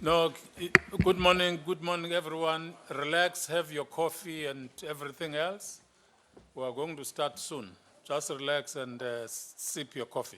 No, good morning, everyone. Relax, have your coffee and everything else. We are going to start soon. Just relax and sip your coffee.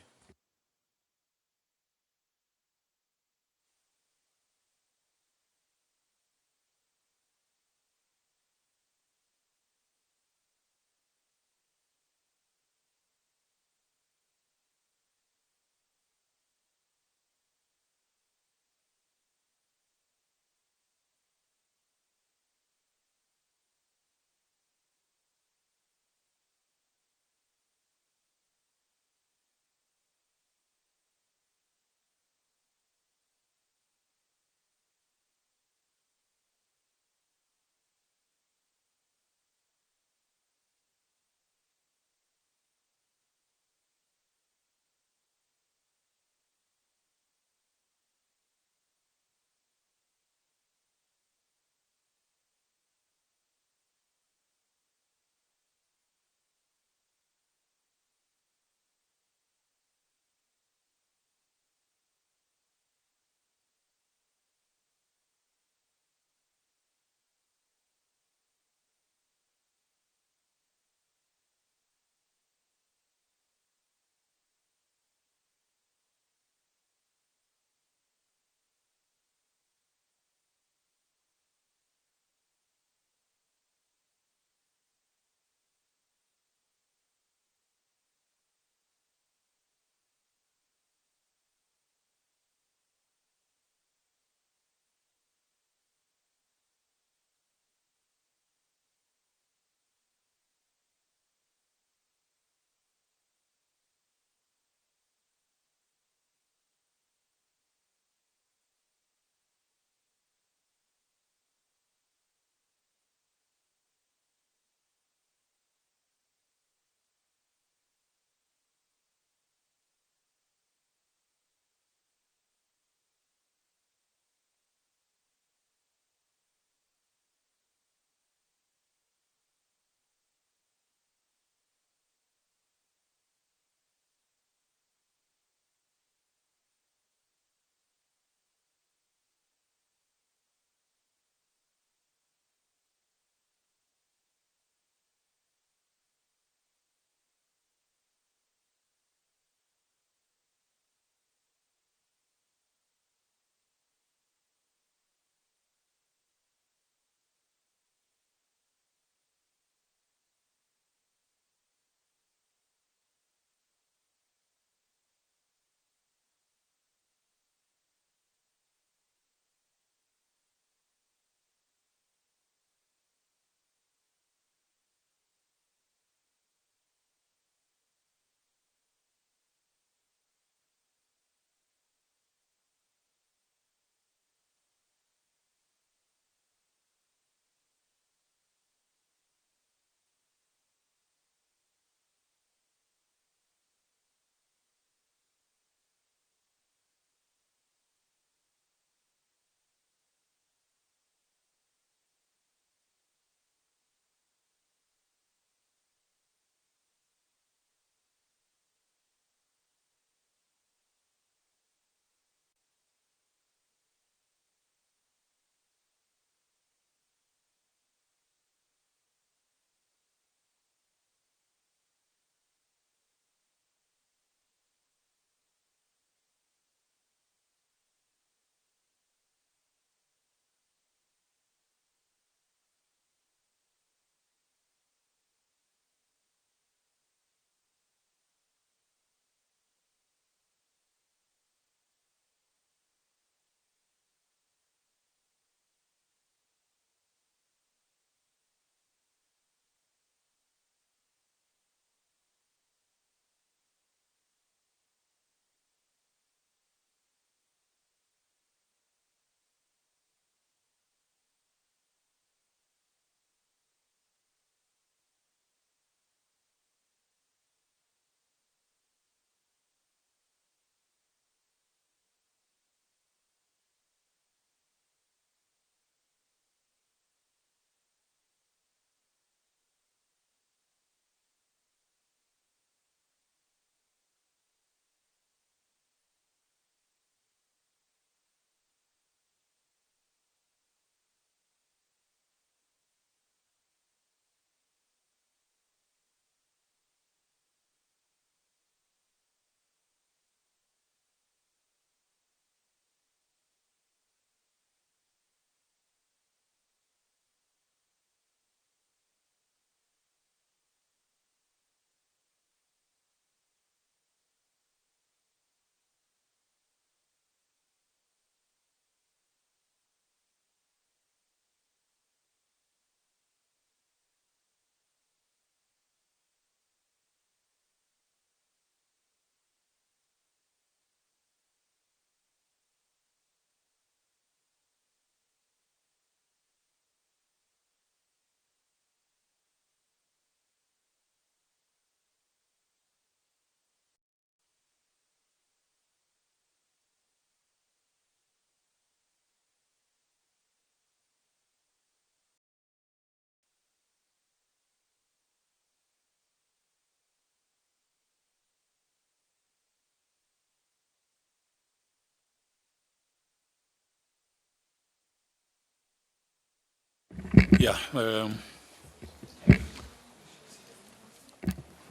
Yeah.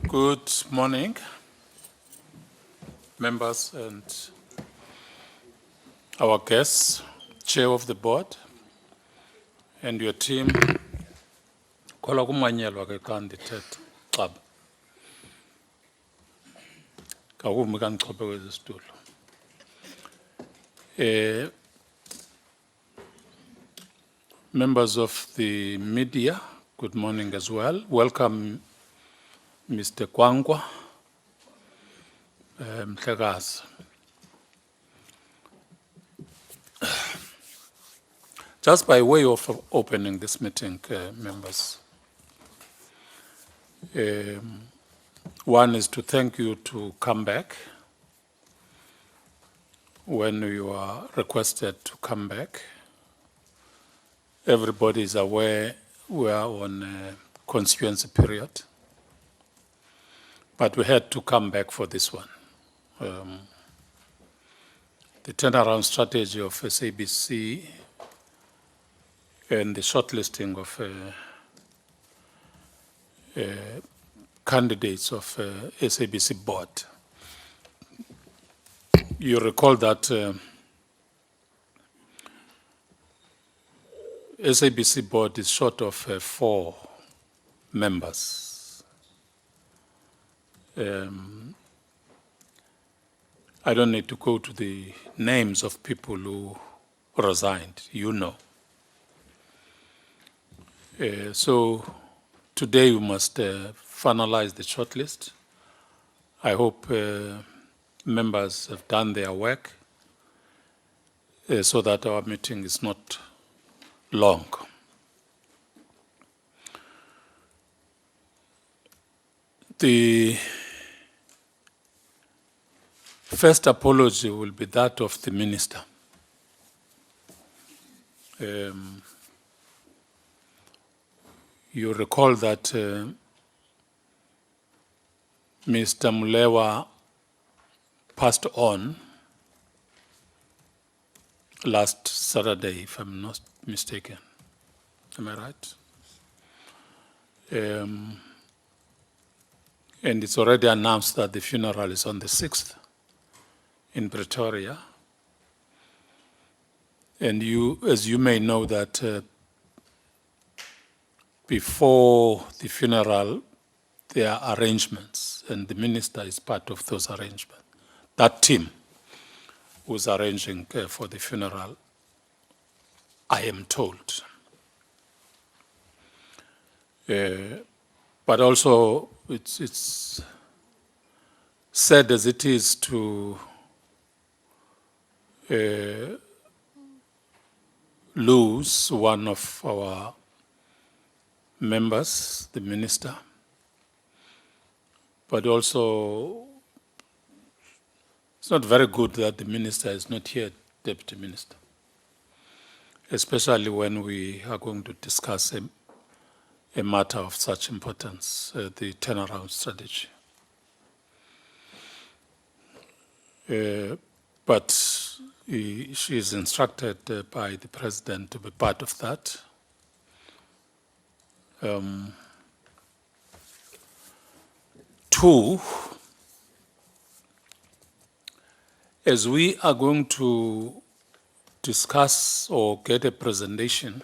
Good morning, members and our guests, chair of the board, and your team. Khola kumanyelwa ke xa ndithetha xaba. Ngakumbi xa ndichophe kwezi situlo. Members of the media, good morning as well. Welcome, Mr. Kwangwa, Mhlekazi. Just by way of opening this meeting, members, one is to thank you to come back when you are requested to come back. Everybody is aware we are on a constituency period, but we had to come back for this one. The turnaround strategy of SABC and the shortlisting of candidates of SABC board. You recall that SABC board is short of 4 members. I don't need to go to the names of people who resigned, you know. So today we must finalize the shortlist. I hope members have done their work so that our meeting is not long. The first apology will be that of the minister. You recall that Mr. Mulewa passed on last Saturday, if I'm not mistaken. Am I right? And it's already announced that the funeral is on the 6th in Pretoria. And you, as you may know, that before the funeral, there are arrangements, and the minister is part of those arrangements. That team who's arranging for the funeral, I am told. But also, it's sad as it is to lose one of our members, the minister, but also it's not very good that the minister is not here, deputy minister, especially when we are going to discuss a matter of such importance, the turnaround strategy. But she is instructed by the president to be part of that. Two, as we are going to discuss or get a presentation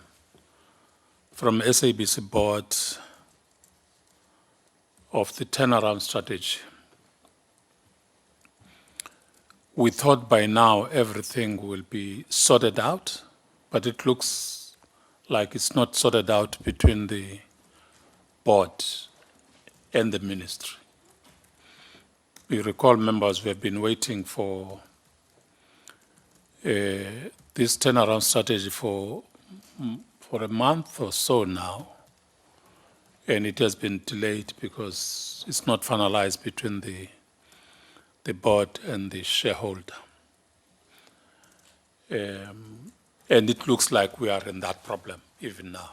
from SABC board of the turnaround strategy, we thought by now everything will be sorted out, but it looks like it's not sorted out between the board and the ministry. You recall, members, we have been waiting for this turnaround strategy for a month or so now, and it has been delayed because it's not finalized between the board and the shareholder. And it looks like we are in that problem even now.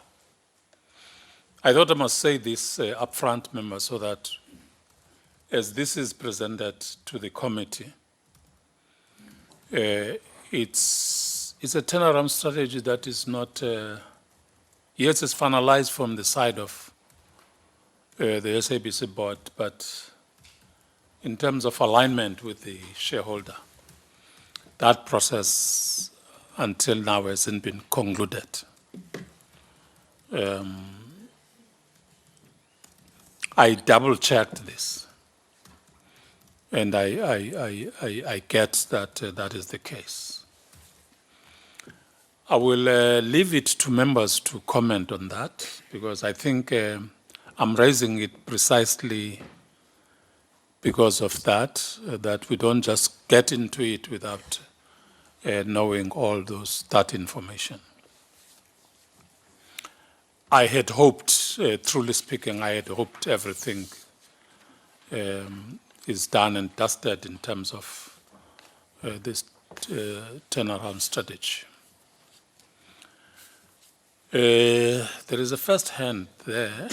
I thought I must say this upfront, members, so that as this is presented to the committee, it's a turnaround strategy that is not Yes, it's finalized from the side of the SABC board, but in terms of alignment with the shareholder, that process until now hasn't been concluded. I double-checked this, and I get that that is the case. I will leave it to members to comment on that, because I think I'm raising it precisely because of that, that we don't just get into it without knowing all that information. I had hoped, truly speaking, I had hoped everything is done and dusted in terms of this turnaround strategy. There is a first hand there.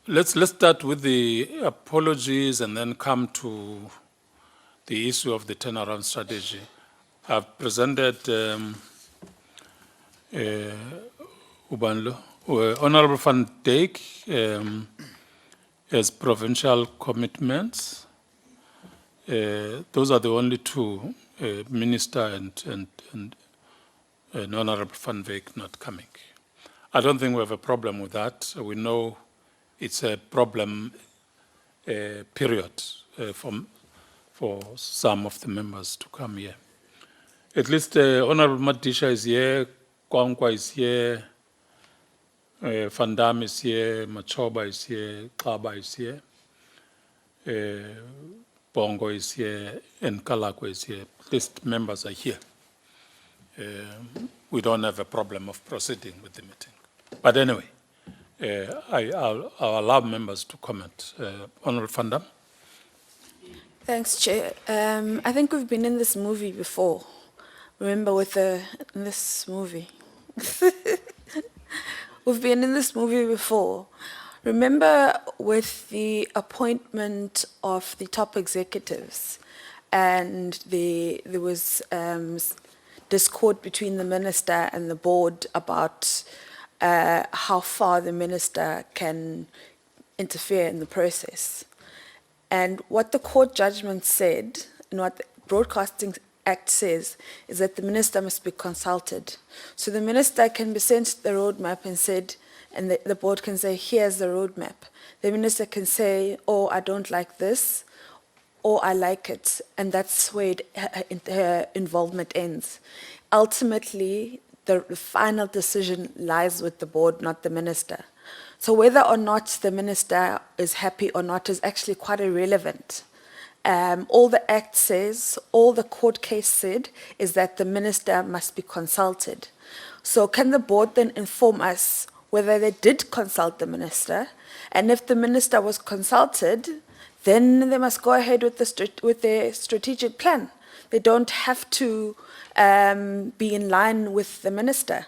Let's start with the apologies and then come to the issue of the turnaround strategy. I've presented Honorable Van Dijk as provincial commitments. Those are the only two, Minister and Honorable Van Dijk not coming. I don't think we have a problem with that. We know it's a problem period for some of the members to come here. At least Honorable Madisha is here, Kwankwa is here, Van Dam is here, Machoba is here, Kaba is here, Bongo is here, and Kalakwa is here. At least members are here. We don't have a problem of proceeding with the meeting. But anyway, I'll allow members to comment. Honorable Van Dam. Thanks, Chair. I think we've been in this movie before. Remember this movie? We've been in this movie before. Remember with the appointment of the top executives, and there was discord between the minister and the board about how far the minister can interfere in the process. And what the court judgment said, and what the Broadcasting Act says, is that the minister must be consulted. So the minister can be sent the roadmap and said, and the board can say, here's the roadmap. The minister can say, oh, I don't like this, or I like it, and that's where her involvement ends. Ultimately, the final decision lies with the board, not the minister. So whether or not the minister is happy or not is actually quite irrelevant. All the Act says, all the court case said, is that the minister must be consulted. So can the board then inform us whether they did consult the minister? And if the minister was consulted, then they must go ahead with their strategic plan. They don't have to be in line with the minister.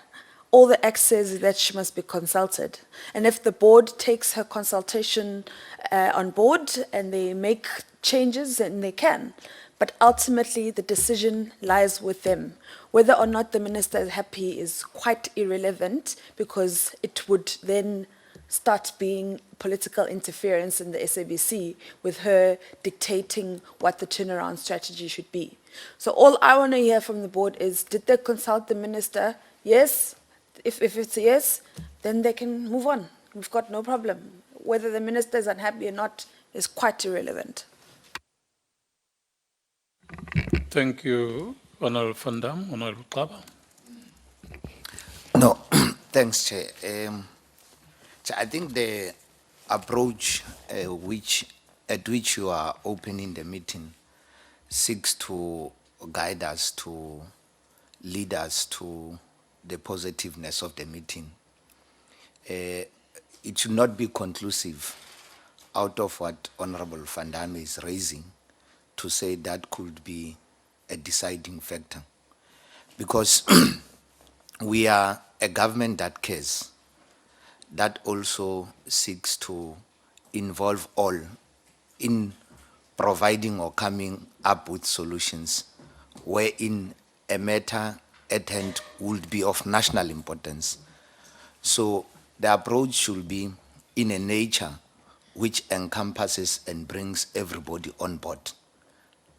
All the Act says is that she must be consulted. And if the board takes her consultation on board and they make changes, then they can. But ultimately, the decision lies with them. Whether or not the minister is happy is quite irrelevant, because it would then start being political interference in the SABC with her dictating what the turnaround strategy should be. So all I want to hear from the board is, did they consult the minister? Yes. If it's a yes, then they can move on. We've got no problem. Whether the minister is unhappy or not is quite irrelevant. Thank you, Honorable Van Dam. Honorable Kaba. No, thanks, Chair. Chair, I think the approach at which you are opening the meeting seeks to guide us, to lead us to the positiveness of the meeting. It should not be conclusive out of what Honorable Van Dam is raising to say that could be a deciding factor. Because we are a government that cares, that also seeks to involve all in providing or coming up with solutions wherein a matter at hand would be of national importance So the approach should be in a nature which encompasses and brings everybody on board,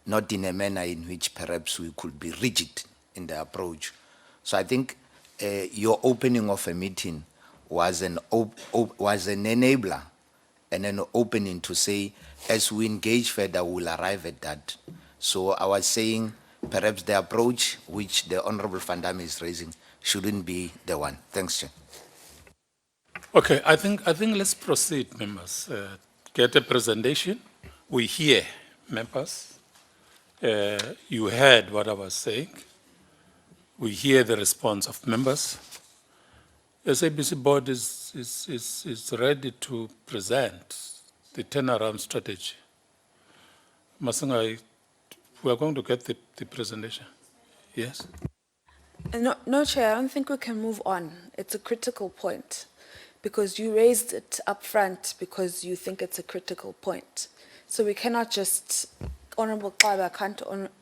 not in a manner in which perhaps we could be rigid in the approach. So I think your opening of a meeting was was an enabler and an opening to say, as we engage further, we'll arrive at that. So I was saying, perhaps the approach which the Honorable Vandam is raising shouldn't be the one. Thanks, Chair. Okay, I think let's proceed, members. Get a presentation. We hear, members. You heard what I was saying. We hear the response of members. SABC board is ready to present the turnaround strategy. Masinga, we are going to get the presentation. Yes? No, Chair, I don't think we can move on. It's a critical point because you raised it up front because you think it's a critical point. So we cannot just, Honorable Qaba can't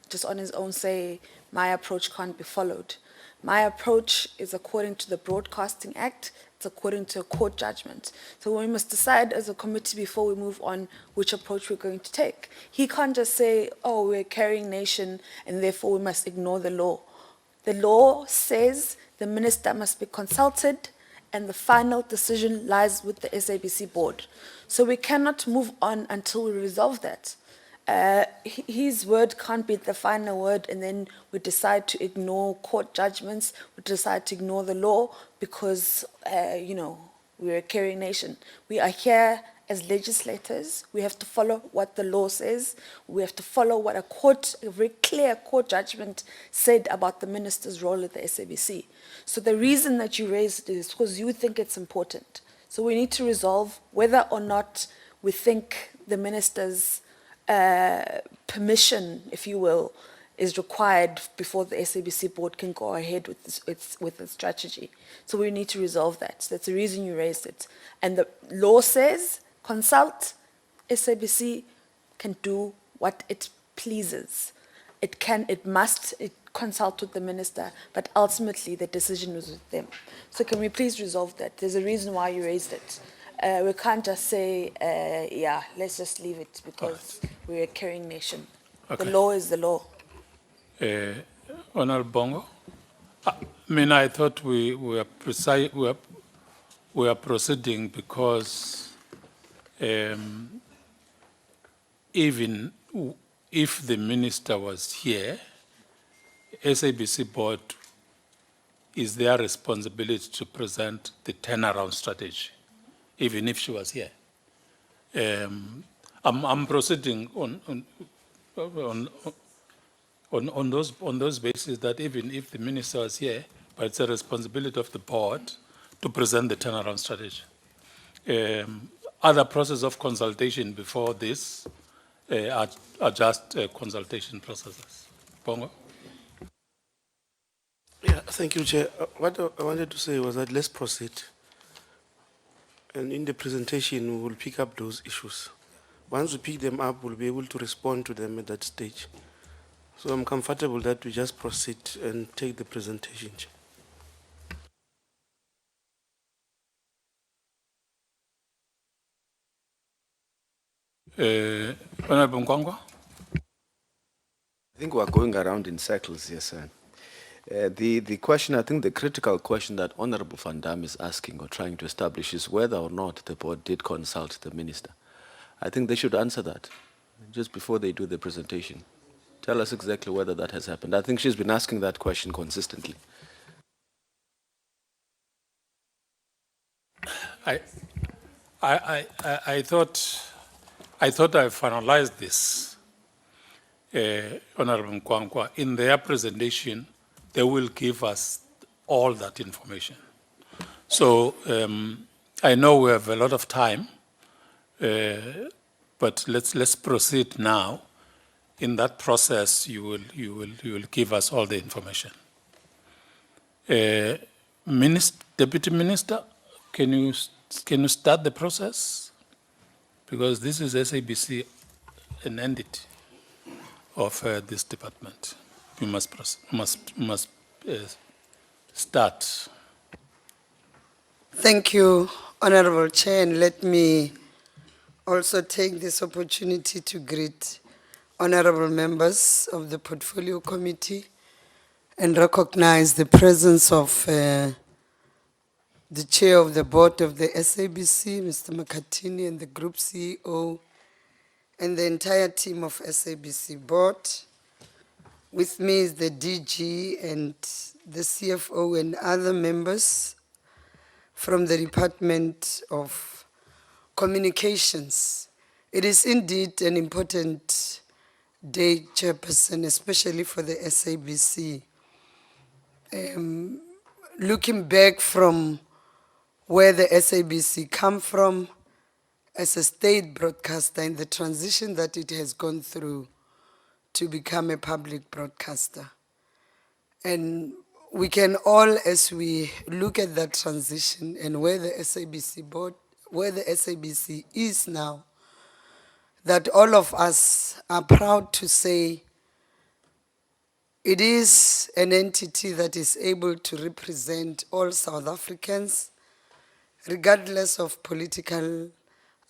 just on his own say, my approach can't be followed. My approach is according to the Broadcasting Act, it's according to a court judgment. So we must decide as a committee before we move on which approach we're going to take. He can't just say, oh, we're a carrying nation and therefore we must ignore the law. The law says the minister must be consulted and the final decision lies with the SABC board. So we cannot move on until we resolve that. His word can't be the final word and then we decide to ignore court judgments, we decide to ignore the law because, we're a carrying nation. We are here as legislators. We have to follow what the law says. We have to follow what a very clear court judgment said about the minister's role at the SABC. So the reason that you raised it is because you think it's important. So we need to resolve whether or not we think the minister's permission, if you will, is required before the SABC board can go ahead with its strategy. So we need to resolve that. That's the reason you raised it. And the law says, consult, SABC can do what it pleases. It must consult with the minister, but ultimately the decision is with them. So can we please resolve that? There's a reason why you raised it. We can't just say, yeah, let's just leave it because we're a carrying nation. Okay. The law is the law. Honorable Bongo, I thought we were proceeding because even if the minister was here, SABC board is their responsibility to present the turnaround strategy, even if she was here. I'm proceeding on those bases that even if the minister was here, but it's a responsibility of the board to present the turnaround strategy. Other process of consultation before this are just consultation processes. Bongo? Yeah, thank you, Chair. What I wanted to say was that let's proceed. And in the presentation, we will pick up those issues. Once we pick them up, we'll be able to respond to them at that stage. So I'm comfortable that we just proceed and take the presentation. Honorable Nkongwa? I think we're going around in circles, yes, sir. The question, I think the critical question that Honorable Van Dam is asking or trying to establish is whether or not the board did consult the minister. I think they should answer that just before they do the presentation. Tell us exactly whether that has happened. I think she's been asking that question consistently. I thought I finalized this, Honorable Nkongwa. In their presentation, they will give us all that information. So I know we have a lot of time, but let's proceed now. In that process, you will give us all the information. Deputy Minister, can you start the process? Because this is SABC, an entity of this department. We must start. Thank you, Honorable Chair, and let me also take this opportunity to greet honorable members of the Portfolio Committee and recognize the presence of the Chair of the Board of the SABC, Mr. Makatini, and the Group CEO, and the entire team of SABC Board. With me is the DG and the CFO and other members from the Department of Communications. It is indeed an important day, Chairperson, especially for the SABC. Looking back from where the SABC come from as a state broadcaster and the transition that it has gone through to become a public broadcaster. And we can all, as we look at that transition and where the SABC board, where the SABC is now, that all of us are proud to say it is an entity that is able to represent all South Africans, regardless of political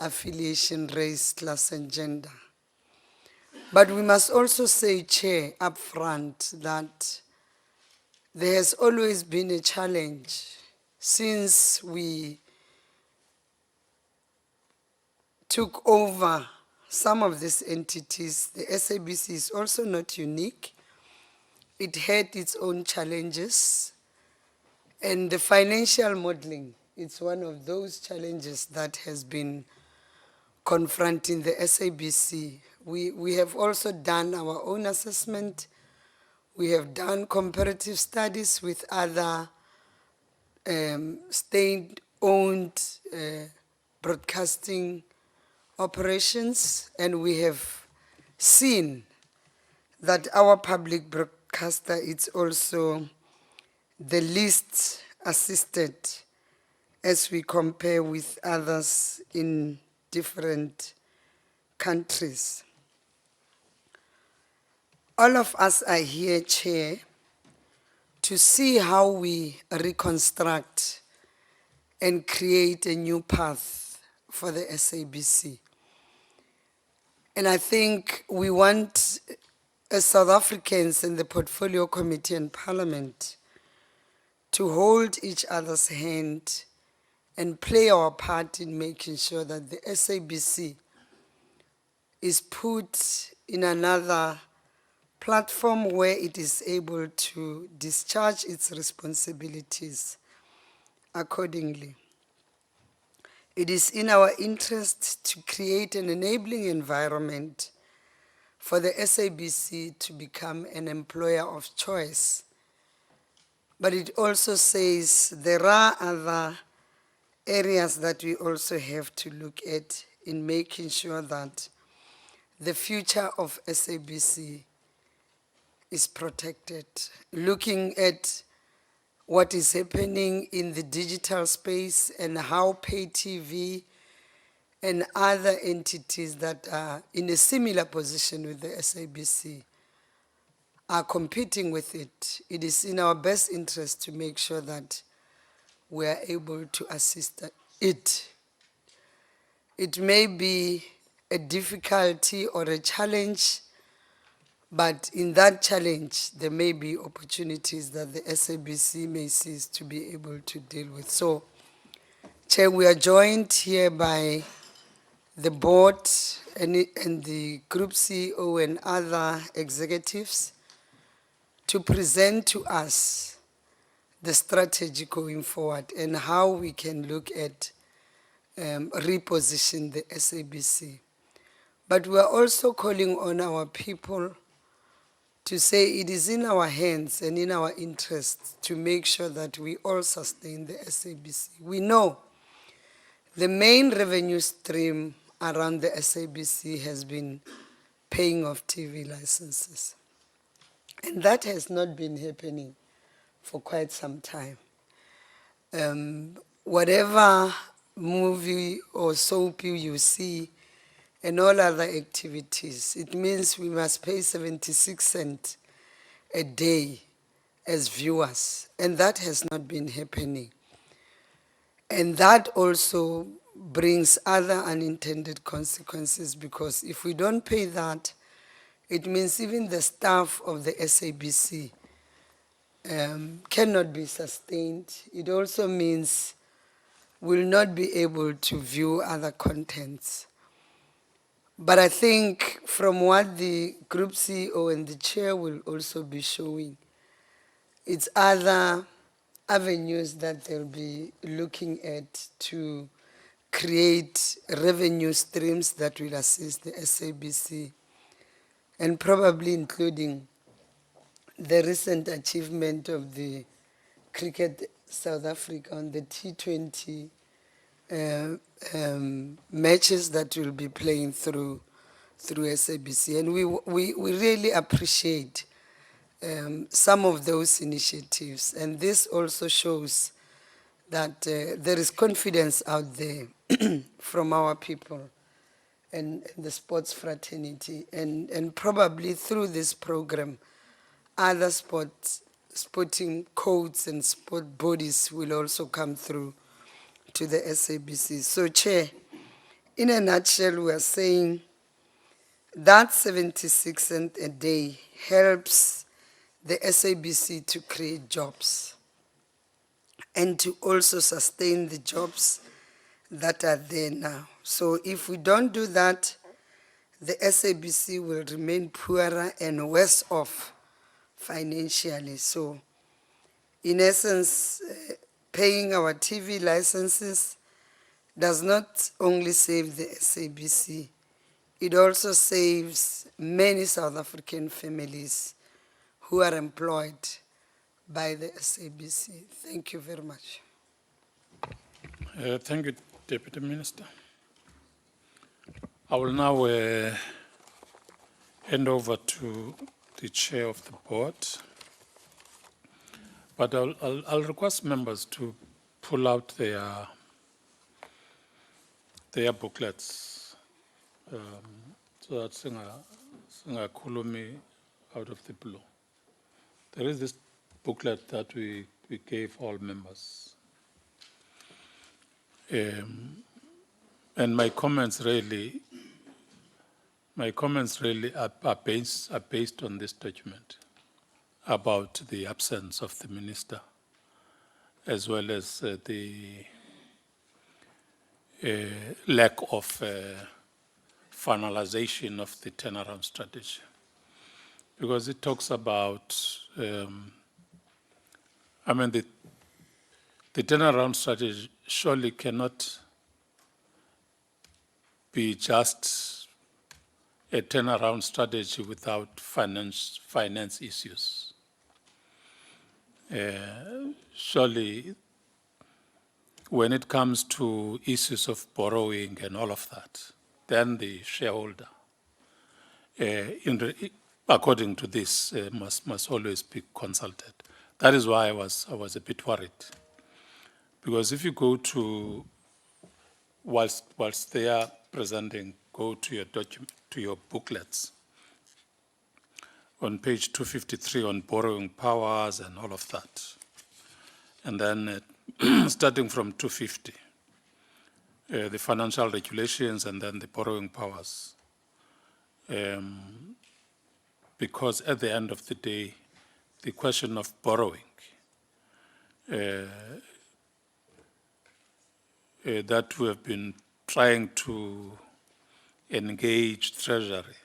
affiliation, race, class, and gender. But we must also say, Chair, up front, that there has always been a challenge since we took over some of these entities. The SABC is also not unique. It had its own challenges, and the financial modeling, it's one of those challenges that has been confronting the SABC. We have also done our own assessment. We have done comparative studies with other state-owned broadcasting operations, and we have seen that our public broadcaster is also the least assisted as we compare with others in different countries. All of us are here, Chair, to see how we reconstruct and create a new path for the SABC. And I think we want, as South Africans in the Portfolio Committee and Parliament, to hold each other's hand and play our part in making sure that the SABC is put in another platform where it is able to discharge its responsibilities accordingly. It is in our interest to create an enabling environment for the SABC to become an employer of choice. But it also says there are other areas that we also have to look at in making sure that the future of SABC is protected. Looking at what is happening in the digital space and how pay TV and other entities that are in a similar position with the SABC are competing with it. It is in our best interest to make sure that we are able to assist it. It may be a difficulty or a challenge, but in that challenge, there may be opportunities that the SABC may cease to be able to deal with. So, Chair, we are joined here by the board and the Group CEO and other executives to present to us the strategy going forward and how we can look at reposition the SABC. But we are also calling on our people to say it is in our hands and in our interest to make sure that we all sustain the SABC. We know the main revenue stream around the SABC has been paying of TV licenses. And that has not been happening for quite some time. Whatever movie or soap you see and all other activities, it means we must pay 76 cents a day as viewers, and that has not been happening. And that also brings other unintended consequences, because if we don't pay that, it means even the staff of the SABC cannot be sustained. It also means we'll not be able to view other contents. But I think from what the group CEO and the chair will also be showing, it's other avenues that they'll be looking at to create revenue streams that will assist the SABC, and probably including the recent achievement of the Cricket South Africa on the T20 matches that will be playing through SABC. And we really appreciate some of those initiatives. And this also shows that there is confidence out there from our people and the sports fraternity. And probably through this program, other sporting codes and sport bodies will also come through to the SABC. So, Chair, in a nutshell, we are saying that 76 cents a day helps the SABC to create jobs and to also sustain the jobs that are there now. So if we don't do that, the SABC will remain poorer and worse off financially. So in essence, paying our TV licenses does not only save the SABC, it also saves many South African families who are employed by the SABC. Thank you very much. Thank you, Deputy Minister. I will now hand over to the chair of the board, but I'll request members to pull out their booklets so that singakhulumi out of the blue. There is this booklet that we gave all members. And my comments really are based on this document about the absence of the minister, as well as the lack of finalization of the turnaround strategy. Because it talks about, the turnaround strategy surely cannot be just a turnaround strategy without finance issues. Surely, when it comes to issues of borrowing and all of that, then the shareholder, according to this, must always be consulted. That is why I was a bit worried, because if you go to, whilst they are presenting, go to your document, to your booklets, on page 253 on borrowing powers and all of that, and then starting from 250, the financial regulations and then the borrowing powers. Because at the end of the day, the question of borrowing that we have been trying to engage Treasury,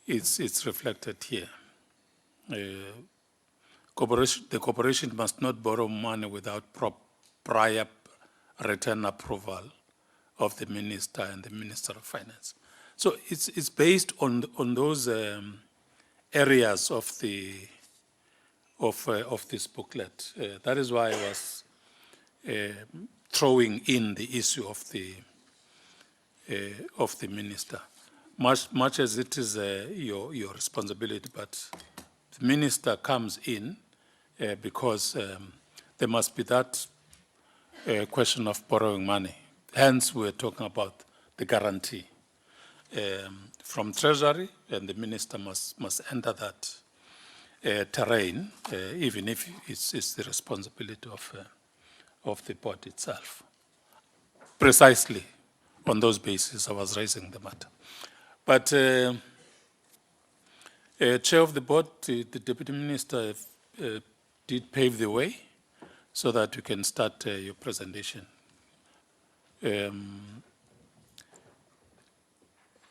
it's reflected here. The corporation must not borrow money without prior written approval of the minister and the Minister of Finance. So it's based on those areas of this booklet. That is why I was throwing in the issue of the minister. Much as it is your responsibility, but the minister comes in because there must be that question of borrowing money. Hence, we're talking about the guarantee from Treasury, and the minister must enter that terrain, even if it's the responsibility of the board itself. Precisely on those bases, I was raising the matter. But Chair of the board, the Deputy Minister did pave the way so that you can start your presentation.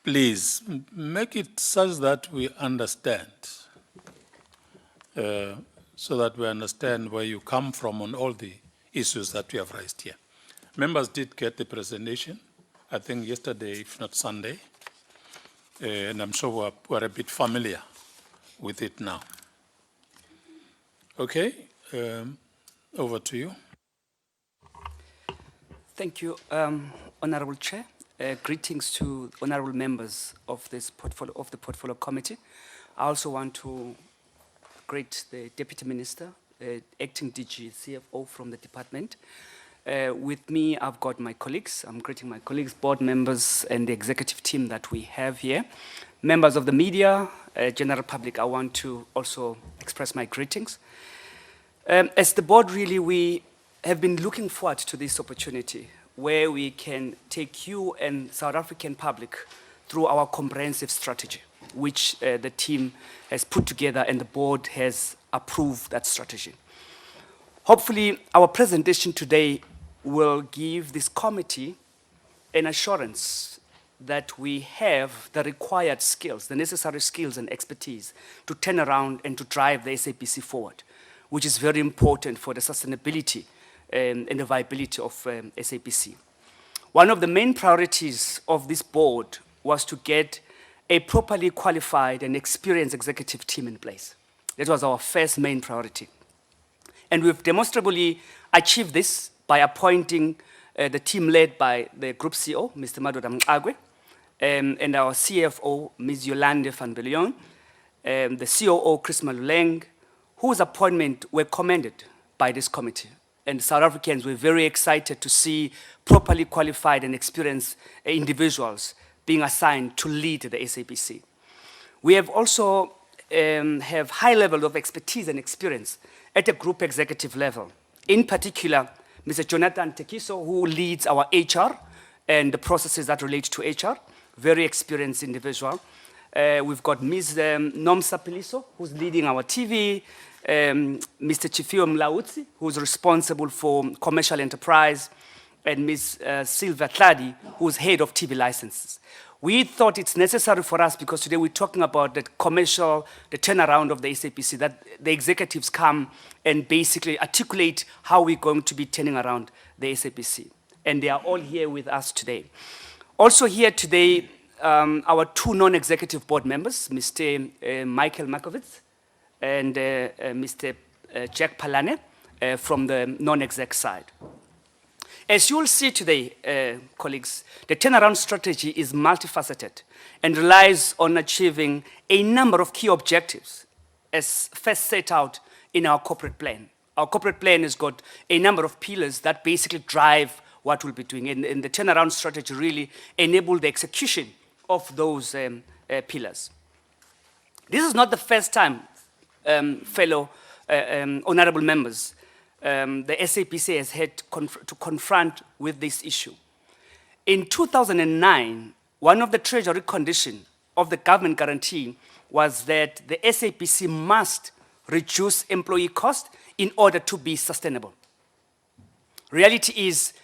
Please, make it such that we understand, so that we understand where you come from on all the issues that we have raised here. Members did get the presentation, I think yesterday, if not Sunday, and I'm sure we're a bit familiar with it now. Okay, over to you. Thank you, Honorable Chair. Greetings to honorable members of this portfolio, of the Portfolio Committee. I also want to greet the Deputy Minister, Acting DG CFO from the department. With me, I've got my colleagues. I'm greeting my colleagues, board members, and the executive team that we have here. Members of the media, general public, I want to also express my greetings. As the board, really, we have been looking forward to this opportunity where we can take you and South African public through our comprehensive strategy, which the team has put together and the board has approved that strategy. Hopefully, our presentation today will give this committee an assurance that we have the required skills, the necessary skills and expertise to turn around and to drive the SABC forward, which is very important for the sustainability and the viability of SABC. One of the main priorities of this board was to get a properly qualified and experienced executive team in place. That was our first main priority. And we've demonstrably achieved this by appointing the team led by the Group CEO, Mr. Madoda Mxagwe, and our CFO, Ms. Yolande van Billion, the COO, Chris Maluleng, whose appointment were commended by this committee. And South Africans were very excited to see properly qualified and experienced individuals being assigned to lead the SABC. We have also have high level of expertise and experience at a group executive level. In particular, Mr. Jonathan Tekiso, who leads our HR and the processes that relate to HR, very experienced individual. We've got Ms. Nomsa Piliso, who's leading our TV, Mr. Chifio Mlautsi, who's responsible for commercial enterprise, and Ms. Silvia Tladi, who's head of TV licenses. We thought it's necessary for us, because today we're talking about the commercial, the turnaround of the SABC, that the executives come and basically articulate how we're going to be turning around the SABC. And they are all here with us today. Also here today, our two non-executive board members, Mr. Michael Markovitz and Mr. Jack Palane from the non-exec side. As you will see today, colleagues, the turnaround strategy is multifaceted and relies on achieving a number of key objectives as first set out in our corporate plan. Our corporate plan has got a number of pillars that basically drive what we'll be doing. And the turnaround strategy really enables the execution of those pillars. This is not the first time, fellow honorable members, the SABC has had to confront with this issue. In 2009, one of the treasury conditions of the government guarantee was that the SABC must reduce employee cost in order to be sustainable. Reality is,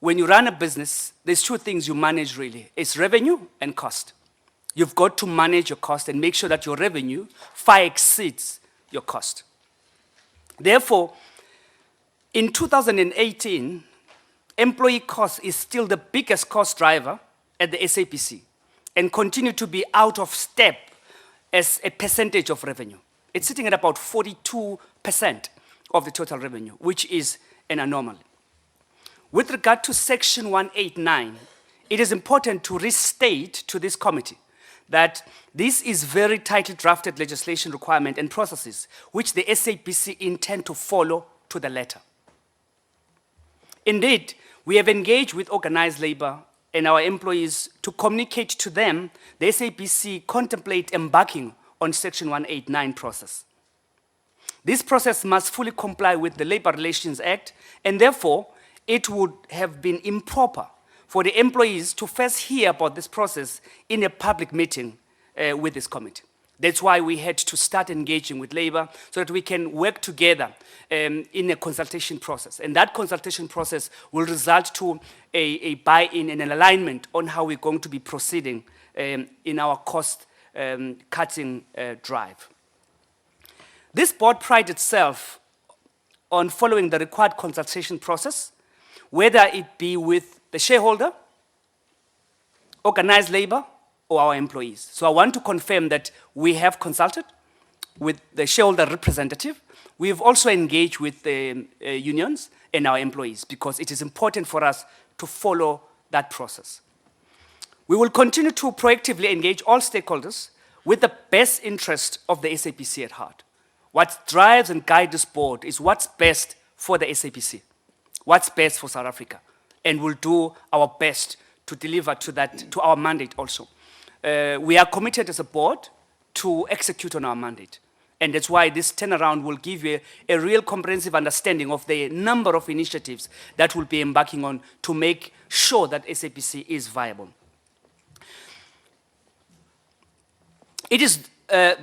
when you run a business, there's two things you manage really. It's revenue and cost. You've got to manage your cost and make sure that your revenue far exceeds your cost. Therefore, in 2018, employee cost is still the biggest cost driver at the SABC and continue to be out of step as a percentage of revenue. It's sitting at about 42% of the total revenue, which is an anomaly. With regard to Section 189, it is important to restate to this committee that this is very tightly drafted legislation requirement and processes which the SABC intend to follow to the letter. Indeed, we have engaged with organized labor and our employees to communicate to them the SABC contemplate embarking on Section 189 process. This process must fully comply with the Labour Relations Act, and therefore, it would have been improper for the employees to first hear about this process in a public meeting with this committee. That's why we had to start engaging with Labour so that we can work together in a consultation process. And that consultation process will result to a buy-in and an alignment on how we're going to be proceeding in our cost-cutting drive. This board prides itself on following the required consultation process, whether it be with the shareholder, organized labor, or our employees. So I want to confirm that we have consulted with the shareholder representative. We have also engaged with the unions and our employees because it is important for us to follow that process. We will continue to proactively engage all stakeholders with the best interest of the SABC at heart. What drives and guides this board is what's best for the SABC, what's best for South Africa, and we'll do our best to deliver to that, to our mandate also. We are committed as a board to execute on our mandate. And that's why this turnaround will give you a real comprehensive understanding of the number of initiatives that we'll be embarking on to make sure that SABC is viable. It is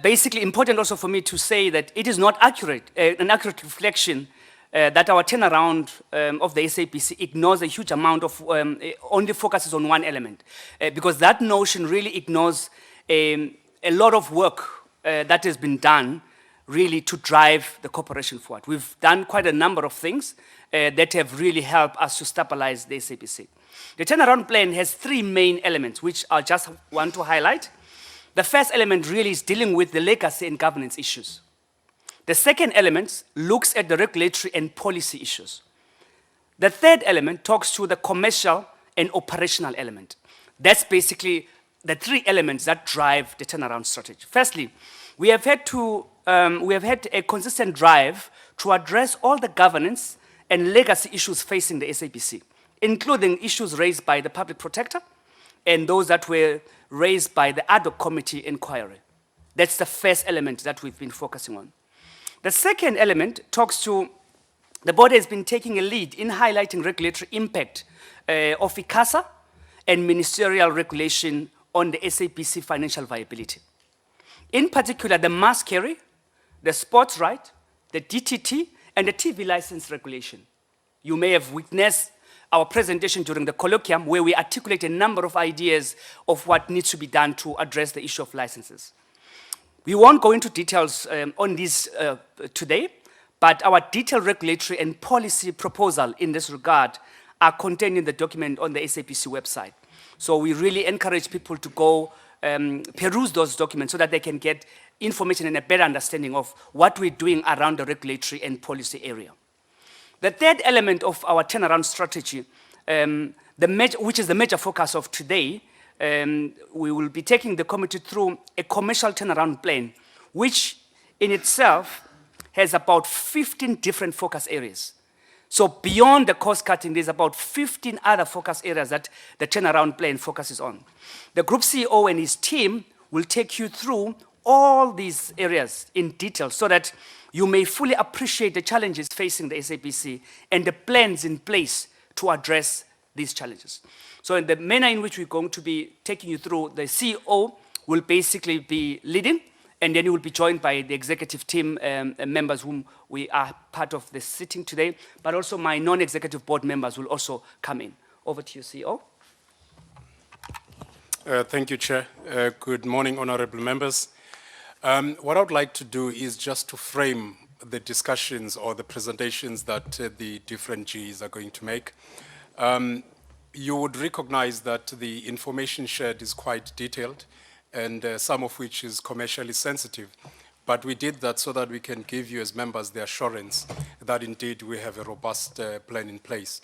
basically important also for me to say that it is not accurate, an accurate reflection that our turnaround of the SABC ignores a huge amount of, only focuses on one element. Because that notion really ignores a lot of work that has been done really to drive the corporation forward. We've done quite a number of things that have really helped us to stabilize the SABC. The turnaround plan has three main elements, which I just want to highlight. The first element really is dealing with the legacy and governance issues. The second element looks at the regulatory and policy issues. The third element talks to the commercial and operational element. That's basically the three elements that drive the turnaround strategy. Firstly, we have had a consistent drive to address all the governance and legacy issues facing the SABC, including issues raised by the public protector and those that were raised by the ad hoc committee inquiry. That's the first element that we've been focusing on. The second element talks to the board has been taking a lead in highlighting regulatory impact of ICASA and ministerial regulation on the SABC financial viability. In particular, the mass carry, the sports right, the DTT, and the TV license regulation. You may have witnessed our presentation during the colloquium where we articulate a number of ideas of what needs to be done to address the issue of licenses. We won't go into details on this today, but our detailed regulatory and policy proposal in this regard are contained in the document on the SABC website. So we really encourage people to go peruse those documents so that they can get information and a better understanding of what we're doing around the regulatory and policy area. The third element of our turnaround strategy, which is the major focus of today, we will be taking the committee through a commercial turnaround plan, which in itself has about 15 different focus areas. So beyond the cost cutting, there's about 15 other focus areas that the turnaround plan focuses on. The group CEO and his team will take you through all these areas in detail so that you may fully appreciate the challenges facing the SABC and the plans in place to address these challenges. So in the manner in which we're going to be taking you through, the CEO will basically be leading, and then you will be joined by the executive team members whom we are part of this sitting today, but also my non-executive board members will also come in. Over to you, CEO. Thank you, Chair. Good morning, honorable members. What I would like to do is just to frame the discussions or the presentations that the different Gs are going to make. You would recognize that the information shared is quite detailed and some of which is commercially sensitive. But we did that so that we can give you as members the assurance that indeed we have a robust plan in place.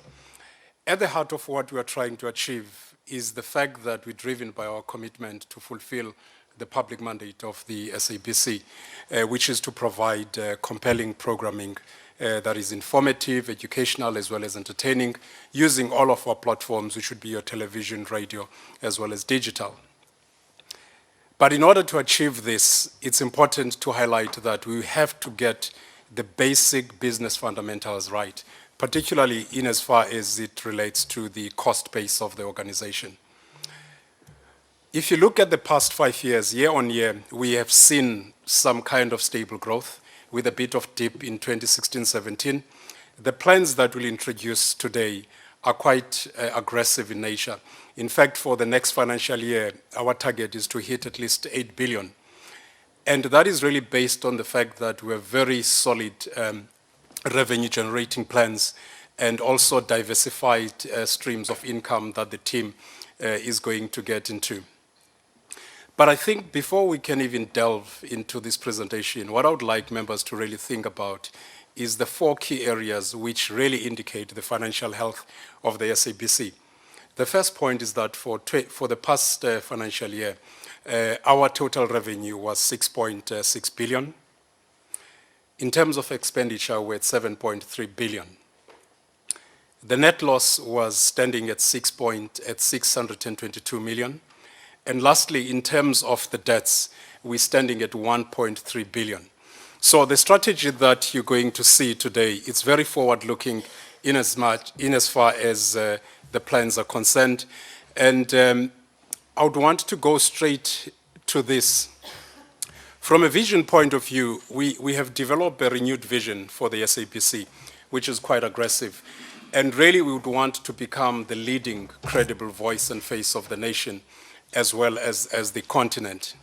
At the heart of what we are trying to achieve is the fact that we're driven by our commitment to fulfill the public mandate of the SABC, which is to provide compelling programming that is informative, educational, as well as entertaining, using all of our platforms, which would be your television, radio, as well as digital. But in order to achieve this, it's important to highlight that we have to get the basic business fundamentals right, particularly in as far as it relates to the cost base of the organization. If you look at the past 5 years, year on year, we have seen some kind of stable growth with a bit of dip in 2016-17. The plans that we'll introduce today are quite aggressive in nature. In fact, for the next financial year, our target is to hit at least 8 billion. And that is really based on the fact that we have very solid revenue generating plans and also diversified streams of income that the team is going to get into. But I think before we can even delve into this presentation, what I would like members to really think about is the 4 key areas which really indicate the financial health of the SABC. The first point is that for the past financial year, our total revenue was 6.6 billion. In terms of expenditure, we're at 7.3 billion. The net loss was standing at 622 million. And lastly, in terms of the debts, we're standing at 1.3 billion. So the strategy that you're going to see today, it's very forward-looking in as far as the plans are concerned. And I would want to go straight to this. From a vision point of view, we have developed a renewed vision for the SABC, which is quite aggressive. And really, we would want to become the leading credible voice and face of the nation, as well as the continent.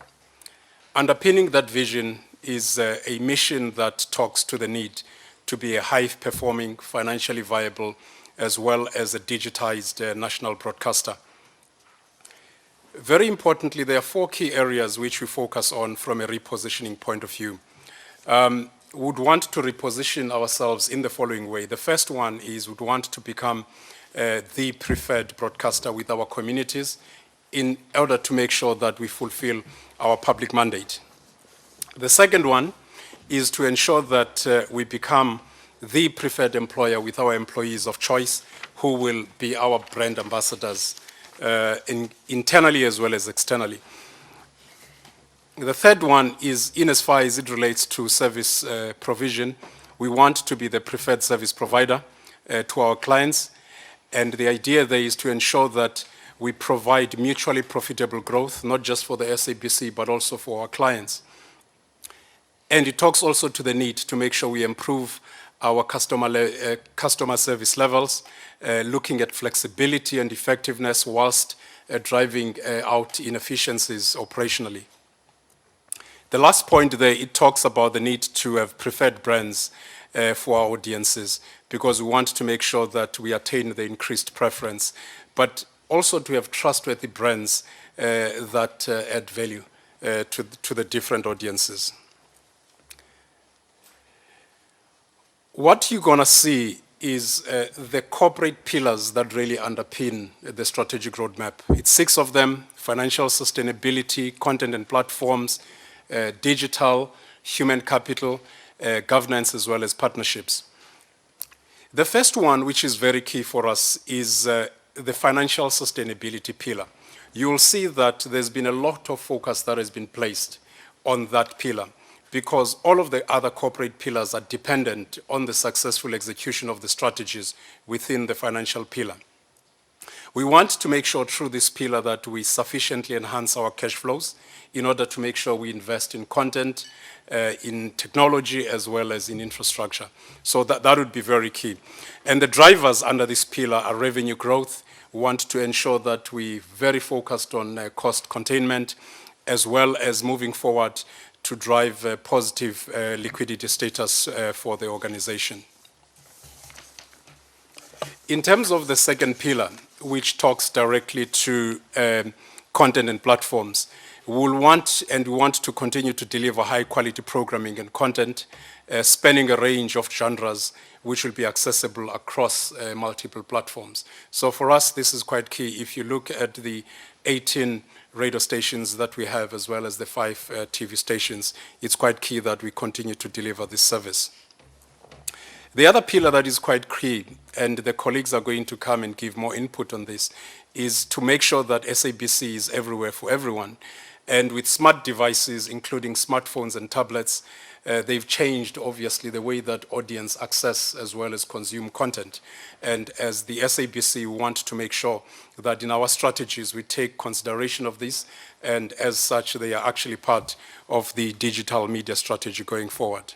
Underpinning that vision is a mission that talks to the need to be a high-performing, financially viable, as well as a digitized national broadcaster. Very importantly, there are 4 key areas which we focus on from a repositioning point of view. We would want to reposition ourselves in the following way. The first one is we would want to become the preferred broadcaster with our communities in order to make sure that we fulfill our public mandate. The second one is to ensure that we become the preferred employer with our employees of choice who will be our brand ambassadors internally as well as externally. The third one is, in as far as it relates to service provision, we want to be the preferred service provider to our clients. And the idea there is to ensure that we provide mutually profitable growth, not just for the SABC, but also for our clients. And it talks also to the need to make sure we improve our customer service levels, looking at flexibility and effectiveness whilst driving out inefficiencies operationally. The last point there, it talks about the need to have preferred brands for our audiences, because we want to make sure that we attain the increased preference, but also to have trustworthy brands that add value to the different audiences. What you're going to see is the corporate pillars that really underpin the strategic roadmap. It's 6 of them: financial sustainability, content and platforms, digital, human capital, governance, as well as partnerships. The first one, which is very key for us, is the financial sustainability pillar. You will see that there's been a lot of focus that has been placed on that pillar, because all of the other corporate pillars are dependent on the successful execution of the strategies within the financial pillar. We want to make sure through this pillar that we sufficiently enhance our cash flows in order to make sure we invest in content, in technology, as well as in infrastructure. So that would be very key. And the drivers under this pillar are revenue growth. We want to ensure that we're very focused on cost containment, as well as moving forward to drive positive liquidity status for the organization. In terms of the second pillar, which talks directly to content and platforms, we want to continue to deliver high-quality programming and content, spanning a range of genres, which will be accessible across multiple platforms. So for us, this is quite key. If you look at the 18 radio stations that we have, as well as the 5 TV stations, it's quite key that we continue to deliver this service. The other pillar that is quite key, and the colleagues are going to come and give more input on this, is to make sure that SABC is everywhere for everyone. And with smart devices, including smartphones and tablets, they've changed, obviously, the way that audience access as well as consume content. And as the SABC, we want to make sure that in our strategies, we take consideration of this, and as such, they are actually part of the digital media strategy going forward.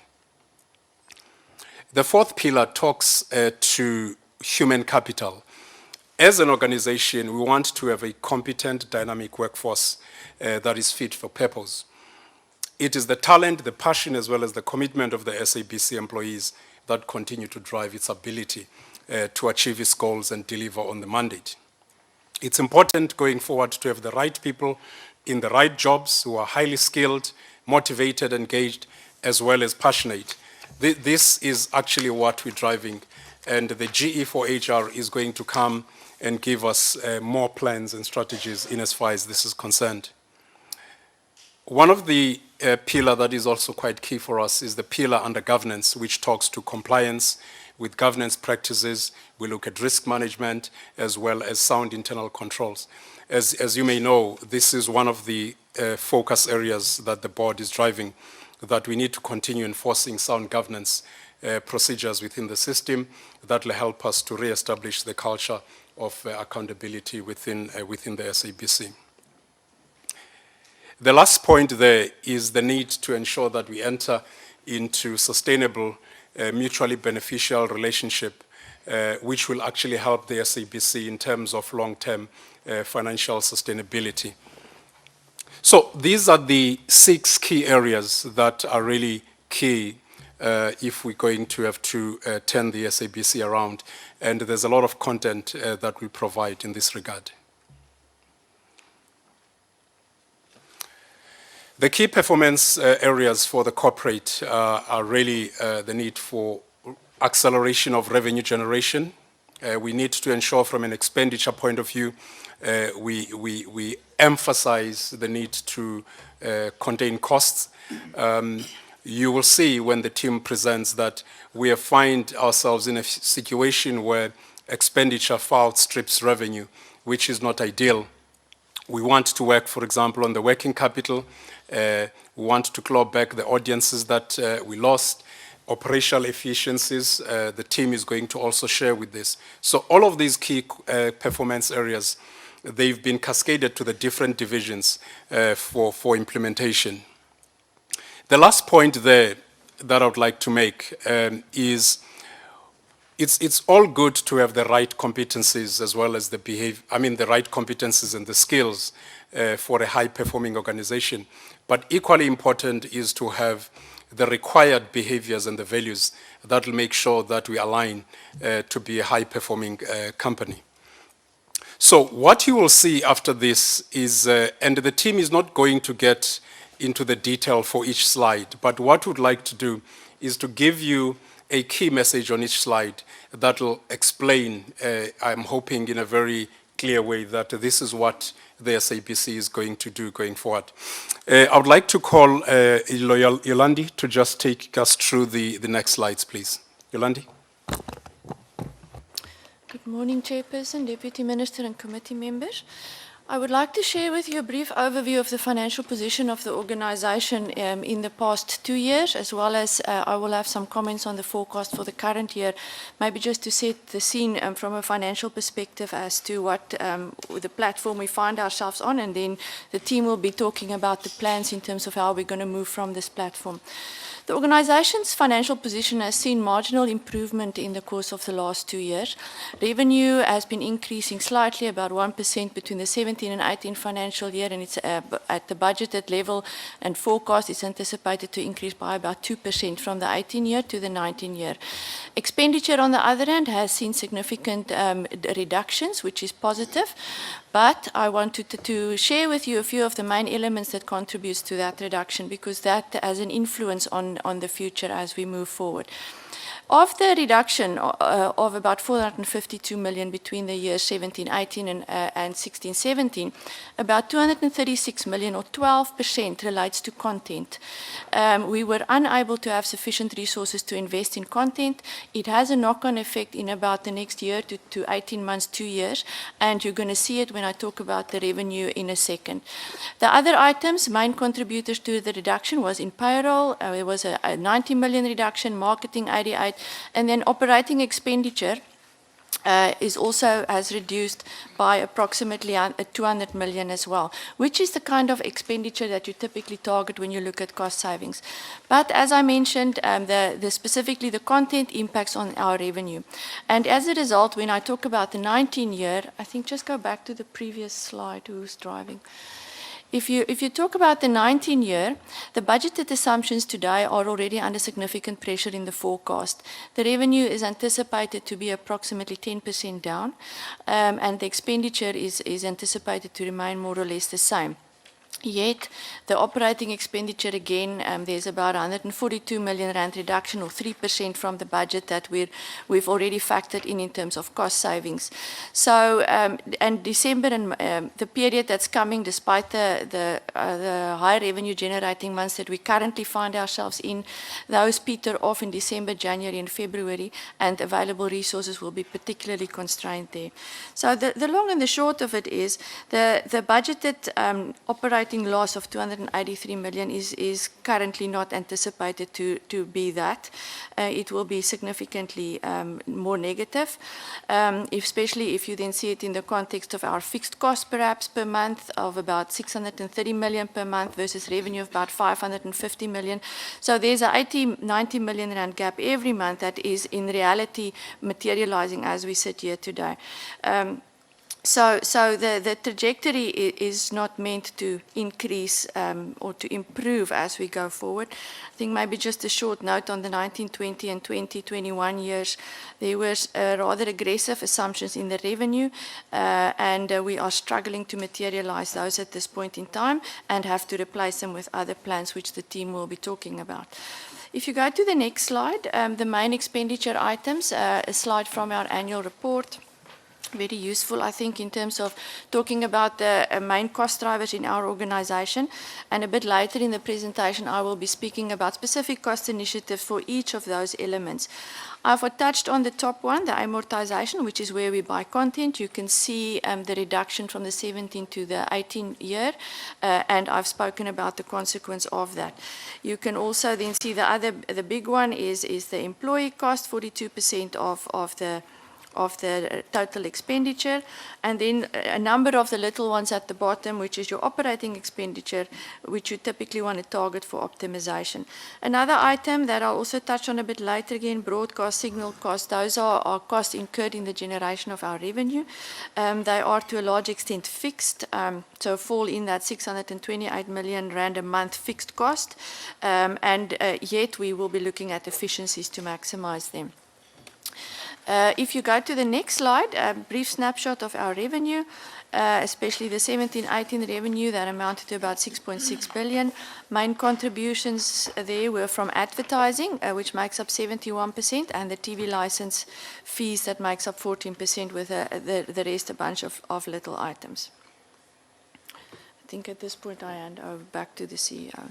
The fourth pillar talks to human capital. As an organization, we want to have a competent, dynamic workforce that is fit for purpose. It is the talent, the passion, as well as the commitment of the SABC employees that continue to drive its ability to achieve its goals and deliver on the mandate. It's important going forward to have the right people in the right jobs who are highly skilled, motivated, engaged, as well as passionate. This is actually what we're driving, and the GE for HR is going to come and give us more plans and strategies in as far as this is concerned. One of the pillar that is also quite key for us is the pillar under governance, which talks to compliance with governance practices. We look at risk management as well as sound internal controls. As you may know, this is one of the focus areas that the board is driving, that we need to continue enforcing sound governance procedures within the system that will help us to re-establish the culture of accountability within the SABC. The last point there is the need to ensure that we enter into sustainable, mutually beneficial relationship, which will actually help the SABC in terms of long-term financial sustainability. So these are the 6 key areas that are really key if we're going to have to turn the SABC around. And there's a lot of content that we provide in this regard. The key performance areas for the corporate are really the need for acceleration of revenue generation. We need to ensure from an expenditure point of view, we emphasize the need to contain costs. You will see when the team presents that we find ourselves in a situation where expenditure far outstrips revenue, which is not ideal. We want to work, for example, on the working capital. We want to claw back the audiences that we lost. Operational efficiencies, the team is going to also share with this. So all of these key performance areas, they've been cascaded to the different divisions for implementation. The last point there that I would like to make is it's all good to have the right competencies as well as the right competencies and the skills for a high-performing organization. But equally important is to have the required behaviors and the values that will make sure that we align to be a high-performing company. So what you will see after this is, and the team is not going to get into the detail for each slide, but what we'd like to do is to give you a key message on each slide that will explain, I'm hoping in a very clear way, that this is what the SABC is going to do going forward. I would like to call Yolandi to just take us through the next slides, please. Yolandi. Good morning, Chairperson, Deputy Minister and committee members. I would like to share with you a brief overview of the financial position of the organization in the past 2 years, as well as I will have some comments on the forecast for the current year, maybe just to set the scene from a financial perspective as to what the platform we find ourselves on, and then the team will be talking about the plans in terms of how we're going to move from this platform. The organization's financial position has seen marginal improvement in the course of the last 2 years. Revenue has been increasing slightly, about 1% between the 17 and 18 financial year, and it's at the budgeted level, and forecast is anticipated to increase by about 2% from the 18 year to the 19 year. Expenditure, on the other hand, has seen significant reductions, which is positive. But I wanted to share with you a few of the main elements that contributes to that reduction, because that has an influence on the future as we move forward. Of the reduction of about 452 million between the years 17-18 and 16-17, about 236 million or 12% relates to content. We were unable to have sufficient resources to invest in content. It has a knock-on effect in about the next year to 18 months, 2 years, and you're going to see it when I talk about the revenue in a second. The other items, main contributors to the reduction was in payroll. There was a 90 million reduction, marketing 88, and then operating expenditure has reduced by approximately 200 million as well, which is the kind of expenditure that you typically target when you look at cost savings. But as I mentioned, specifically the content impacts on our revenue. And as a result, when I talk about the 19 year, I think just go back to the previous slide, who's driving. If you talk about the 19 year, the budgeted assumptions today are already under significant pressure in the forecast. The revenue is anticipated to be approximately 10% down, and the expenditure is anticipated to remain more or less the same. Yet, the operating expenditure again, there's about 142 million rand reduction or 3% from the budget that we've already factored in terms of cost savings. So, and December and the period that's coming, despite the high revenue generating months that we currently find ourselves in, those peter off in December, January and February, and available resources will be particularly constrained there. So the long and the short of it is the budgeted operating loss of 283 million is currently not anticipated to be that. It will be significantly more negative, especially if you then see it in the context of our fixed cost perhaps per month of about 630 million per month versus revenue of about 550 million. So there's a 90 million rand gap every month that is in reality materializing as we sit here today. So the trajectory is not meant to increase or to improve as we go forward. I think maybe just a short note on the 1920 and 2021 years, there was rather aggressive assumptions in the revenue, and we are struggling to materialize those at this point in time and have to replace them with other plans which the team will be talking about. If you go to the next slide, the main expenditure items, a slide from our annual report. Very useful, I think, in terms of talking about the main cost drivers in our organization. And a bit later in the presentation, I will be speaking about specific cost initiatives for each of those elements. I've touched on the top one, the amortization, which is where we buy content. You can see the reduction from the 17 to the 18 year, and I've spoken about the consequence of that. You can also then see the big one is the employee cost, 42% of the total expenditure, and then a number of the little ones at the bottom, which is your operating expenditure, which you typically want to target for optimization. Another item that I'll also touch on a bit later again, broadcast signal costs. Those are costs incurred in the generation of our revenue. They are to a large extent fixed, so fall in that 628 million rand a month fixed cost, and yet we will be looking at efficiencies to maximize them. If you go to the next slide, a brief snapshot of our revenue, especially the 17-18 revenue that amounted to about 6.6 billion. Main contributions there were from advertising, which makes up 71%, and the TV license fees that makes up 14%, with the rest a bunch of little items. I think at this point I hand over back to the CEO.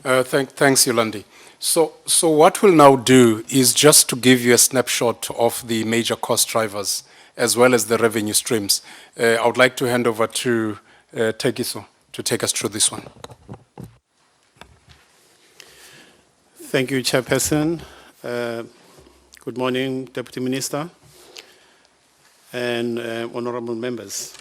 Thanks, Yolandi. So what we'll now do is just to give you a snapshot of the major cost drivers as well as the revenue streams. I would like to hand over to Tekiso to take us through this one. Thank you, Chairperson. Good morning, Deputy Minister and honorable members.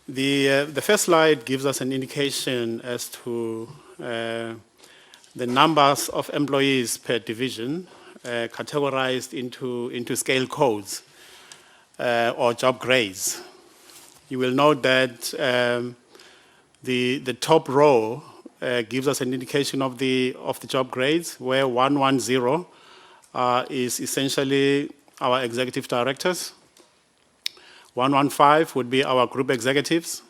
The first slide gives us an indication as to the numbers of employees per division categorized into scale codes or job grades. You will note that the top row gives us an indication of the job grades, where 110 is essentially our executive directors. 115 would be our group executives.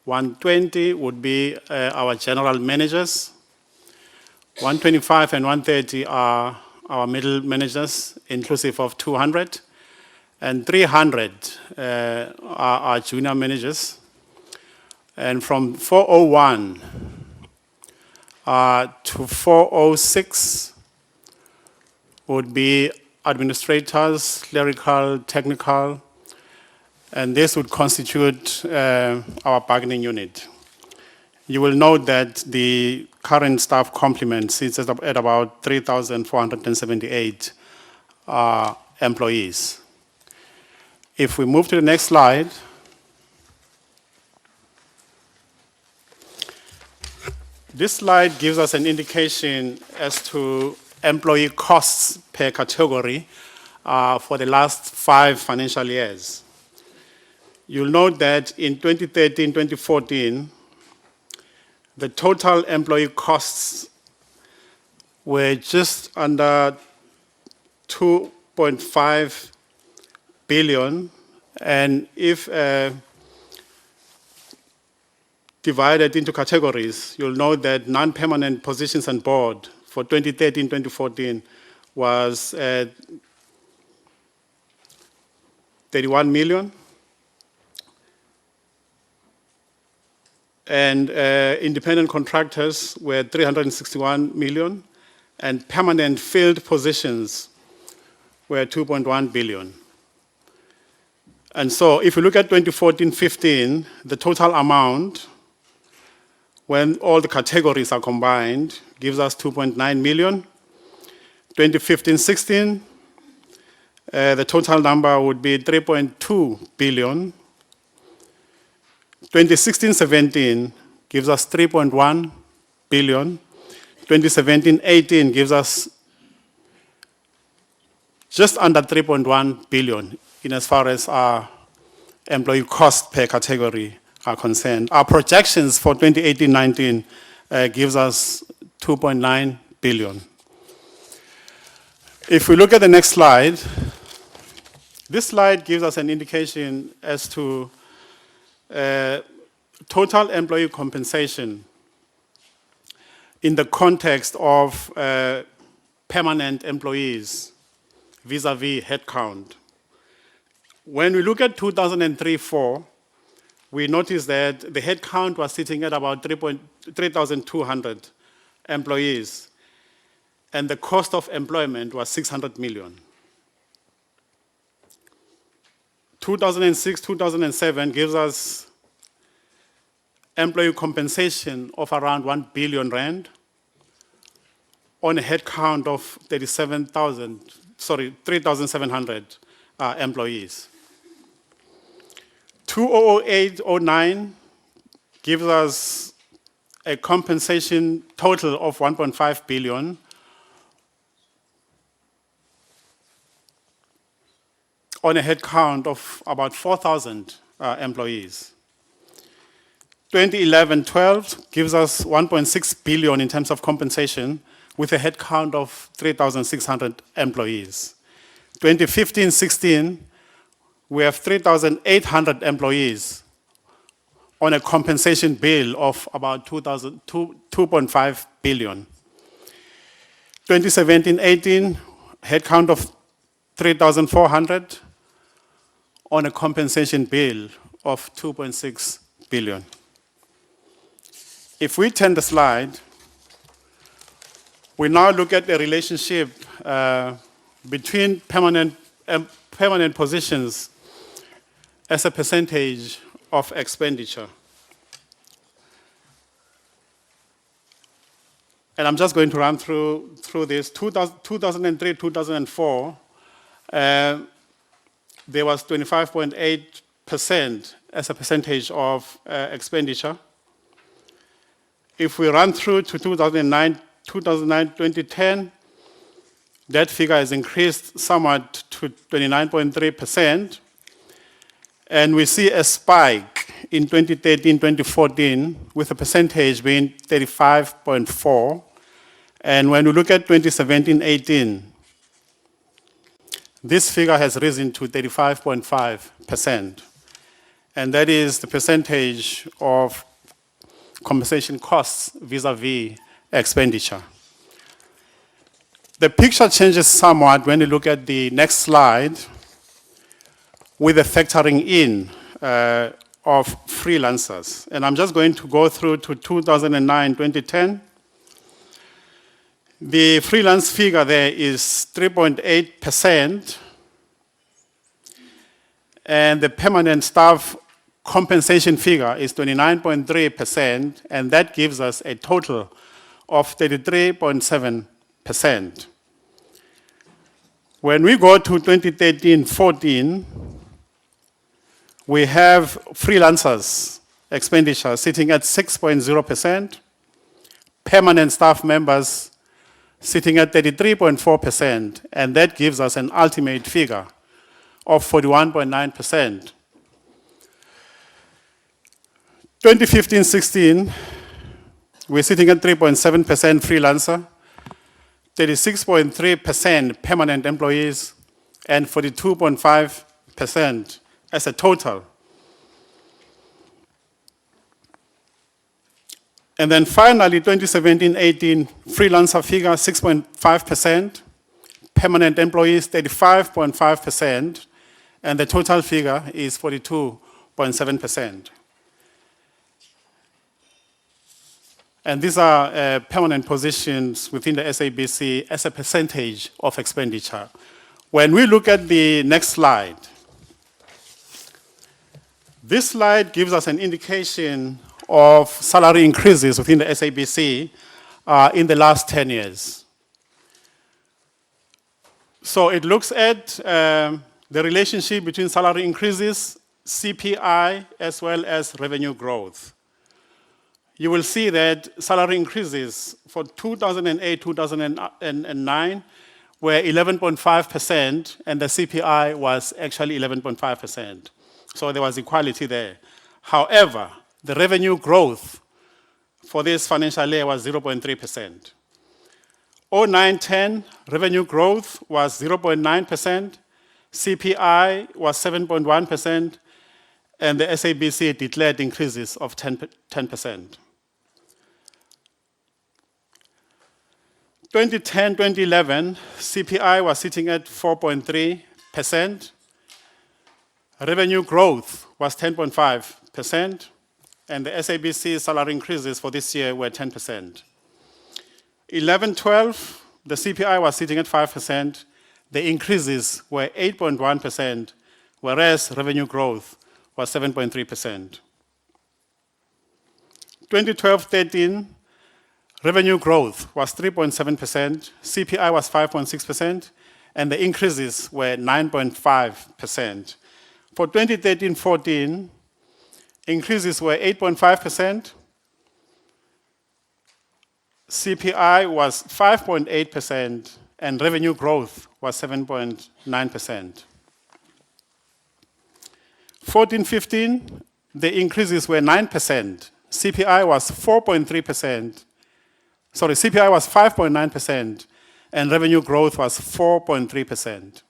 120 would be our general managers. 125 and 130 are our middle managers, inclusive of 200, and 300 are our junior managers. And from 401 to 406 would be administrators, clerical, technical, and this would constitute our bargaining unit. You will note that the current staff complement sits at about 3,478 employees. If we move to the next slide, this slide gives us an indication as to employee costs per category for the last 5 financial years. You'll note that in 2013-2014, the total employee costs were just under 2.5 billion, and if divided into categories, you'll note that non-permanent positions on board for 2013-2014 was 31 million. And independent contractors were 361 million, and permanent filled positions were 2.1 billion. And so if you look at 2014-15, the total amount, when all the categories are combined, gives us 2.9 million. 2015-16, the total number would be 3.2 billion. 2016-17 gives us 3.1 billion. 2017-18 gives us just under 3.1 billion in as far as our employee cost per category are concerned. Our projections for 2018-19 gives us 2.9 billion. If we look at the next slide, this slide gives us an indication as to total employee compensation in the context of permanent employees vis-a-vis headcount. When we look at 2003-4, we notice that the headcount was sitting at about 3,200 employees, and the cost of employment was 600 million. 2006-2007 gives us employee compensation of around 1 billion rand on a headcount of 3,700 employees. 2008-09 gives us a compensation total of 1.5 billion on a headcount of about 4,000 employees. 2011-12 gives us 1.6 billion in terms of compensation with a headcount of 3,600 employees. 2015-16, we have 3,800 employees on a compensation bill of about 2.5 billion. 2017-18, headcount of 3,400 on a compensation bill of 2.6 billion. If we turn the slide, we now look at the relationship between permanent positions as a percentage of expenditure. And I'm just going to run through this. 2003-2004, there was 25.8% as a percentage of expenditure. If we run through to 2009-2010, that figure has increased somewhat to 29.3%. And we see a spike in 2013-2014 with a percentage being 35.4%. And when we look at 2017-18, this figure has risen to 35.5%. And that is the percentage of compensation costs vis-a-vis expenditure. The picture changes somewhat when you look at the next slide with the factoring in of freelancers. And I'm just going to go through to 2009, 2010. The freelance figure there is 3.8%, and the permanent staff compensation figure is 29.3%, and that gives us a total of 33.7%. When we go to 2013-14, we have freelancers expenditure sitting at 6.0%, permanent staff members sitting at 33.4%, and that gives us an ultimate figure of 41.9%. 2015-16, we're sitting at 3.7% freelancer, 36.3% permanent employees, and 42.5% as a total. And then finally, 2017-18, freelancer figure 6.5%, permanent employees 35.5%, and the total figure is 42.7%. And these are permanent positions within the SABC as a percentage of expenditure. When we look at the next slide, this slide gives us an indication of salary increases within the SABC in the last 10 years. So it looks at the relationship between salary increases, CPI, as well as revenue growth. You will see that salary increases for 2008-2009 were 11.5%, and the CPI was actually 11.5%. So there was equality there. However, the revenue growth for this financial year was 0.3%. 09-10, revenue growth was 0.9%, CPI was 7.1%, and the SABC declared increases of 10%. 2010-2011, CPI was sitting at 4.3%. Revenue growth was 10.5%, and the SABC salary increases for this year were 10%. 11-12, the CPI was sitting at 5%. The increases were 8.1%, whereas revenue growth was 7.3%. 2012-13, revenue growth was 3.7%, CPI was 5.6%, and the increases were 9.5%. For 2013-14, increases were 8.5%, CPI was 5.8%, and revenue growth was 7.9%. 14-15, the increases were 9%, CPI was 4.3%, sorry, CPI was 5.9%, and revenue growth was 4.3%.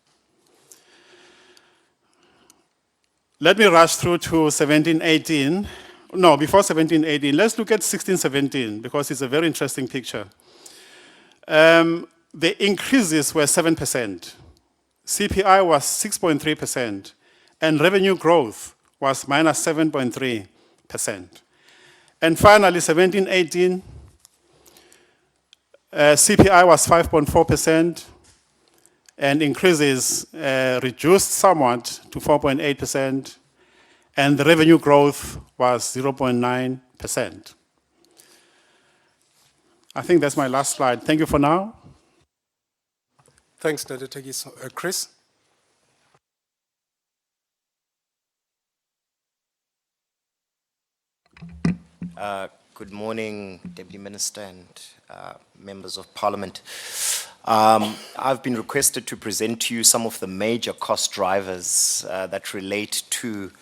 Let me rush through to 17-18. No, before 17-18, let's look at 16-17, because it's a very interesting picture. The increases were 7%. CPI was 6.3%, and revenue growth was minus 7.3%. And finally, 17-18, CPI was 5.4%, and increases reduced somewhat to 4.8%, and the revenue growth was 0.9%. I think that's my last slide. Thank you for now. Thanks, Dr. Tegis. Chris? Good morning, Deputy Minister and members of Parliament. I've been requested to present to you some of the major cost drivers that relate to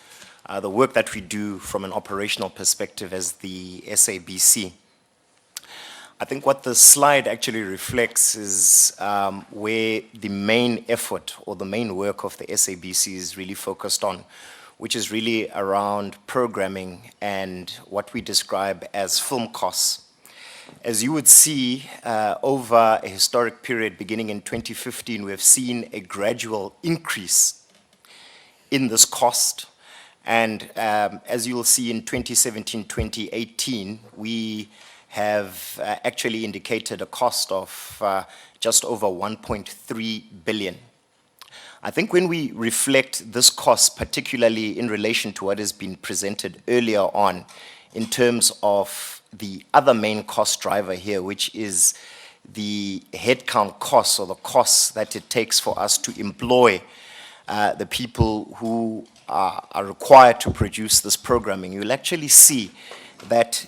the work that we do from an operational perspective as the SABC. I think what the slide actually reflects is where the main effort or the main work of the SABC is really focused on, which is really around programming and what we describe as film costs. As you would see, over a historic period beginning in 2015, we have seen a gradual increase in this cost. And as you will see in 2017, 2018, we have actually indicated a cost of just over 1.3 billion. I think when we reflect this cost, particularly in relation to what has been presented earlier on, in terms of the other main cost driver here, which is the headcount costs or the costs that it takes for us to employ the people who are required to produce this programming, you'll actually see that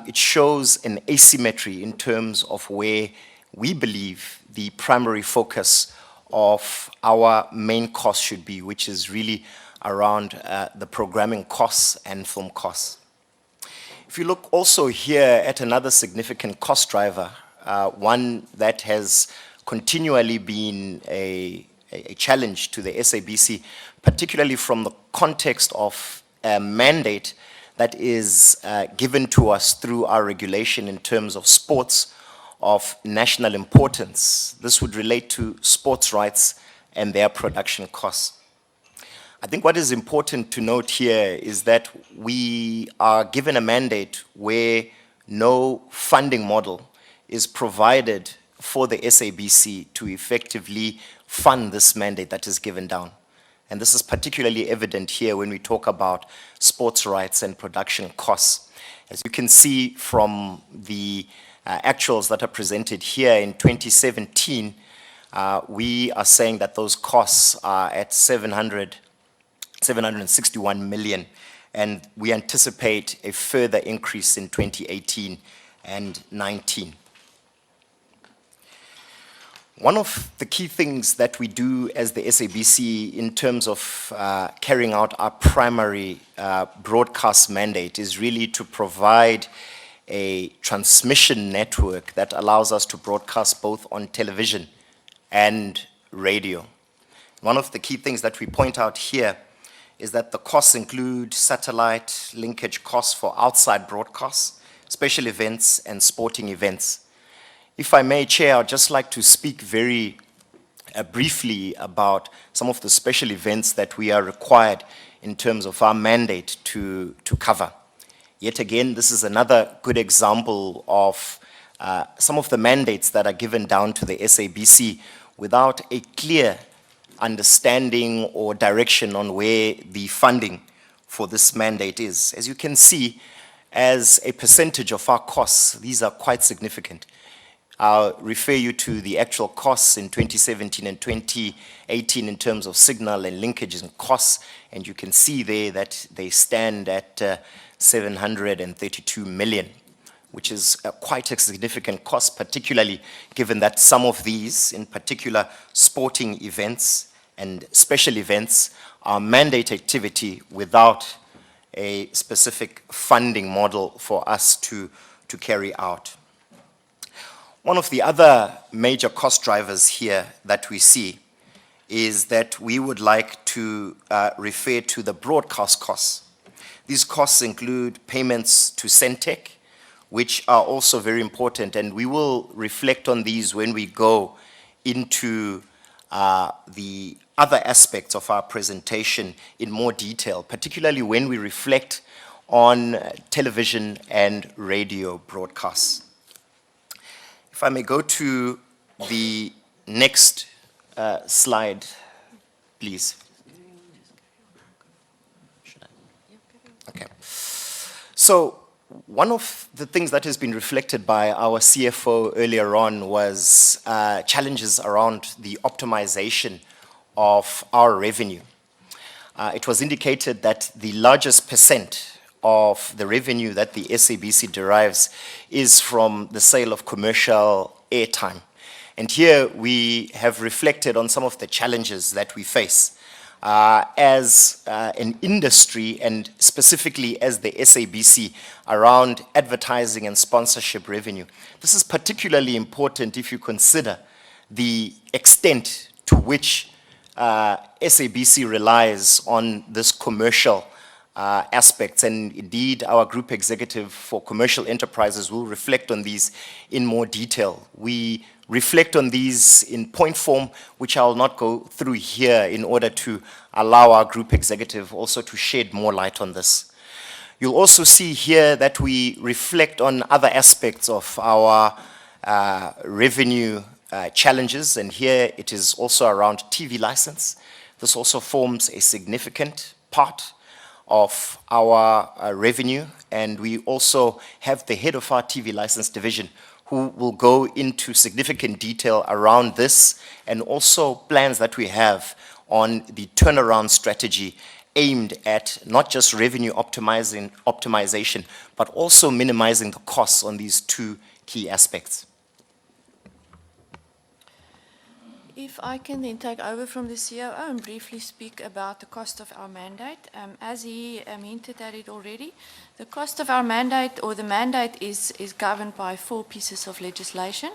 it shows an asymmetry in terms of where we believe the primary focus of our main cost should be, which is really around the programming costs and film costs. If you look also here at another significant cost driver, one that has continually been a challenge to the SABC, particularly from the context of a mandate that is given to us through our regulation in terms of sports of national importance. This would relate to sports rights and their production costs. I think what is important to note here is that we are given a mandate where no funding model is provided for the SABC to effectively fund this mandate that is given down. And this is particularly evident here when we talk about sports rights and production costs. As you can see from the actuals that are presented here in 2017, we are saying that those costs are at 761 million, and we anticipate a further increase in 2018 and 19. One of the key things that we do as the SABC in terms of carrying out our primary broadcast mandate is really to provide a transmission network that allows us to broadcast both on television and radio. One of the key things that we point out here is that the costs include satellite linkage costs for outside broadcasts, special events, and sporting events. If I may, Chair, I'd just like to speak very briefly about some of the special events that we are required in terms of our mandate to cover. Yet again, this is another good example of some of the mandates that are given down to the SABC without a clear understanding or direction on where the funding for this mandate is. As you can see, as a percentage of our costs, these are quite significant. I'll refer you to the actual costs in 2017 and 2018 in terms of signal and linkages and costs, and you can see there that they stand at 732 million, which is quite a significant cost, particularly given that some of these, in particular sporting events and special events, are mandate activity without a specific funding model for us to carry out. One of the other major cost drivers here that we see is that we would like to refer to the broadcast costs. These costs include payments to Centec, which are also very important, and we will reflect on these when we go into the other aspects of our presentation in more detail, particularly when we reflect on television and radio broadcasts. If I may go to the next slide, please. Okay. So one of the things that has been reflected by our CFO earlier on was challenges around the optimization of our revenue. It was indicated that the largest percent of the revenue that the SABC derives is from the sale of commercial airtime. And here we have reflected on some of the challenges that we face as an industry and specifically as the SABC around advertising and sponsorship revenue. This is particularly important if you consider the extent to which SABC relies on this commercial aspects, and indeed our group executive for commercial enterprises will reflect on these in more detail. We reflect on these in point form, which I will not go through here in order to allow our group executive also to shed more light on this. You'll also see here that we reflect on other aspects of our revenue challenges, and here it is also around TV license. This also forms a significant part of our revenue, and we also have the head of our TV license division who will go into significant detail around this and also plans that we have on the turnaround strategy aimed at not just revenue optimization, but also minimizing the costs on these two key aspects. If I can then take over from the COO and briefly speak about the cost of our mandate. As he hinted at it already, the cost of our mandate, or the mandate, is governed by 4 pieces of legislation: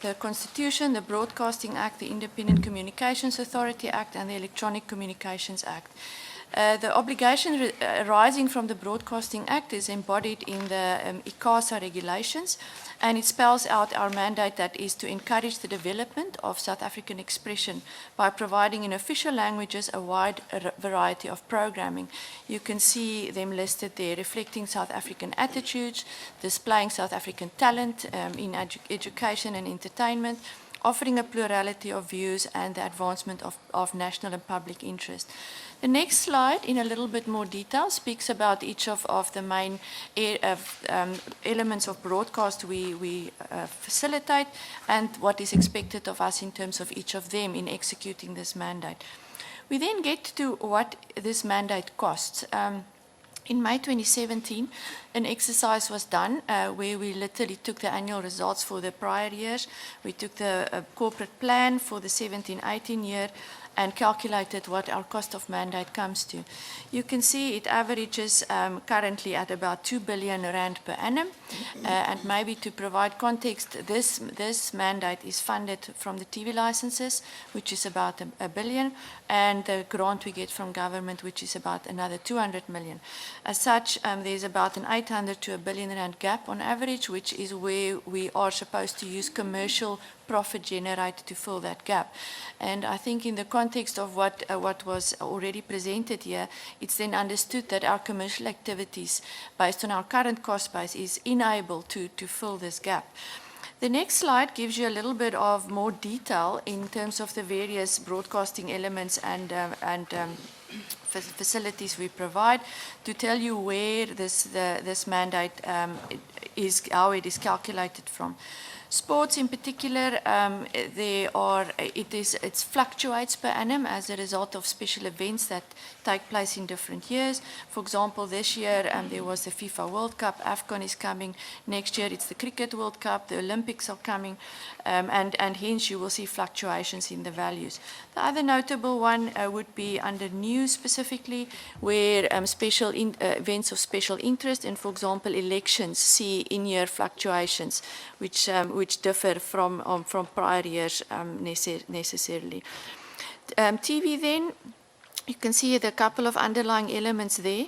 the Constitution, the Broadcasting Act, the Independent Communications Authority Act, and the Electronic Communications Act. The obligation arising from the Broadcasting Act is embodied in the ICASA regulations, and it spells out our mandate, that is to encourage the development of South African expression by providing in official languages a wide variety of programming. You can see them listed there, reflecting South African attitudes, displaying South African talent in education and entertainment, offering a plurality of views, and the advancement of national and public interest. The next slide, in a little bit more detail, speaks about each of the main elements of broadcast we facilitate, and what is expected of us in terms of each of them in executing this mandate. We then get to what this mandate costs. In May 2017, an exercise was done where we literally took the annual results for the prior years. We took the corporate plan for the 17-18 year and calculated what our cost of mandate comes to. You can see it averages currently at about 2 billion rand per annum. And maybe to provide context, this mandate is funded from the TV licenses, which is about a billion, and the grant we get from government, which is about another 200 million. As such, there's about an 800 to a billion rand gap on average, which is where we are supposed to use commercial profit generated to fill that gap. And I think in the context of what was already presented here, it's then understood that our commercial activities, based on our current cost base, is unable to fill this gap. The next slide gives you a little bit of more detail in terms of the various broadcasting elements and facilities we provide, to tell you where this mandate is, how it is calculated from. Sports in particular, it fluctuates per annum as a result of special events that take place in different years. For example, this year there was the FIFA World Cup, AFCON is coming. Next year it's the Cricket World Cup, the Olympics are coming, and hence you will see fluctuations in the values. The other notable one would be under news specifically, where special events of special interest, and for example elections, see in-year fluctuations, which differ from prior years necessarily. TV then, you can see the couple of underlying elements there.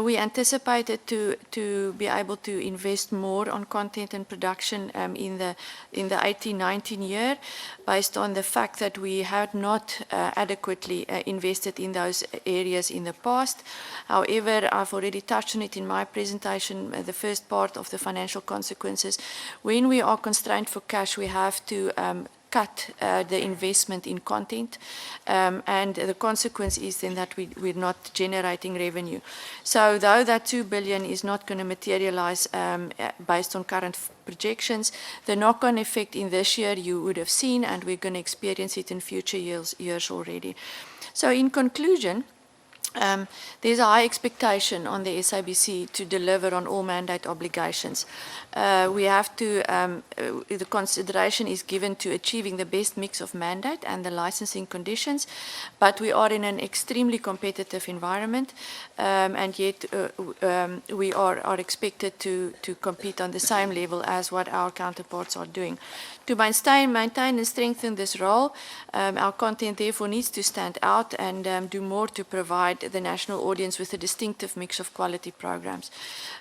We anticipated to be able to invest more on content and production in the 18-19 year, based on the fact that we had not adequately invested in those areas in the past. However, I've already touched on it in my presentation, the first part of the financial consequences. When we are constrained for cash, we have to cut the investment in content, and the consequence is then that we're not generating revenue. So though that 2 billion is not going to materialize based on current projections, the knock-on effect in this year you would have seen, and we're going to experience it in future years already. So in conclusion, there's a high expectation on the SABC to deliver on all mandate obligations. We have to, the consideration is given to achieving the best mix of mandate and the licensing conditions, but we are in an extremely competitive environment, and yet we are expected to compete on the same level as what our counterparts are doing. To maintain and strengthen this role, our content therefore needs to stand out and do more to provide the national audience with a distinctive mix of quality programs.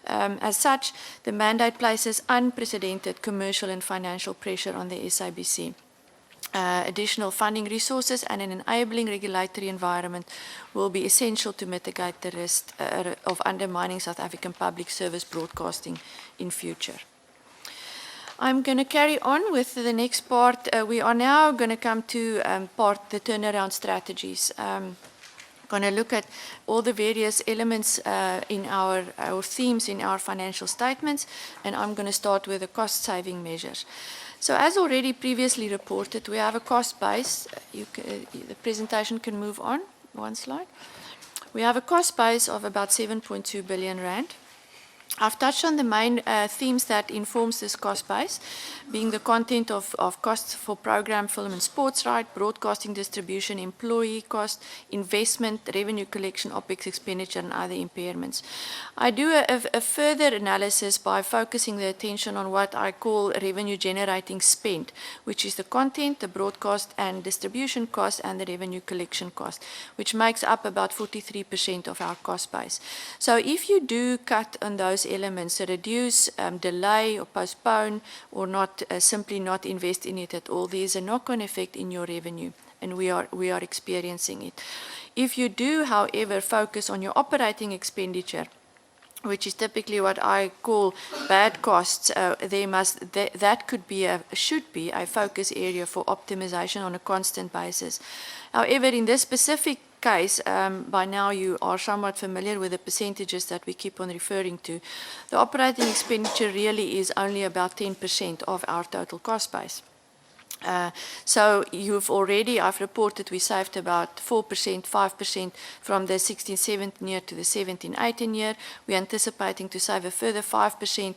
As such, the mandate places unprecedented commercial and financial pressure on the SABC. Additional funding resources and an enabling regulatory environment will be essential to mitigate the risk of undermining South African public service broadcasting in future. I'm going to carry on with the next part. We are now going to come to the turnaround strategies. Going to look at all the various elements in our themes in our financial statements, and I'm going to start with the cost-saving measures. So as already previously reported, we have a cost base. The presentation can move on, one slide. We have a cost base of about 7.2 billion rand. I've touched on the main themes that informs this cost base, being the content of costs for program, film and sports right, broadcasting distribution, employee cost, investment, revenue collection, OPEX expenditure and other impairments. I do a further analysis by focusing the attention on what I call revenue generating spend, which is the content, the broadcast and distribution cost and the revenue collection cost, which makes up about 43% of our cost base. So if you do cut on those elements, reduce, delay or postpone or not simply not invest in it at all, there is a knock-on effect in your revenue, and we are experiencing it. If you do, however, focus on your operating expenditure, which is typically what I call bad costs, that should be a focus area for optimization on a constant basis. However, in this specific case, by now you are somewhat familiar with the percentages that we keep on referring to. The operating expenditure really is only about 10% of our total cost base. So I've reported we saved about 4%, 5% from the 16-17 year to the 17-18 year. We're anticipating to save a further 5%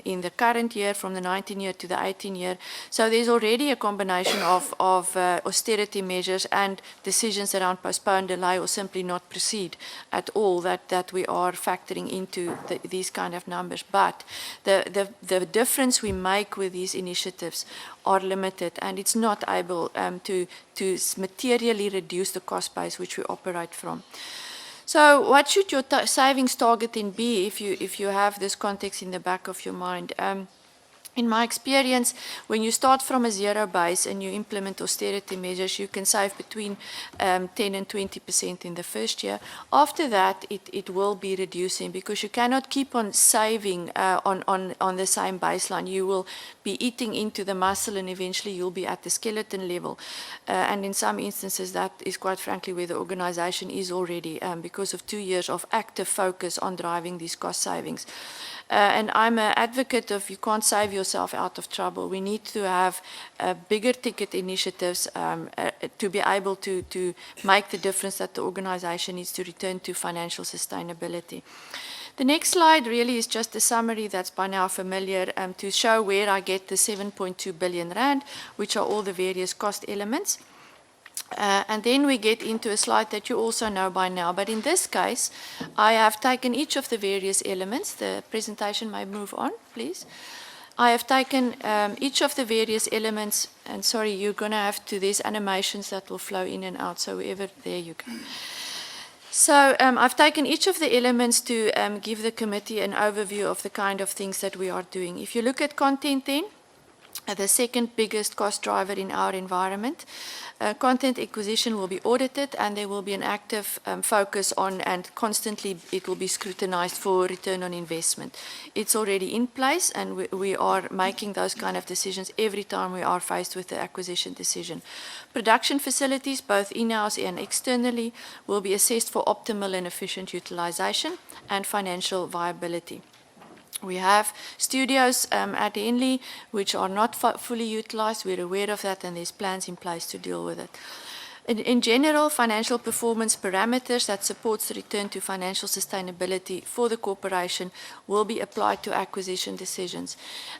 in the current year from the 19 year to the 18 year. So there's already a combination of austerity measures and decisions around postpone, delay or simply not proceed at all that we are factoring into these kind of numbers. But the difference we make with these initiatives are limited, and it's not able to materially reduce the cost base which we operate from. So what should your savings targeting be if you have this context in the back of your mind? In my experience, when you start from a zero base and you implement austerity measures, you can save between 10 and 20% in the first year. After that, it will be reducing because you cannot keep on saving on the same baseline. You will be eating into the muscle and eventually you'll be at the skeleton level. And in some instances, that is quite frankly where the organization is already because of 2 years of active focus on driving these cost savings. And I'm an advocate of you can't save yourself out of trouble. We need to have bigger ticket initiatives to be able to make the difference that the organization needs to return to financial sustainability. The next slide really is just a summary that's by now familiar to show where I get the 7.2 billion rand, which are all the various cost elements. And then we get into a slide that you also know by now. But in this case, I have taken each of the various elements. The presentation may move on, please. I have taken each of the various elements, and sorry, you're going to have to, there's animations that will flow in and out, so whoever, there you go. So I've taken each of the elements to give the committee an overview of the kind of things that we are doing. If you look at content then, the second biggest cost driver in our environment. Content acquisition will be audited and there will be an active focus on, and constantly it will be scrutinized for return on investment. It's already in place and we are making those kind of decisions every time we are faced with the acquisition decision. Production facilities, both in-house and externally, will be assessed for optimal and efficient utilization and financial viability. We have studios at Henley which are not fully utilized. We're aware of that and there's plans in place to deal with it. In general, financial performance parameters that supports the return to financial sustainability for the corporation will be applied to acquisition decisions.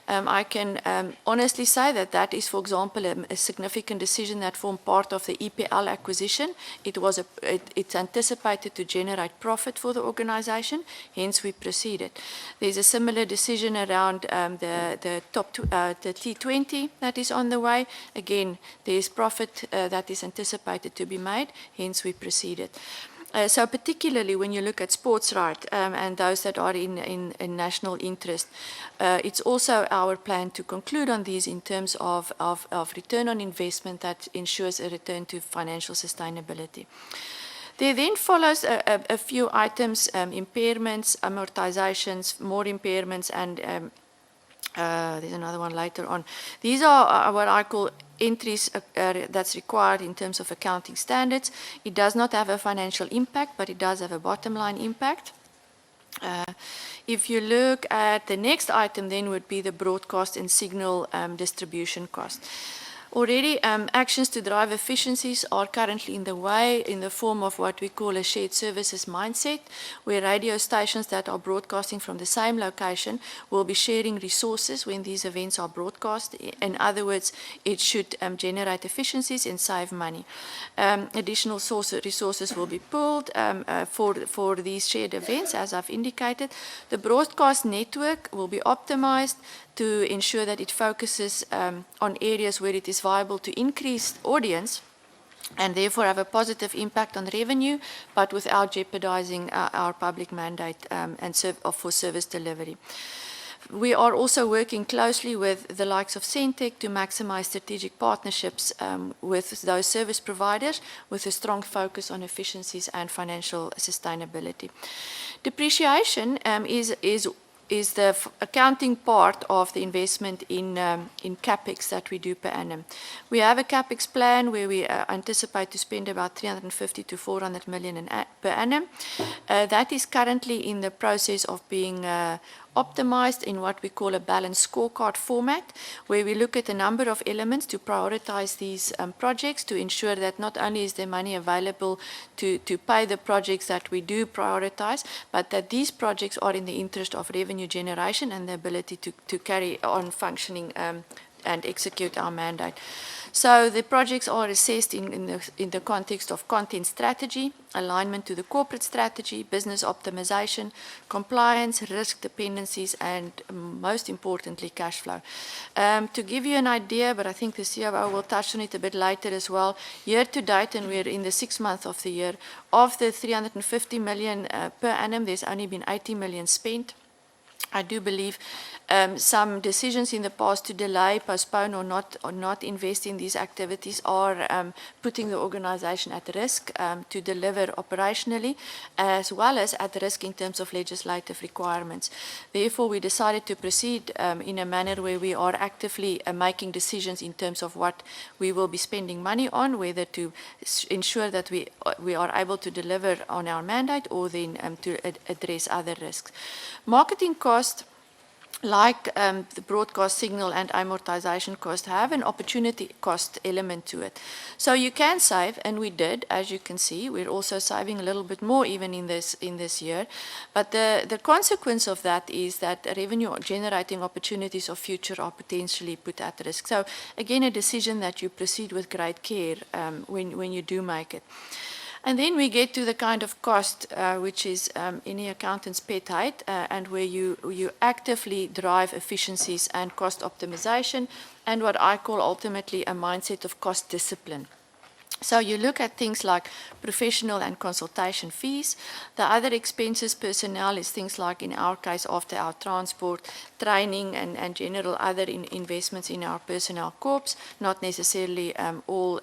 I can honestly say that is, for example, a significant decision that formed part of the EPL acquisition. It's anticipated to generate profit for the organization, hence we proceeded. There's a similar decision around the T20 that is on the way. Again, there's profit that is anticipated to be made, hence we proceeded. So particularly when you look at sports right and those that are in national interest, it's also our plan to conclude on these in terms of return on investment that ensures a return to financial sustainability. There then follows a few items, impairments, amortizations, more impairments, and there's another one later on. These are what I call entries that's required in terms of accounting standards. It does not have a financial impact, but it does have a bottom line impact. If you look at the next item, then would be the broadcast and signal distribution cost. Already, actions to drive efficiencies are currently in the way in the form of what we call a shared services mindset, where radio stations that are broadcasting from the same location will be sharing resources when these events are broadcast. In other words, it should generate efficiencies and save money. Additional resources will be pooled for these shared events, as I've indicated. The broadcast network will be optimized to ensure that it focuses on areas where it is viable to increase audience and therefore have a positive impact on revenue, but without jeopardizing our public mandate for service delivery. We are also working closely with the likes of Centec to maximize strategic partnerships with those service providers with a strong focus on efficiencies and financial sustainability. Depreciation is the accounting part of the investment in CapEx that we do per annum. We have a CapEx plan where we anticipate to spend about 350 to 400 million per annum. That is currently in the process of being optimized in what we call a balanced scorecard format, where we look at a number of elements to prioritize these projects to ensure that not only is there money available to pay the projects that we do prioritize, but that these projects are in the interest of revenue generation and the ability to carry on functioning and execute our mandate. So the projects are assessed in the context of content strategy, alignment to the corporate strategy, business optimization, compliance, risk dependencies, and most importantly, cash flow. To give you an idea, but I think the COO will touch on it a bit later as well, year to date, and we're in the 6th month of the year, of the 350 million per annum, there's only been 80 million spent. I do believe some decisions in the past to delay, postpone, or not invest in these activities are putting the organization at risk to deliver operationally, as well as at risk in terms of legislative requirements. Therefore, we decided to proceed in a manner where we are actively making decisions in terms of what we will be spending money on, whether to ensure that we are able to deliver on our mandate or then to address other risks. Marketing cost, like the broadcast signal and amortization cost, have an opportunity cost element to it. So you can save, and we did, as you can see. We're also saving a little bit more even in this year. But the consequence of that is that revenue generating opportunities of future are potentially put at risk. So again, a decision that you proceed with great care when you do make it. And then we get to the kind of cost which is any accountant's pet hate, and where you actively drive efficiencies and cost optimization, and what I call ultimately a mindset of cost discipline. So you look at things like professional and consultation fees. The other expenses, personnel, is things like, in our case, after our transport, training, and general other investments in our personnel corps, not necessarily all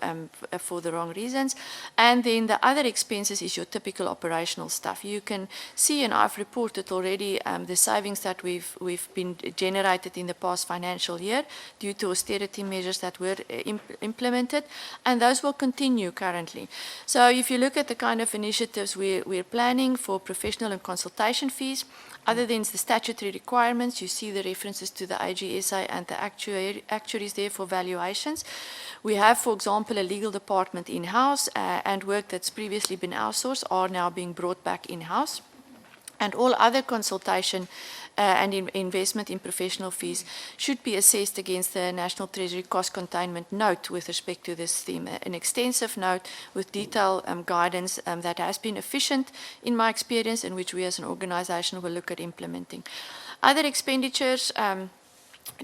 for the wrong reasons. And then the other expenses is your typical operational stuff. You can see, and I've reported already, the savings that we've been generated in the past financial year due to austerity measures that were implemented, and those will continue currently. So if you look at the kind of initiatives we're planning for professional and consultation fees, other than the statutory requirements, you see the references to the AGSA and the actuaries there for valuations. We have, for example, a legal department in-house, and work that's previously been outsourced are now being brought back in-house. And all other consultation and investment in professional fees should be assessed against the National Treasury Cost Containment Note with respect to this theme, an extensive note with detailed guidance that has been efficient in my experience, and which we as an organization will look at implementing. Other expenditures,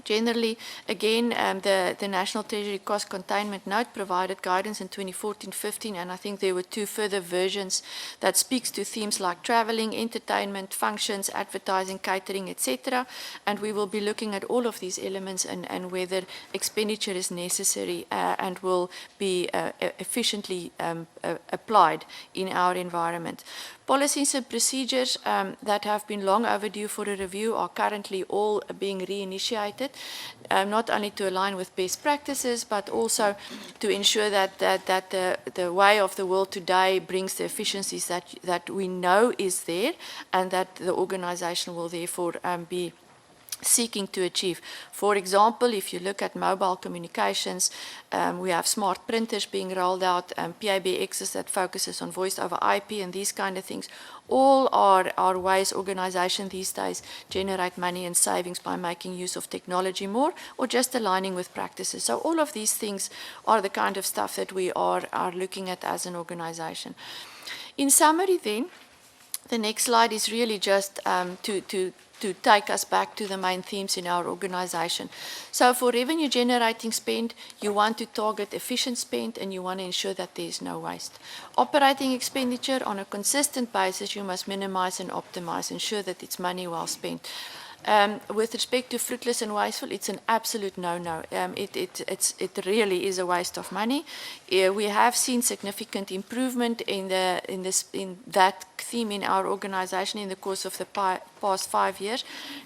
Generally, again, the National Treasury Cost Containment Note provided guidance in 2014-15, and I think there were 2 further versions that speaks to themes like traveling, entertainment, functions, advertising, catering, etc. And we will be looking at all of these elements and whether expenditure is necessary and will be efficiently applied in our environment. Policies and procedures that have been long overdue for a review are currently all being reinitiated, not only to align with best practices, but also to ensure that the way of the world today brings the efficiencies that we know is there, and that the organization will therefore be seeking to achieve. For example, if you look at mobile communications, we have smart printers being rolled out, PABXs that focuses on voice over IP and these kind of things. All are ways organizations these days generate money and savings by making use of technology more or just aligning with practices. So all of these things are the kind of stuff that we are looking at as an organization. In summary then, the next slide is really just to take us back to the main themes in our organization. So for revenue generating spend, you want to target efficient spend and you want to ensure that there is no waste. Operating expenditure on a consistent basis, you must minimize and optimize, ensure that it's money well spent. With respect to fruitless and wasteful, it's an absolute no-no. It really is a waste of money. We have seen significant improvement in that theme in our organization in the course of the past 5 years.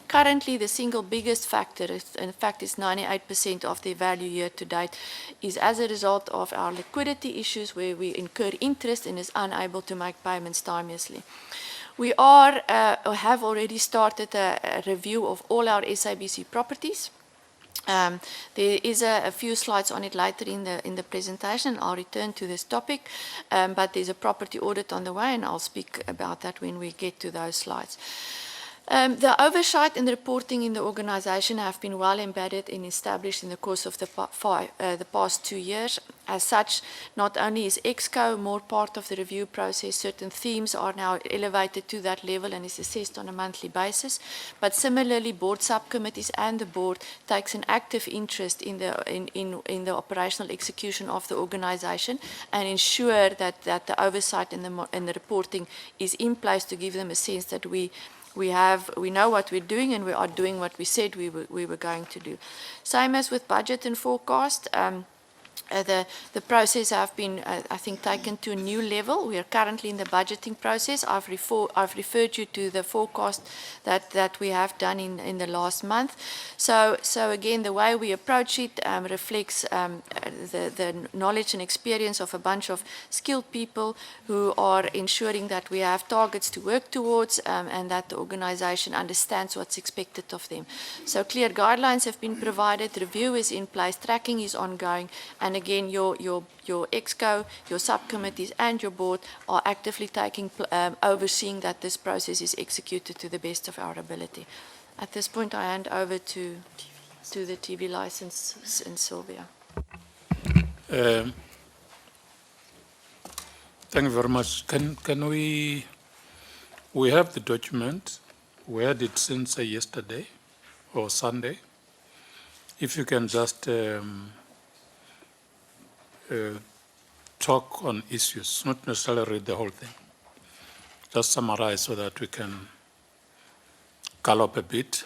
Currently, the single biggest factor, in fact, is 98% of the value year to date, is as a result of our liquidity issues where we incur interest and is unable to make payments timeously. We have already started a review of all our SABC properties. There is a few slides on it later in the presentation. I'll return to this topic, but there's a property audit on the way, and I'll speak about that when we get to those slides. The oversight and reporting in the organization have been well embedded and established in the course of the past 2 years. As such, not only is EXCO more part of the review process, certain themes are now elevated to that level and is assessed on a monthly basis, but similarly board subcommittees and the board takes an active interest in the operational execution of the organization and ensure that the oversight and the reporting is in place to give them a sense that we know what we're doing and we are doing what we said we were going to do. Same as with budget and forecast. The process have been, I think, taken to a new level. We are currently in the budgeting process. I've referred you to the forecast that we have done in the last month. So again, the way we approach it reflects the knowledge and experience of a bunch of skilled people who are ensuring that we have targets to work towards and that the organization understands what's expected of them. So clear guidelines have been provided, review is in place, tracking is ongoing, and again, your EXCO, your subcommittees and your board are actively overseeing that this process is executed to the best of our ability. At this point, I hand over to the TV license and Sylvia. Thank you very much. Can we have the document? We had it since yesterday or Sunday. If you can just talk on issues, not necessarily read the whole thing. Just summarize so that we can gallop a bit.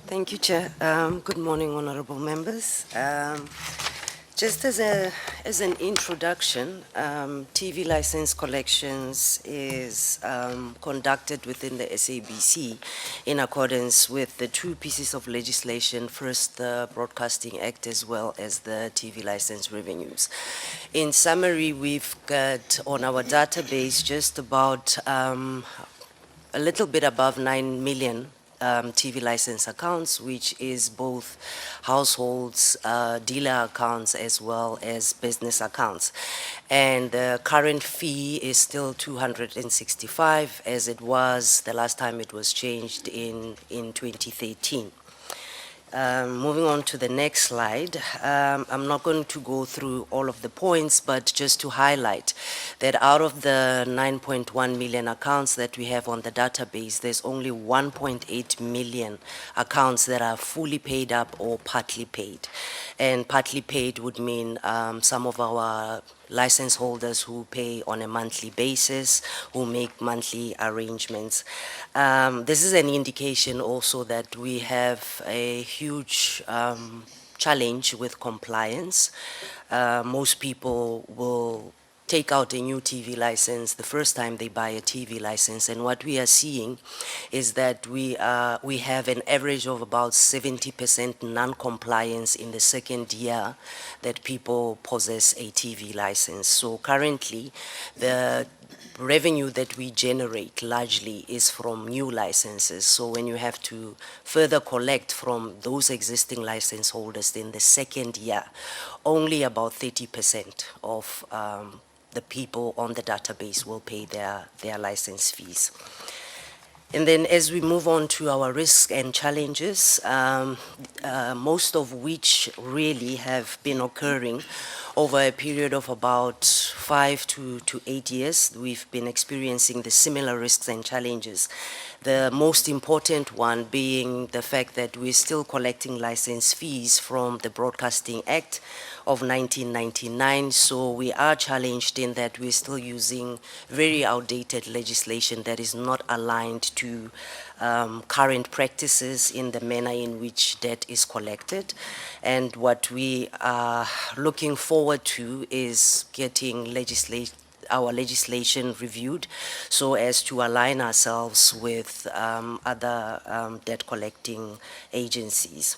Thank you, Chair. Good morning, honorable members. Just as an introduction, TV license collections is conducted within the SABC in accordance with the 2 pieces of legislation, first the Broadcasting Act as well as the TV license revenues. In summary, we've got on our database just about a little bit above 9 million TV license accounts, which is both households, dealer accounts, as well as business accounts. And the current fee is still 265, as it was the last time it was changed in 2013. Moving on to the next slide, I'm not going to go through all of the points, but just to highlight that out of the 9.1 million accounts that we have on the database, there's only 1.8 million accounts that are fully paid up or partly paid. And partly paid would mean some of our license holders who pay on a monthly basis, who make monthly arrangements. This is an indication also that we have a huge challenge with compliance. Most people will take out a new TV license the first time they buy a TV license, and what we are seeing is that we have an average of about 70% non-compliance in the second year that people possess a TV license. So currently, the revenue that we generate largely is from new licenses. So when you have to further collect from those existing license holders in the second year, only about 30% of the people on the database will pay their license fees. And then as we move on to our risks and challenges, most of which really have been occurring over a period of about 5 to 8 years, we've been experiencing the similar risks and challenges. The most important one being the fact that we're still collecting license fees from the Broadcasting Act of 1999, so we are challenged in that we're still using very outdated legislation that is not aligned to current practices in the manner in which debt is collected. And what we are looking forward to is getting our legislation reviewed so as to align ourselves with other debt collecting agencies.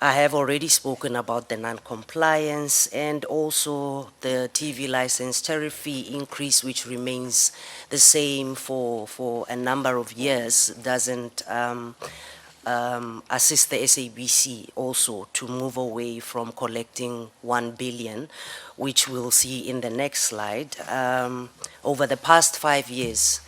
I have already spoken about the non-compliance and also the TV license tariff fee increase, which remains the same for a number of years, doesn't assist the SABC also to move away from collecting 1 billion, which we'll see in the next slide. Over the past 5 years,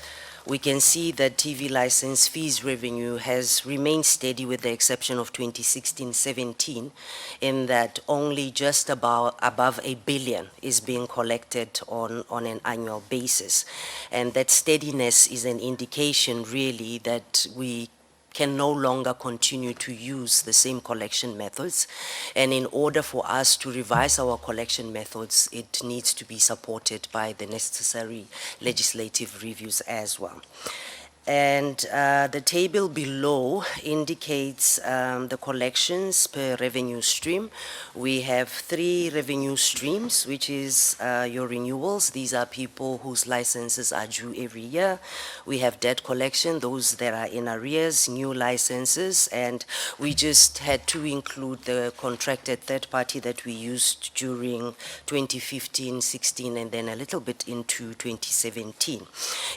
we can see that TV license fees revenue has remained steady with the exception of 2016-17, in that only just above 1 billion is being collected on an annual basis. And that steadiness is an indication really that we can no longer continue to use the same collection methods. And in order for us to revise our collection methods, it needs to be supported by the necessary legislative reviews as well. And the table below indicates the collections per revenue stream. We have 3 revenue streams, which is your renewals. These are people whose licenses are due every year. We have debt collection, those that are in arrears, new licenses, and we just had to include the contracted third party that we used during 2015, 16, and then a little bit into 2017.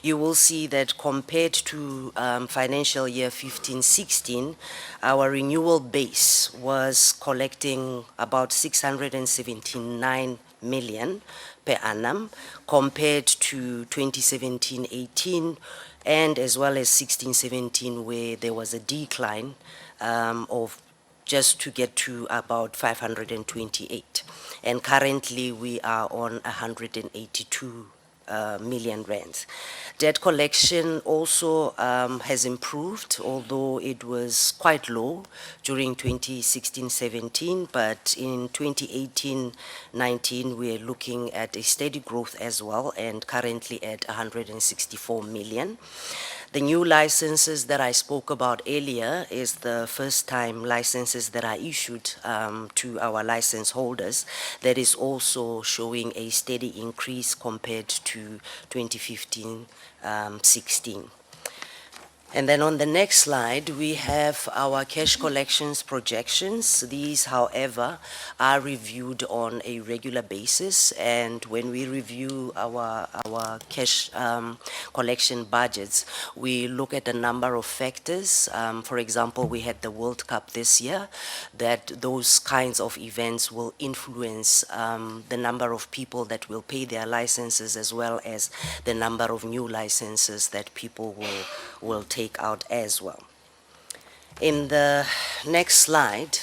You will see that compared to financial year 15-16, our renewal base was collecting about 679 million per annum compared to 2017-18 and as well as 16-17 where there was a decline of just to get to about 528. And currently we are on 182 million rands. Debt collection also has improved, although it was quite low during 2016-17, but in 2018-19 we're looking at a steady growth as well and currently at 164 million. The new licenses that I spoke about earlier is the first time licenses that are issued to our license holders. That is also showing a steady increase compared to 2015-16. And then on the next slide, we have our cash collections projections. These, however, are reviewed on a regular basis. And when we review our cash collection budgets, we look at a number of factors. For example, we had the World Cup this year, that those kinds of events will influence the number of people that will pay their licenses as well as the number of new licenses that people will take out as well. In the next slide,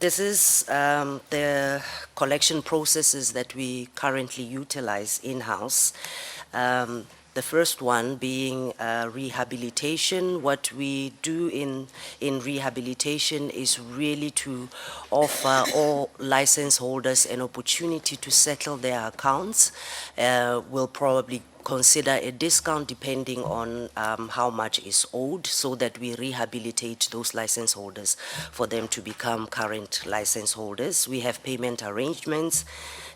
this is the collection processes that we currently utilize in-house. The first one being rehabilitation. What we do in rehabilitation is really to offer all license holders an opportunity to settle their accounts. We'll probably consider a discount depending on how much is owed, so that we rehabilitate those license holders for them to become current license holders. We have payment arrangements,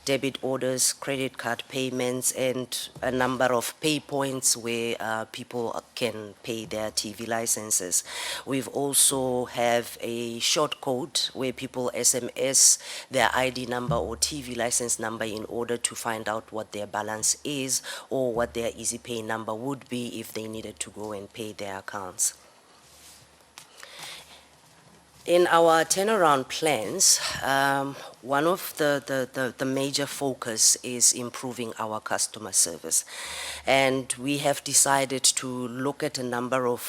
debit orders, credit card payments, and a number of pay points where people can pay their TV licenses. We've also have a short code where people SMS their ID number or TV license number in order to find out what their balance is or what their easy pay number would be if they needed to go and pay their accounts. In our turnaround plans, one of the major focus is improving our customer service. And we have decided to look at a number of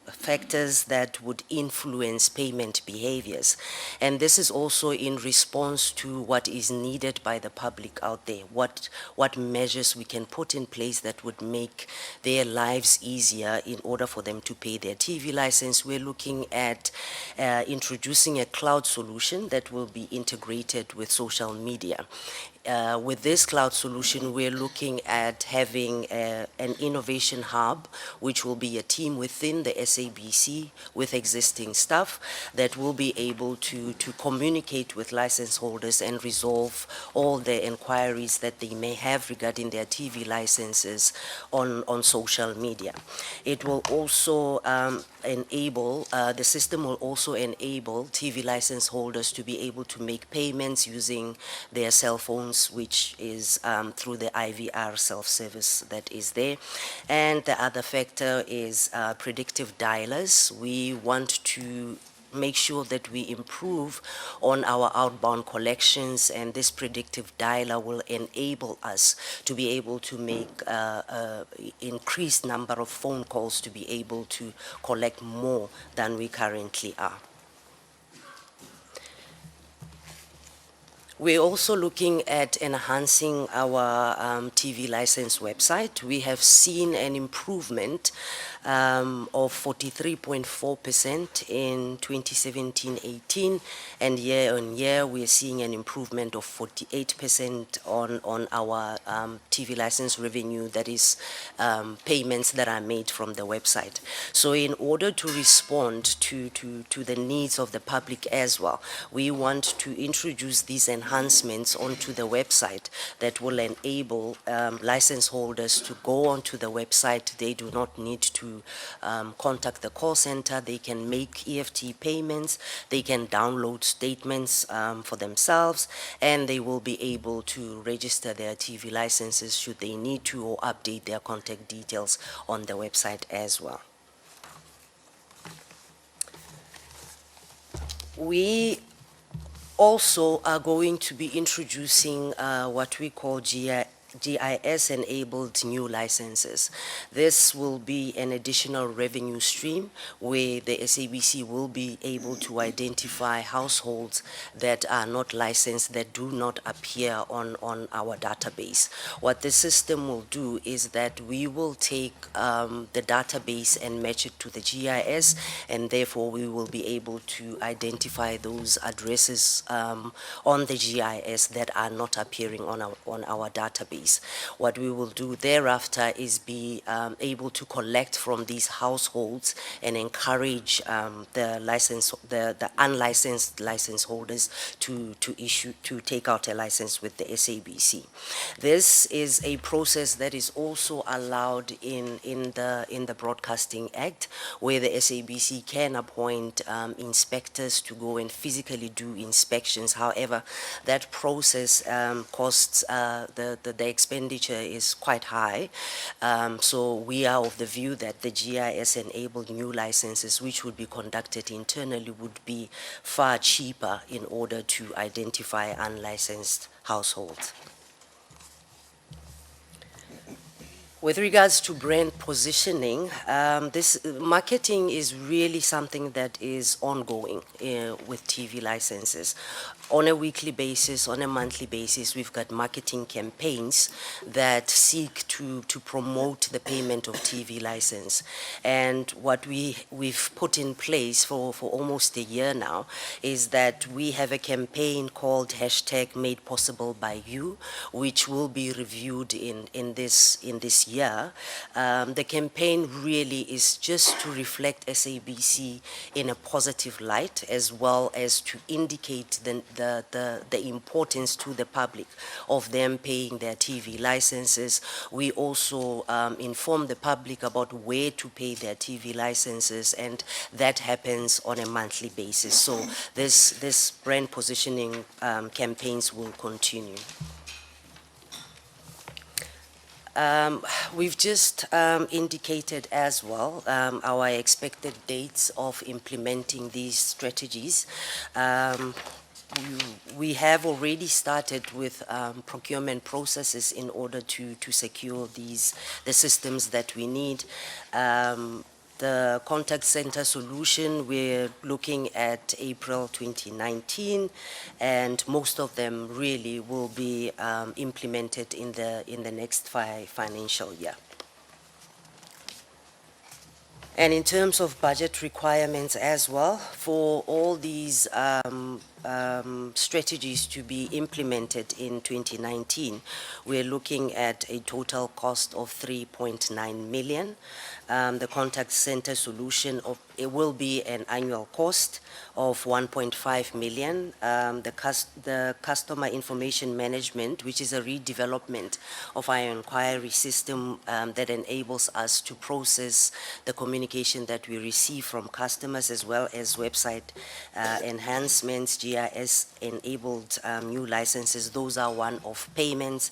factors that would influence payment behaviors. And this is also in response to what is needed by the public out there, what measures we can put in place that would make their lives easier in order for them to pay their TV license. We're looking at introducing a cloud solution that will be integrated with social media. With this cloud solution, we're looking at having an innovation hub, which will be a team within the SABC with existing staff that will be able to communicate with license holders and resolve all the inquiries that they may have regarding their TV licenses on social media. It will also enable, the system will also enable TV license holders to be able to make payments using their cell phones, which is through the IVR self-service that is there. And the other factor is predictive dialers. We want to make sure that we improve on our outbound collections, and this predictive dialer will enable us to be able to make increased number of phone calls to be able to collect more than we currently are. We're also looking at enhancing our TV license website. We have seen an improvement of 43.4% in 2017-18, and year on year we're seeing an improvement of 48% on our TV license revenue, that is payments that are made from the website. So in order to respond to the needs of the public as well, we want to introduce these enhancements onto the website that will enable license holders to go onto the website. They do not need to contact the call center. They can make EFT payments, they can download statements for themselves, and they will be able to register their TV licenses should they need to, or update their contact details on the website as well. We also are going to be introducing what we call GIS-enabled new licenses. This will be an additional revenue stream where the SABC will be able to identify households that are not licensed, that do not appear on our database. What the system will do is that we will take the database and match it to the GIS, and therefore we will be able to identify those addresses on the GIS that are not appearing on our database. What we will do thereafter is be able to collect from these households and encourage the unlicensed license holders to take out a license with the SABC. This is a process that is also allowed in the Broadcasting Act, where the SABC can appoint inspectors to go and physically do inspections. However, that process costs the expenditure is quite high. So we are of the view that the GIS-enabled new licenses, which would be conducted internally, would be far cheaper in order to identify unlicensed households. With regards to brand positioning, this marketing is really something that is ongoing with TV licenses. On a weekly basis, on a monthly basis, we've got marketing campaigns that seek to promote the payment of TV license. And what we've put in place for almost a year now is that we have a campaign called hashtag Made Possible by You, which will be reviewed in this year. The campaign really is just to reflect SABC in a positive light, as well as to indicate the importance to the public of them paying their TV licenses. We also inform the public about where to pay their TV licenses, and that happens on a monthly basis. So this brand positioning campaigns will continue. We've just indicated as well our expected dates of implementing these strategies. We have already started with procurement processes in order to secure the systems that we need. The contact center solution, we're looking at April 2019, and most of them really will be implemented in the next financial year. And in terms of budget requirements as well, for all these strategies to be implemented in 2019, we're looking at a total cost of 3.9 million. The contact center solution, it will be an annual cost of 1.5 million. The customer information management, which is a redevelopment of our inquiry system that enables us to process the communication that we receive from customers, as well as website enhancements, GIS-enabled new licenses. Those are one-off payments.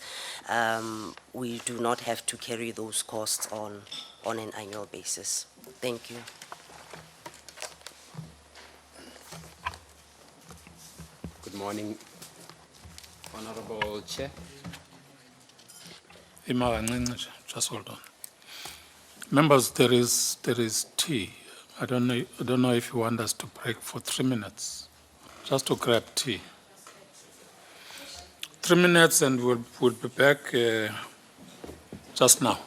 We do not have to carry those costs on an annual basis. Thank you. Good morning, Honorable Chair. Just hold on. Members, there is tea. I don't know if you want us to break for 3 minutes, just to grab tea. 3 minutes, and we'll be back just now.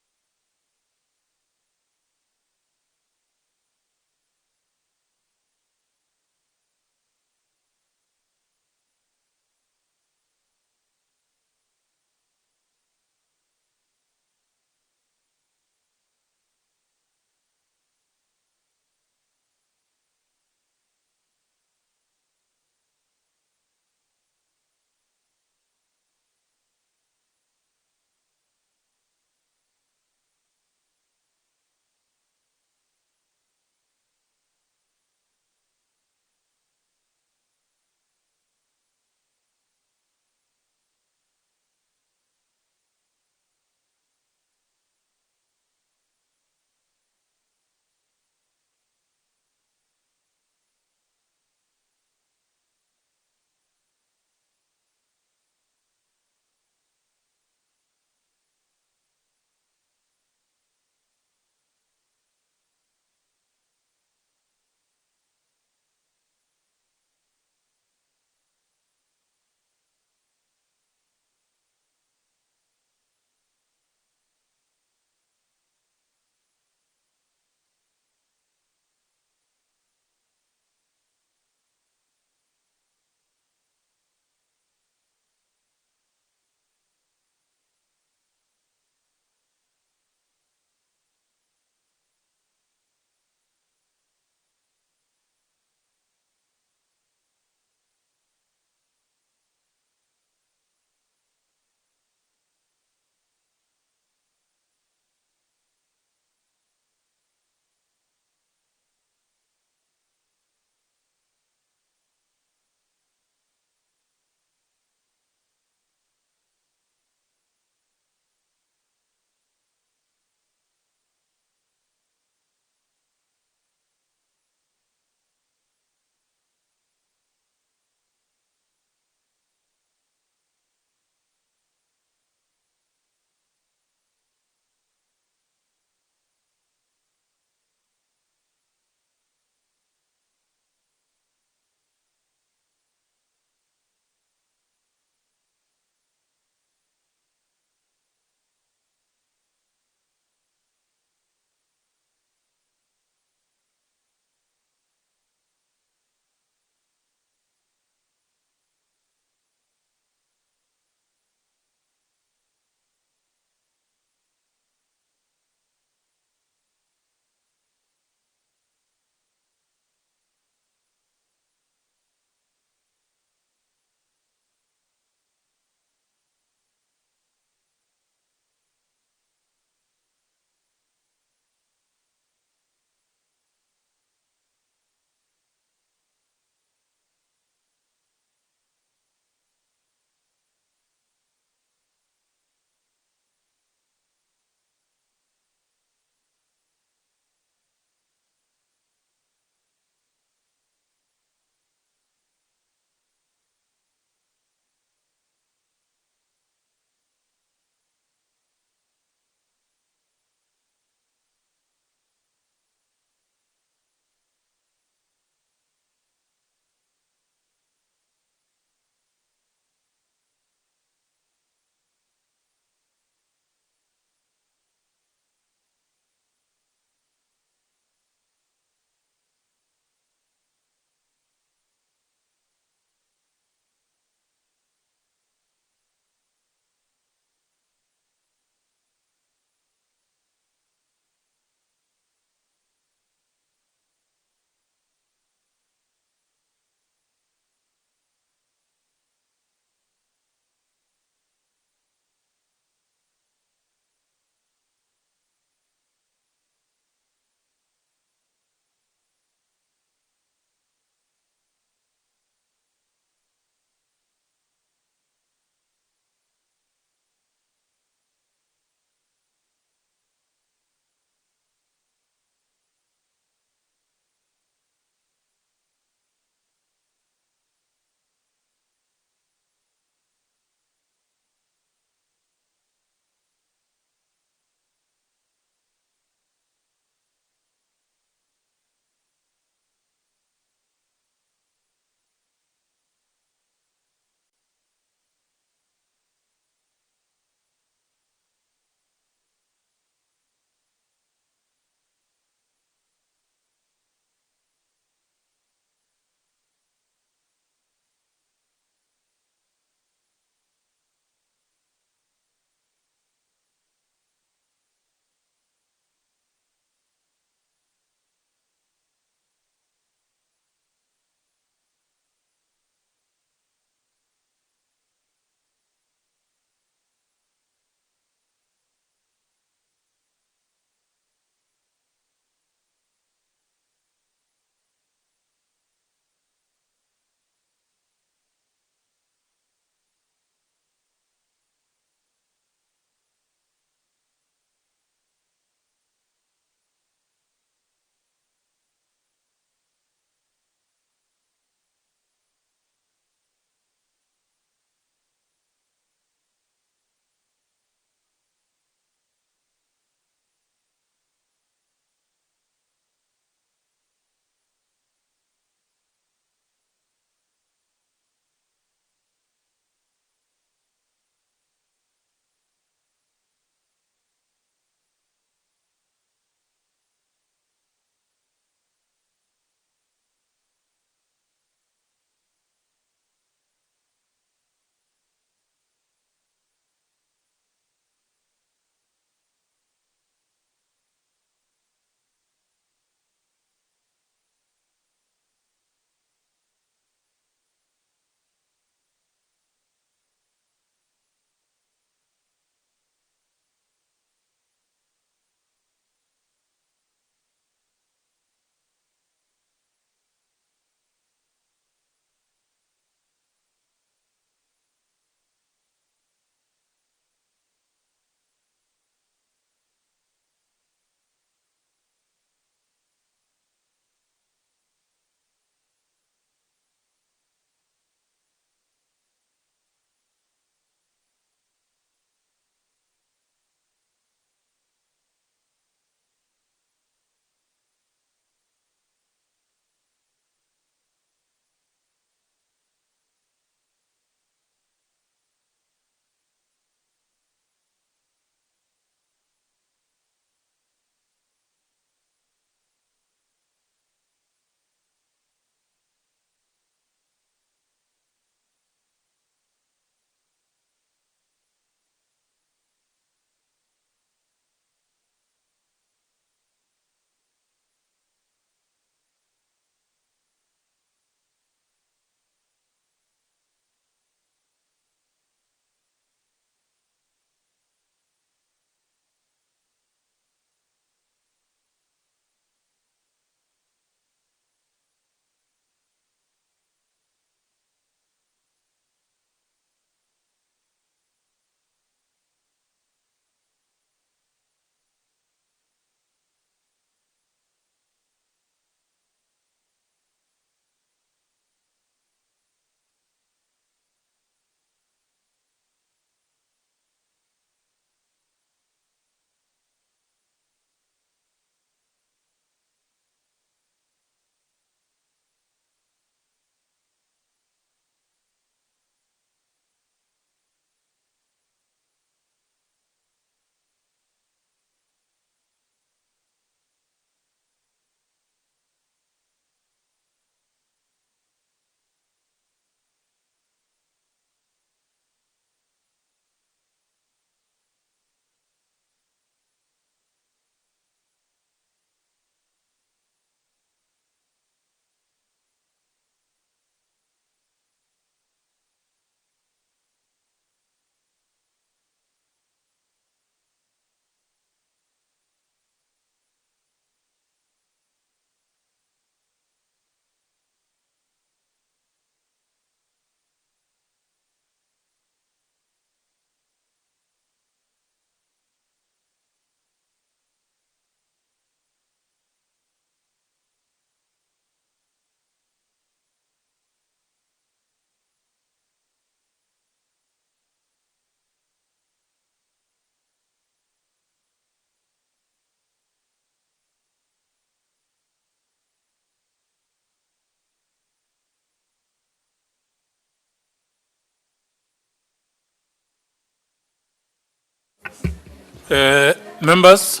Members,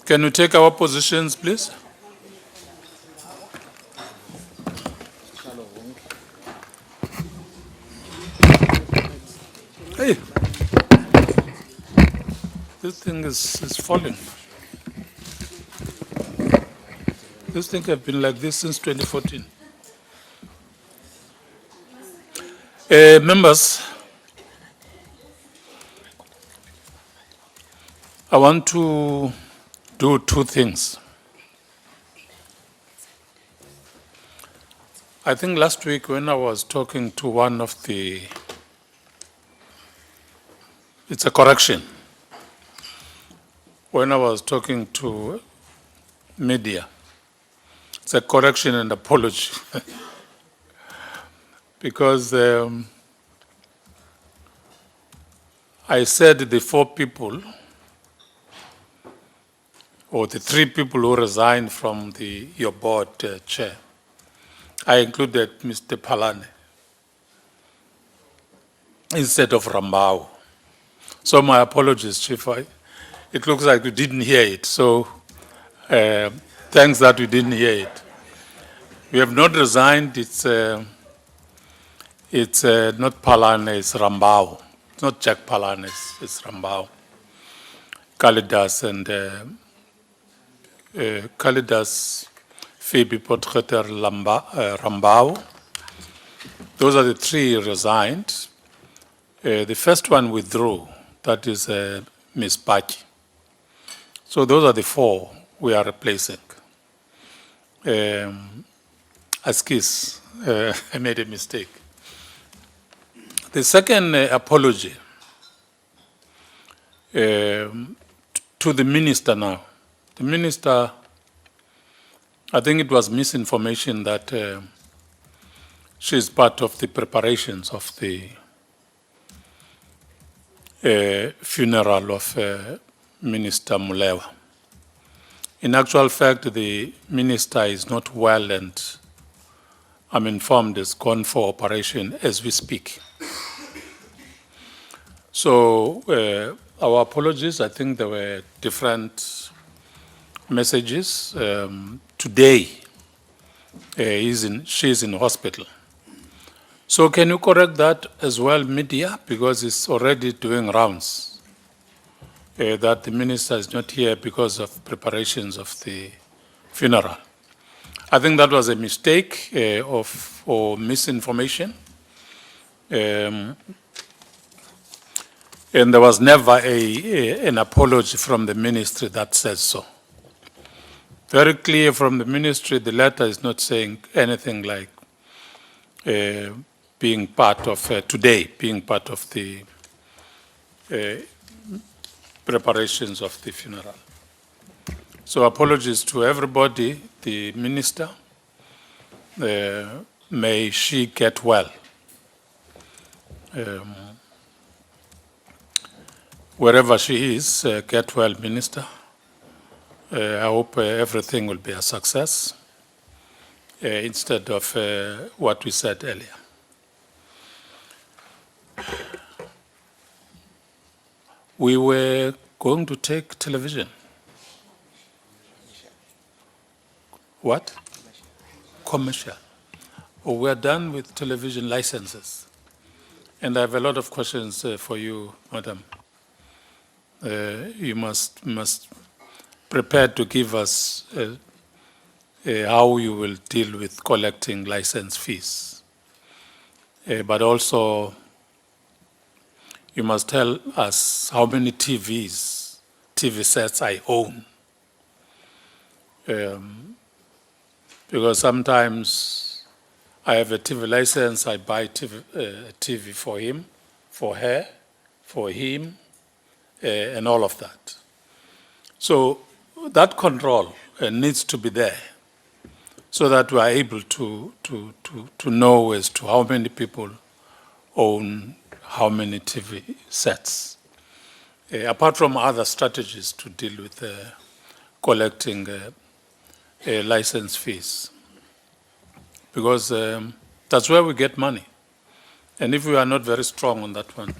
can we take our positions, please? Hey, this thing is falling. This thing has been like this since 2014. Members, I want to do two things. I think last week when I was talking to one of the, it's a correction. When I was talking to media, it's a correction and apology. Because I said the four people, or the three people who resigned from your board chair, I included Mr. Palane instead of Rambao. So my apologies, Chief. It looks like you didn't hear it. So thanks that you didn't hear it. We have not resigned. It's not Palane, it's Rambao. It's not Jack Palane, it's Rambao. Kalidas and Kalidas, Phoebe Potreter, Rambao. Those are the three resigned. The first one withdrew, that is Ms. Bachi. So those are the four we are replacing. Askis, I made a mistake. The second apology to the minister now. The minister, I think it was misinformation that she is part of the preparations of the funeral of Minister Mulewa. In actual fact, the minister is not well, and I'm informed is gone for operation as we speak. So our apologies. I think there were different messages. Today, she's in hospital. So can you correct that as well, media, because it's already doing rounds, that the minister is not here because of preparations of the funeral. I think that was a mistake or misinformation. And there was never an apology from the ministry that says so. Very clear from the ministry, the letter is not saying anything like being part of today, being part of the preparations of the funeral. So apologies to everybody, the minister. May she get well. Wherever she is, get well, Minister. I hope everything will be a success instead of what we said earlier. We were going to take television. What? Commercial. Oh, we're done with television licenses. And I have a lot of questions for you, Madam. You must prepare to give us how you will deal with collecting license fees. But also, you must tell us how many TV sets I own. Because sometimes I have a TV license, I buy TV for him, for her, for him, and all of that. So that control needs to be there so that we are able to know as to how many people own how many TV sets, apart from other strategies to deal with collecting license fees. Because that's where we get money. And if we are not very strong on that one,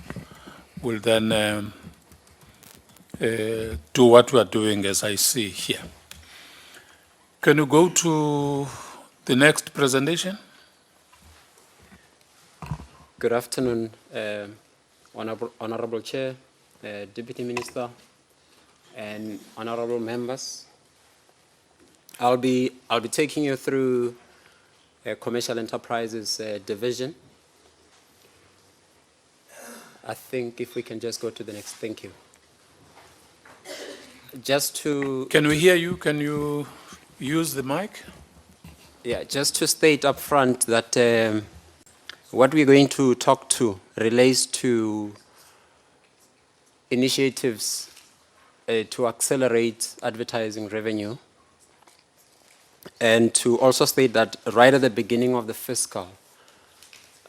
will then do what we are doing as I see here. Can you go to the next presentation? Good afternoon, Honorable Chair, Deputy Minister, and honorable members. I'll be taking you through Commercial Enterprises Division. I think if we can just go to the next, thank you. Just to... Can we hear you? Can you use the mic? Yeah, just to state up front that what we're going to talk to relates to initiatives to accelerate advertising revenue, and to also state that right at the beginning of the fiscal,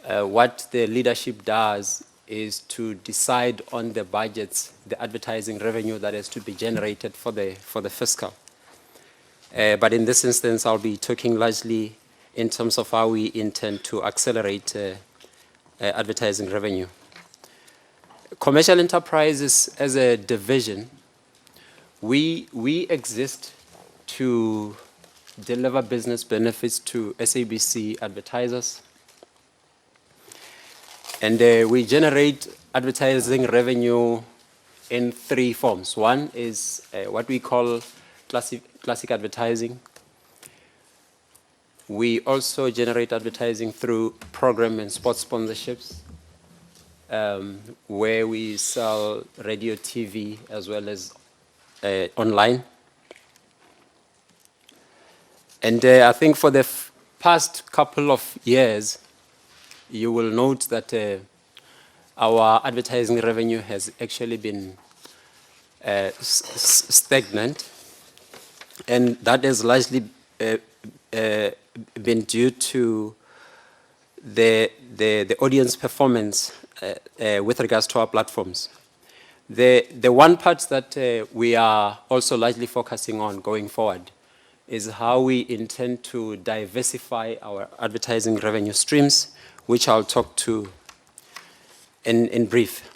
what the leadership does is to decide on the budgets, the advertising revenue that is to be generated for the fiscal. But in this instance, I'll be talking largely in terms of how we intend to accelerate advertising revenue. Commercial enterprises as a division, we exist to deliver business benefits to SABC advertisers. And we generate advertising revenue in three forms. One is what we call classic advertising. We also generate advertising through program and sports sponsorships, where we sell radio, TV, as well as online. And I think for the past couple of years, you will note that our advertising revenue has actually been stagnant, and that has largely been due to the audience performance with regards to our platforms. The one part that we are also largely focusing on going forward is how we intend to diversify our advertising revenue streams, which I'll talk to in brief.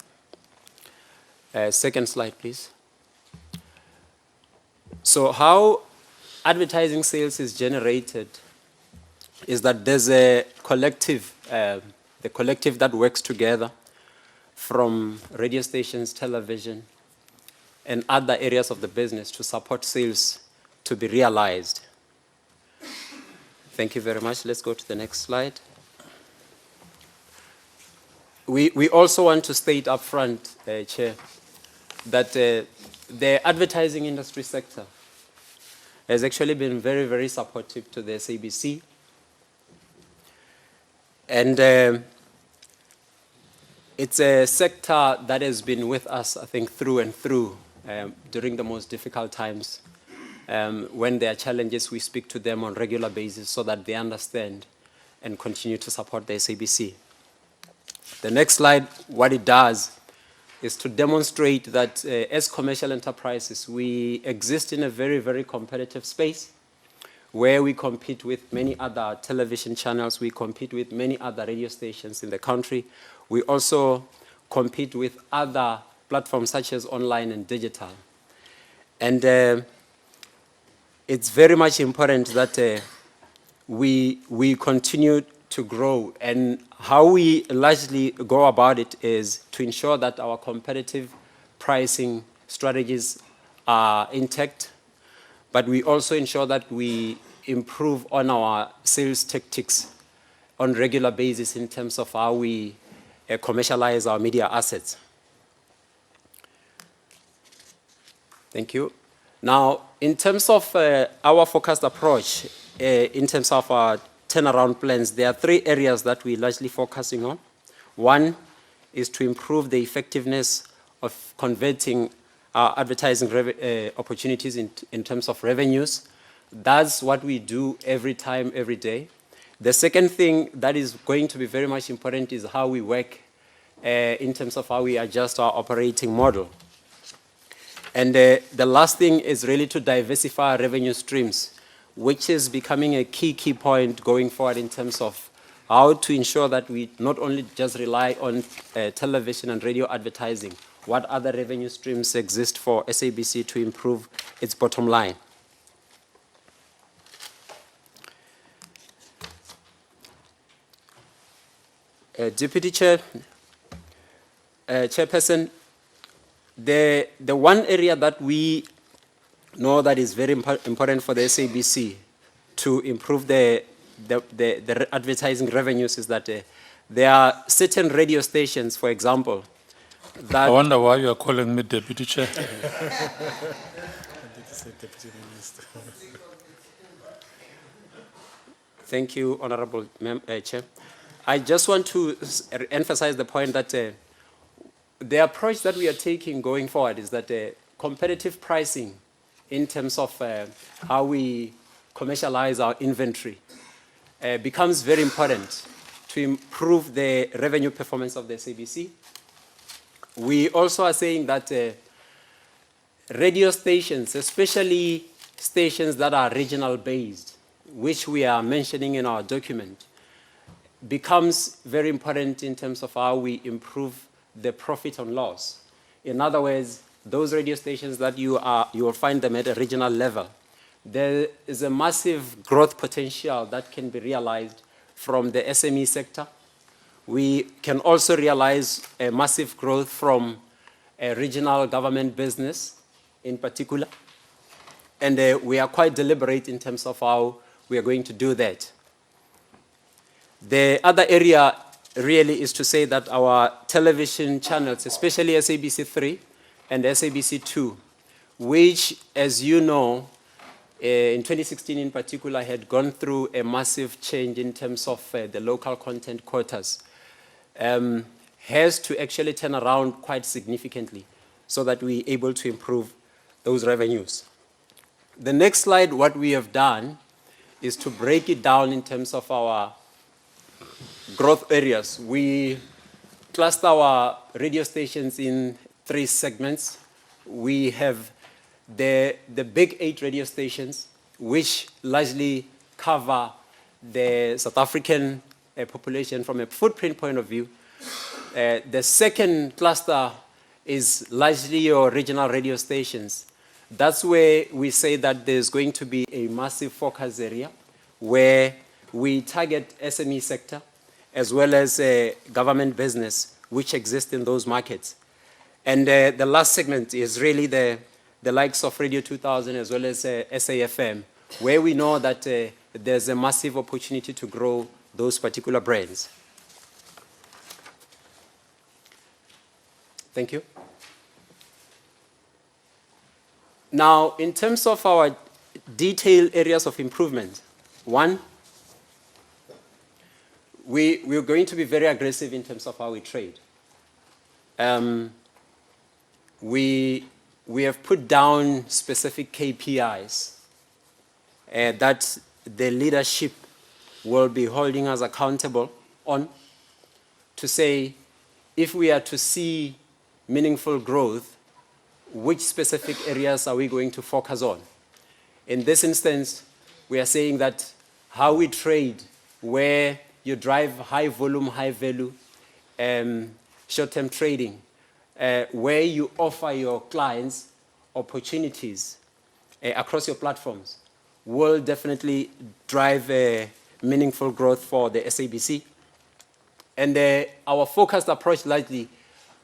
Second slide, please. So how advertising sales is generated is that there's a collective, the collective that works together from radio stations, television, and other areas of the business to support sales to be realized. Thank you very much. Let's go to the next slide. We also want to state up front, Chair, that the advertising industry sector has actually been very, very supportive to the SABC. And it's a sector that has been with us, I think, through and through during the most difficult times. When there are challenges, we speak to them on a regular basis so that they understand and continue to support the SABC. The next slide, what it does is to demonstrate that as commercial enterprises, we exist in a very, very competitive space where we compete with many other television channels, we compete with many other radio stations in the country. We also compete with other platforms such as online and digital. And it's very much important that we continue to grow, and how we largely go about it is to ensure that our competitive pricing strategies are intact, but we also ensure that we improve on our sales tactics on a regular basis in terms of how we commercialize our media assets. Thank you. Now, in terms of our focused approach, in terms of our turnaround plans, there are three areas that we're largely focusing on. One is to improve the effectiveness of converting our advertising opportunities in terms of revenues. That's what we do every time, every day. The second thing that is going to be very much important is how we work in terms of how we adjust our operating model. And the last thing is really to diversify our revenue streams, which is becoming a key point going forward in terms of how to ensure that we not only just rely on television and radio advertising, what other revenue streams exist for SABC to improve its bottom line. Deputy Chair, Chairperson, the one area that we know that is very important for the SABC to improve the advertising revenues is that there are certain radio stations, for example, I that wonder why you are calling me Deputy Chair. Thank you, Honorable Chair. I just want to emphasize the point that the approach that we are taking going forward is that competitive pricing in terms of how we commercialize our inventory becomes very important to improve the revenue performance of the SABC. We also are saying that radio stations, especially stations that are regional based, which we are mentioning in our document, becomes very important in terms of how we improve the profit and loss. In other words, those radio stations that you will find them at a regional level, there is a massive growth potential that can be realized from the SME sector. We can also realize a massive growth from a regional government business in particular. And we are quite deliberate in terms of how we are going to do that. The other area really is to say that our television channels, especially SABC 3 and SABC 2, which, as you know, in 2016 in particular, had gone through a massive change in terms of the local content quotas, has to actually turn around quite significantly so that we're able to improve those revenues. The next slide, what we have done is to break it down in terms of our growth areas. We cluster our radio stations in 3 segments. We have the big 8 radio stations, which largely cover the South African population from a footprint point of view. The second cluster is largely your regional radio stations. That's where we say that there's going to be a massive focus area where we target SME sector as well as government business, which exists in those markets. And the last segment is really the likes of Radio 2000 as well as SAFM, where we know that there's a massive opportunity to grow those particular brands. Thank you. Now, in terms of our detailed areas of improvement, one, we're going to be very aggressive in terms of how we trade. We have put down specific KPIs that the leadership will be holding us accountable on to say, if we are to see meaningful growth, which specific areas are we going to focus on? In this instance, we are saying that how we trade, where you drive high volume, high value, short-term trading, where you offer your clients opportunities across your platforms, will definitely drive meaningful growth for the SABC. And our focused approach likely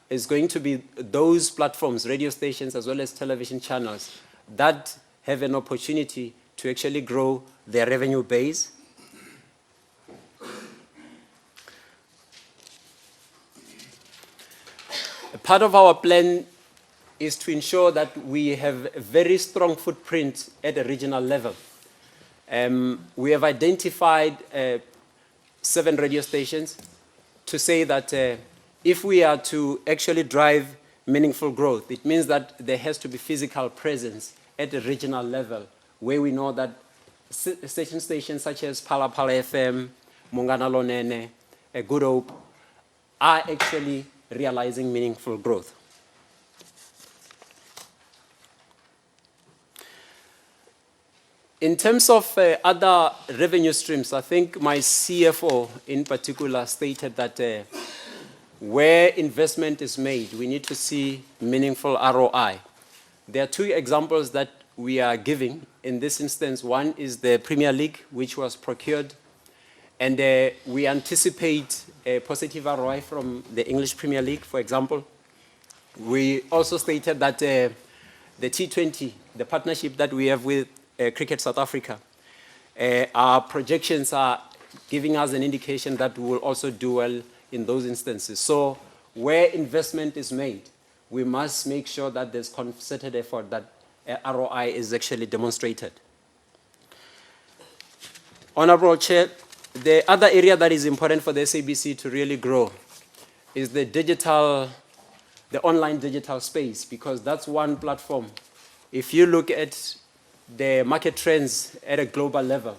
is going to be those platforms, radio stations, as well as television channels that have an opportunity to actually grow their revenue base. A part of our plan is to ensure that we have a very strong footprint at a regional level. We have identified 7 radio stations to say that if we are to actually drive meaningful growth, it means that there has to be physical presence at a regional level, where we know that stations such as Phala Phala FM, Mungana Lonene, Good Hope, are actually realizing meaningful growth. In terms of other revenue streams, I think my CFO in particular stated that where investment is made, we need to see meaningful ROI. There are two examples that we are giving. In this instance, one is the Premier League, which was procured, and we anticipate a positive ROI from the English Premier League, for example. We also stated that the T20, the partnership that we have with Cricket South Africa, our projections are giving us an indication that we will also do well in those instances. So where investment is made, we must make sure that there's concerted effort, that ROI is actually demonstrated. Honorable Chair, the other area that is important for the SABC to really grow is the online digital space, because that's one platform. If you look at the market trends at a global level,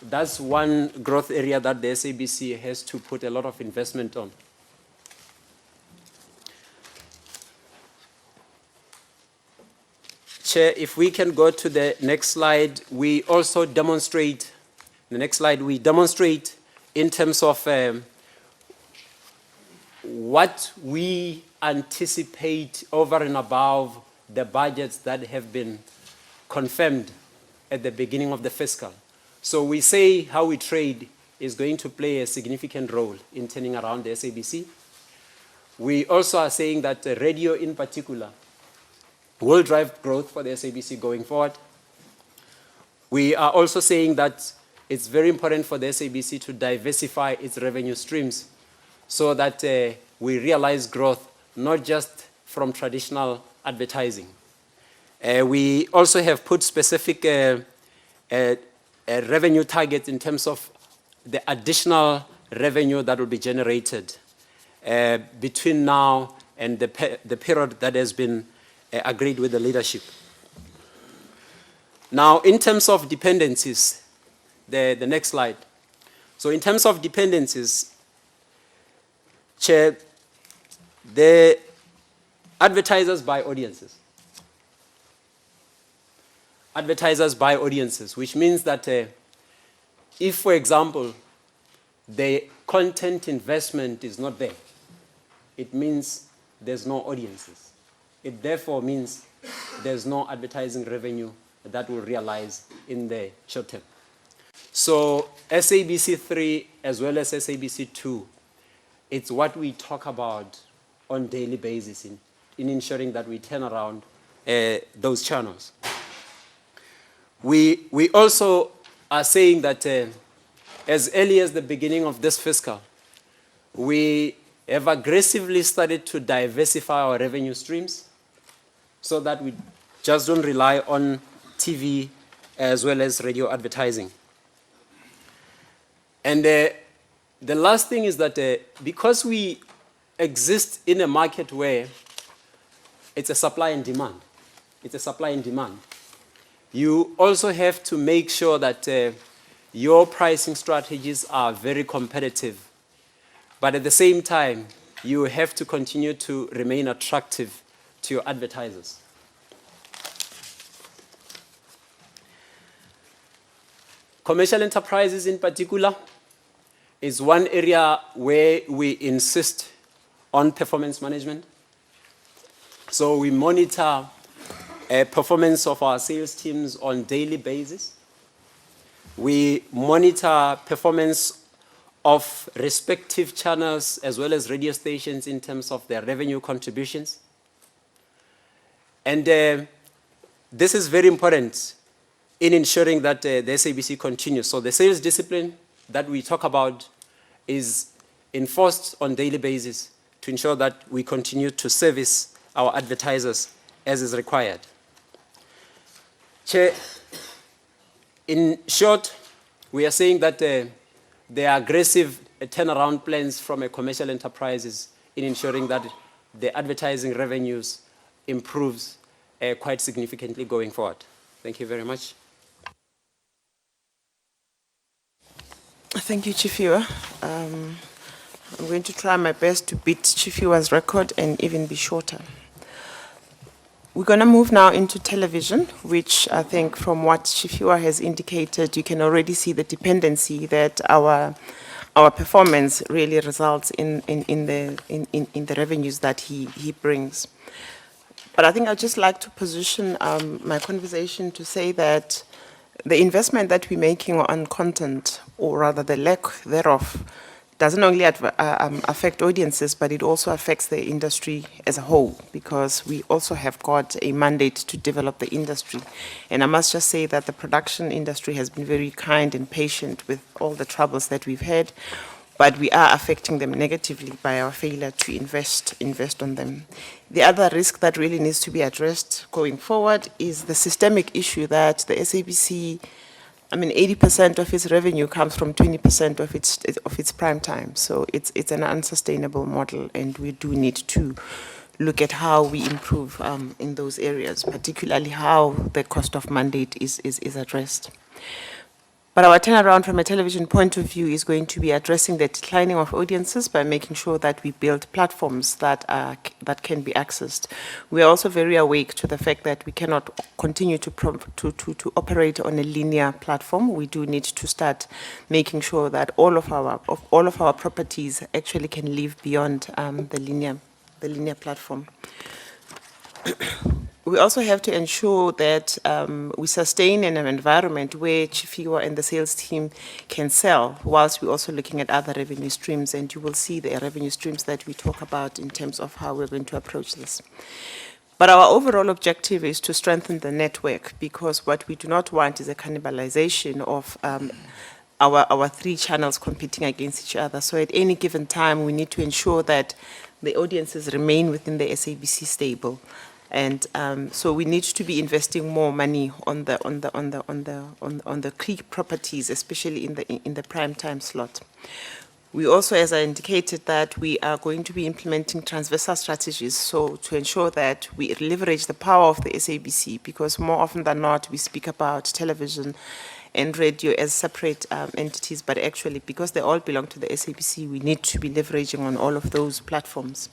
that's one growth area that the SABC has to put a lot of investment on. Chair, if we can go to the next slide, we also demonstrate, the next slide, we demonstrate in terms of what we anticipate over and above the budgets that have been confirmed at the beginning of the fiscal. So we say how we trade is going to play a significant role in turning around the SABC. We also are saying that radio in particular will drive growth for the SABC going forward. We are also saying that it's very important for the SABC to diversify its revenue streams so that we realize growth not just from traditional advertising. We also have put specific revenue targets in terms of the additional revenue that will be generated between now and the period that has been agreed with the leadership. Now, in terms of dependencies, the next slide. So in terms of dependencies, Chair, the advertisers buy audiences. Advertisers buy audiences, which means that if, for example, the content investment is not there, it means there's no audiences. It therefore means there's no advertising revenue that will realize in the short term. So SABC 3 as well as SABC 2, it's what we talk about on a daily basis in ensuring that we turn around those channels. We also are saying that as early as the beginning of this fiscal, we have aggressively started to diversify our revenue streams so that we just don't rely on TV as well as radio advertising. And the last thing is that because we exist in a market where it's a supply and demand, you also have to make sure that your pricing strategies are very competitive. But at the same time, you have to continue to remain attractive to your advertisers. Commercial enterprises in particular is one area where we insist on performance management. So we monitor performance of our sales teams on a daily basis. We monitor performance of respective channels as well as radio stations in terms of their revenue contributions. And this is very important in ensuring that the SABC continues. So the sales discipline that we talk about is enforced on a daily basis to ensure that we continue to service our advertisers as is required. Chair, in short, we are saying that there are aggressive turnaround plans from a commercial enterprises in ensuring that the advertising revenues improves quite significantly going forward. Thank you very much. Thank you, Chief Iwa. I'm going to try my best to beat Chief Iwa's record and even be shorter. We're going to move now into television, which I think from what Shifiwa has indicated, you can already see the dependency that our performance really results in the revenues that he brings. But I think I'd just like to position my conversation to say that the investment that we're making on content, or rather the lack thereof, doesn't only affect audiences, but it also affects the industry as a whole, because we also have got a mandate to develop the industry. And I must just say that the production industry has been very kind and patient with all the troubles that we've had, but we are affecting them negatively by our failure to invest on them. The other risk that really needs to be addressed going forward is the systemic issue that the SABC, 80% of its revenue comes from 20% of its prime time. So it's an unsustainable model, and we do need to look at how we improve in those areas, particularly how the cost of mandate is addressed. But our turnaround from a television point of view is going to be addressing the declining of audiences by making sure that we build platforms that can be accessed. We are also very awake to the fact that we cannot continue to operate on a linear platform. We do need to start making sure that all of our properties actually can live beyond the linear platform. We also have to ensure that we sustain in an environment where Chifiwa and the sales team can sell, whilst we're also looking at other revenue streams, and you will see the revenue streams that we talk about in terms of how we're going to approach this. But our overall objective is to strengthen the network, because what we do not want is a cannibalization of our three channels competing against each other. So at any given time, we need to ensure that the audiences remain within the SABC stable. And so we need to be investing more money on the key properties, especially in the prime time slot. We also, as I indicated, that we are going to be implementing transversal strategies, so to ensure that we leverage the power of the SABC, because more often than not, we speak about television and radio as separate entities, but actually, because they all belong to the SABC, we need to be leveraging on all of those platforms.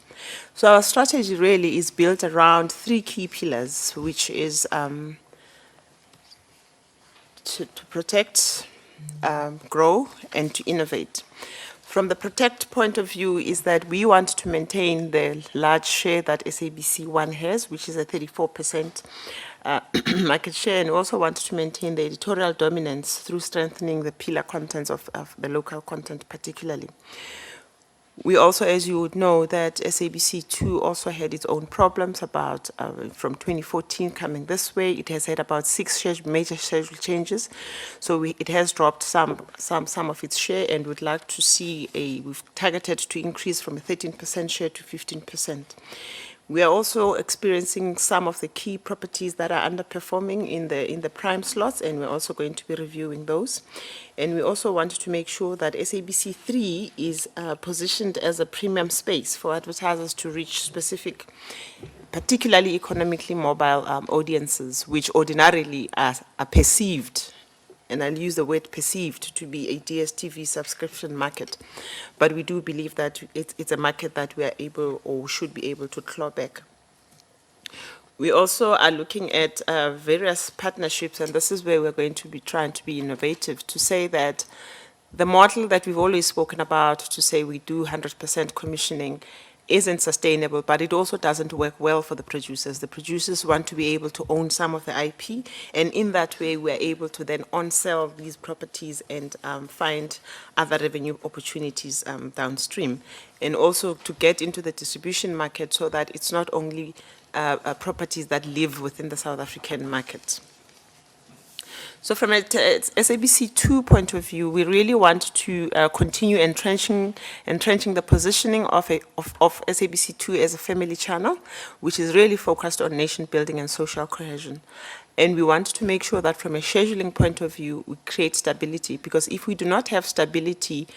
So our strategy really is built around three key pillars, which is to protect, grow, and to innovate. From the protect point of view is that we want to maintain the large share that SABC One has, which is a 34% market share, and we also want to maintain the editorial dominance through strengthening the pillar contents of the local content particularly. We also, as you would know, that SABC2 also had its own problems about, from 2014 coming this way, it has had about 6 major schedule changes. So it has dropped some of its share, and we'd like to see we've targeted to increase from a 13% share to 15%. We are also experiencing some of the key properties that are underperforming in the prime slots, and we're also going to be reviewing those. And we also want to make sure that SABC3 is positioned as a premium space for advertisers to reach specific, particularly economically mobile audiences, which ordinarily are perceived, and I'll use the word perceived, to be a DSTV subscription market. But we do believe that it's a market that we are able or should be able to claw back. We also are looking at various partnerships, and this is where we're going to be trying to be innovative, to say that the model that we've always spoken about, to say we do 100% commissioning, isn't sustainable, but it also doesn't work well for the producers. The producers want to be able to own some of the IP, and in that way, we're able to then on-sell these properties and find other revenue opportunities downstream. And also to get into the distribution market so that it's not only properties that live within the South African market. So from a SABC2 point of view, we really want to continue entrenching the positioning of SABC2 as a family channel, which is really focused on nation building and social cohesion. And we want to make sure that from a scheduling point of view, we create stability, because if we do not have stability,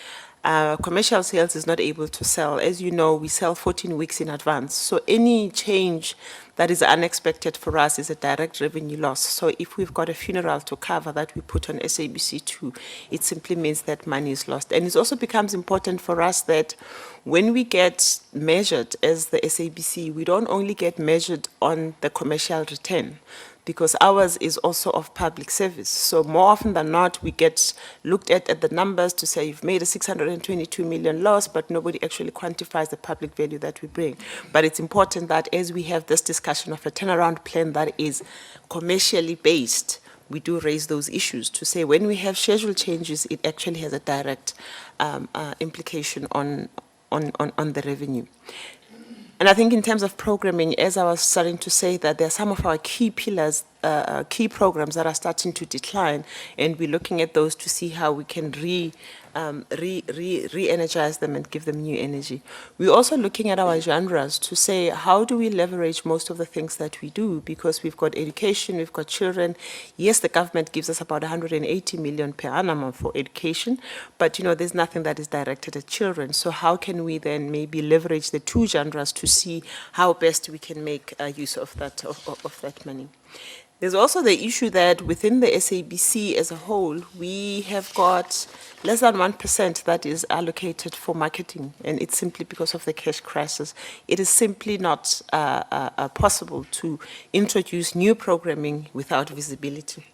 commercial sales is not able to sell. As you know, we sell 14 weeks in advance. So any change that is unexpected for us is a direct revenue loss. So if we've got a funeral to cover that we put on SABC2, it simply means that money is lost. And it also becomes important for us that when we get measured as the SABC, we don't only get measured on the commercial return, because ours is also of public service. So more often than not, we get looked at the numbers to say you've made a 622 million loss, but nobody actually quantifies the public value that we bring. But it's important that as we have this discussion of a turnaround plan that is commercially based, we do raise those issues to say when we have schedule changes, it actually has a direct implication on the revenue. And I think in terms of programming, as I was starting to say, that there are some of our key pillars, key programs that are starting to decline, and we're looking at those to see how we can re-energize them and give them new energy. We're also looking at our genres to say, how do we leverage most of the things that we do? Because we've got education, we've got children. Yes, the government gives us about 180 million per annum for education, but there's nothing that is directed at children. So how can we then maybe leverage the two genres to see how best we can make use of that money? There's also the issue that within the SABC as a whole, we have got less than 1% that is allocated for marketing, and it's simply because of the cash crisis. It is simply not possible to introduce new programming without visibility.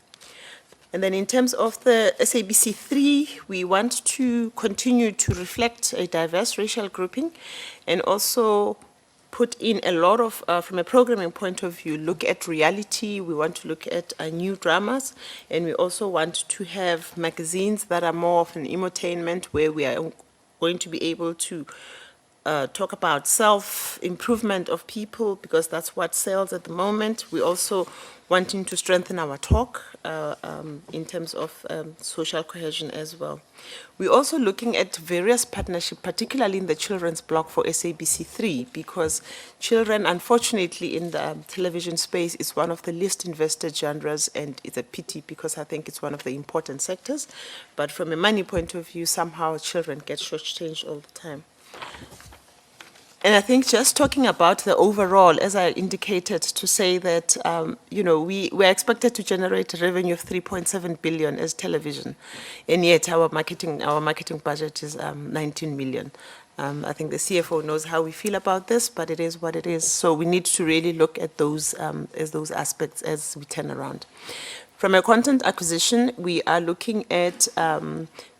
And then in terms of the SABC3, we want to continue to reflect a diverse racial grouping and also put in a lot of, from a programming point of view, look at reality. We want to look at new dramas, and we also want to have magazines that are more of an entertainment, where we are going to be able to talk about self-improvement of people, because that's what sells at the moment. We're also wanting to strengthen our talk in terms of social cohesion as well. We're also looking at various partnerships, particularly in the children's block for SABC3, because children, unfortunately, in the television space is one of the least invested genres, and it's a pity because I think it's one of the important sectors. But from a money point of view, somehow children get shortchanged all the time. And I think just talking about the overall, as I indicated, to say that, we're expected to generate a revenue of 3.7 billion as television, and yet our marketing budget is 19 million. I think the CFO knows how we feel about this, but it is what it is. So we need to really look at those as those aspects as we turn around. From a content acquisition, we are looking at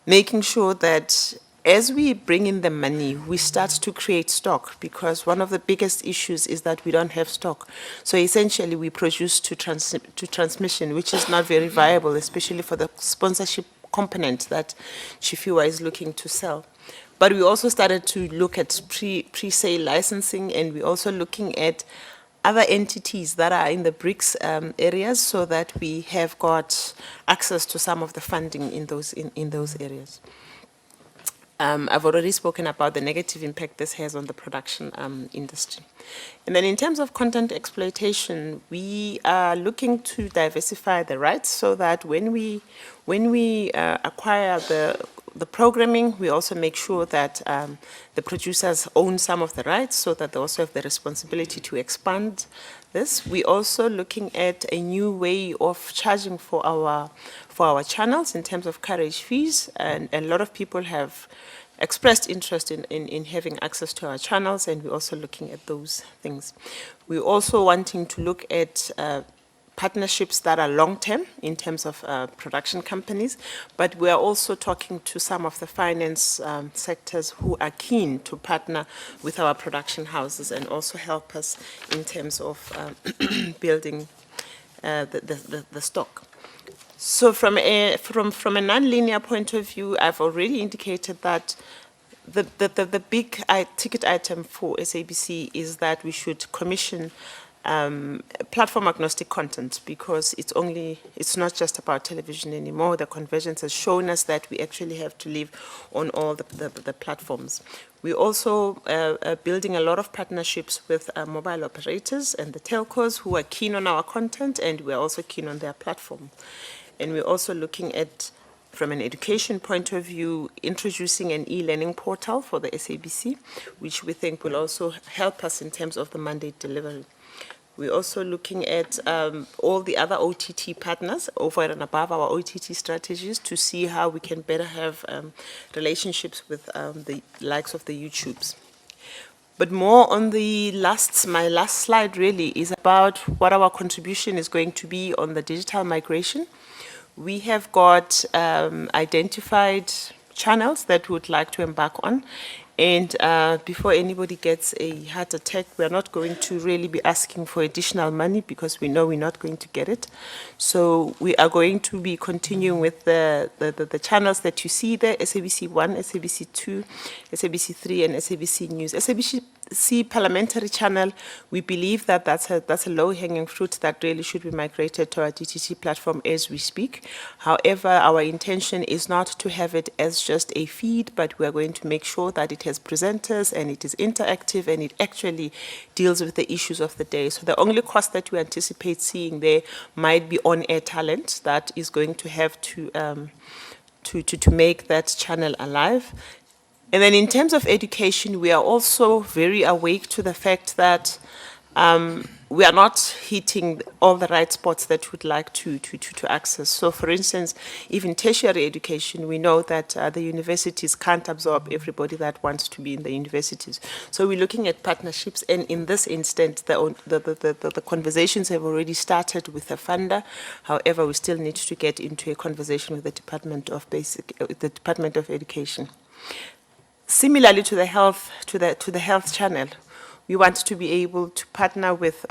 making sure that as we bring in the money, we start to create stock, because one of the biggest issues is that we don't have stock. So essentially, we produce to transmission, which is not very viable, especially for the sponsorship component that Chifiwa is looking to sell. But we also started to look at pre-sale licensing, and we're also looking at other entities that are in the BRICS areas, so that we have got access to some of the funding in those areas. I've already spoken about the negative impact this has on the production industry. And then in terms of content exploitation, we are looking to diversify the rights, so that when we acquire the programming, we also make sure that the producers own some of the rights, so that they also have the responsibility to expand this. We're also looking at a new way of charging for our channels in terms of carriage fees, and a lot of people have expressed interest in having access to our channels, and we're also looking at those things. We're also wanting to look at partnerships that are long-term in terms of production companies, but we are also talking to some of the finance sectors who are keen to partner with our production houses and also help us in terms of building the stock. So from a non-linear point of view, I've already indicated that the big ticket item for SABC is that we should commission platform agnostic content, because it's not just about television anymore. The convergence has shown us that we actually have to live on all the platforms. We're also building a lot of partnerships with mobile operators and the telcos who are keen on our content, and we're also keen on their platform. And we're also looking at From an education point of view, introducing an e-learning portal for the SABC, which we think will also help us in terms of the mandate delivery. We're also looking at all the other OTT partners over and above our OTT strategies to see how we can better have relationships with the likes of the YouTubes. But more on my last slide really is about what our contribution is going to be on the digital migration. We have got identified channels that we would like to embark on. And before anybody gets a heart attack, we're not going to really be asking for additional money because we know we're not going to get it. So we are going to be continuing with the channels that you see there, SABC 1, SABC 2, SABC 3, and SABC News. SABC parliamentary channel, we believe that that's a low-hanging fruit that really should be migrated to our DTT platform as we speak. However, our intention is not to have it as just a feed, but we are going to make sure that it has presenters and it is interactive and it actually deals with the issues of the day. So the only cost that we anticipate seeing there might be on-air talent that is going to have to make that channel alive. And then in terms of education, we are also very awake to the fact that we are not hitting all the right spots that we'd like to access. So for instance, even tertiary education, we know that the universities can't absorb everybody that wants to be in the universities. So we're looking at partnerships, and in this instance, the conversations have already started with the funder. However, we still need to get into a conversation with the Department of Education. Similarly to the health channel, we want to be able to partner with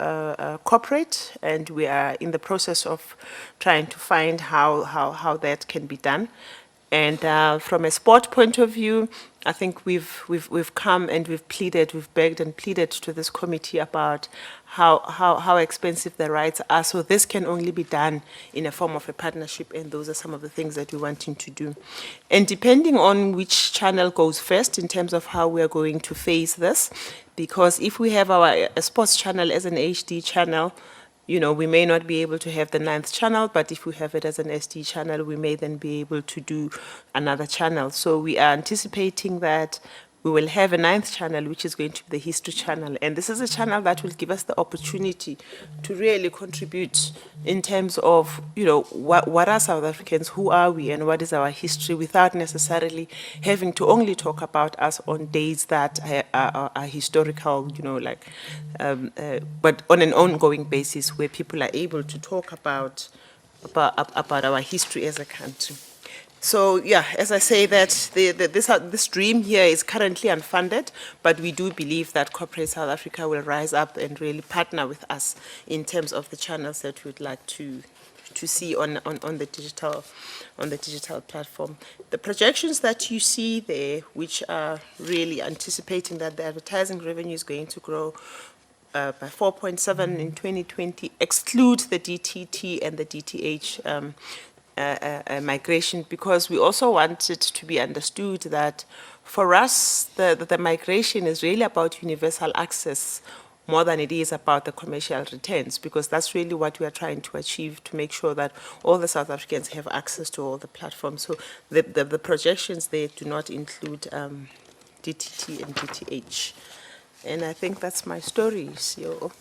corporate, and we are in the process of trying to find how that can be done. And from a sport point of view, I think we've come and we've pleaded, we've begged and pleaded to this committee about how expensive the rights are. So this can only be done in a form of a partnership, and those are some of the things that we're wanting to do. And depending on which channel goes first in terms of how we are going to phase this, because if we have our sports channel as an HD channel, you know, we may not be able to have the 9th channel, but if we have it as an SD channel, we may then be able to do another channel. So we are anticipating that we will have a 9th channel, which is going to be the history channel. And this is a channel that will give us the opportunity to really contribute in terms of, you know, what are South Africans, who are we, and what is our history, without necessarily having to only talk about us on days that are historical, you know, like, but on an ongoing basis where people are able to talk about our history as a country. So yeah, as I say that this dream here is currently unfunded, but we do believe that corporate South Africa will rise up and really partner with us in terms of the channels that we'd like to see on the digital platform. The projections that you see there, which are really anticipating that the advertising revenue is going to grow by 4.7 in 2020, exclude the DTT and the DTH migration, because we also want it to be understood that for us, the migration is really about universal access more than it is about the commercial returns, because that's really what we are trying to achieve, to make sure that all the South Africans have access to all the platforms. So the projections there do not include DTT and DTH. And I think that's my story, CEO.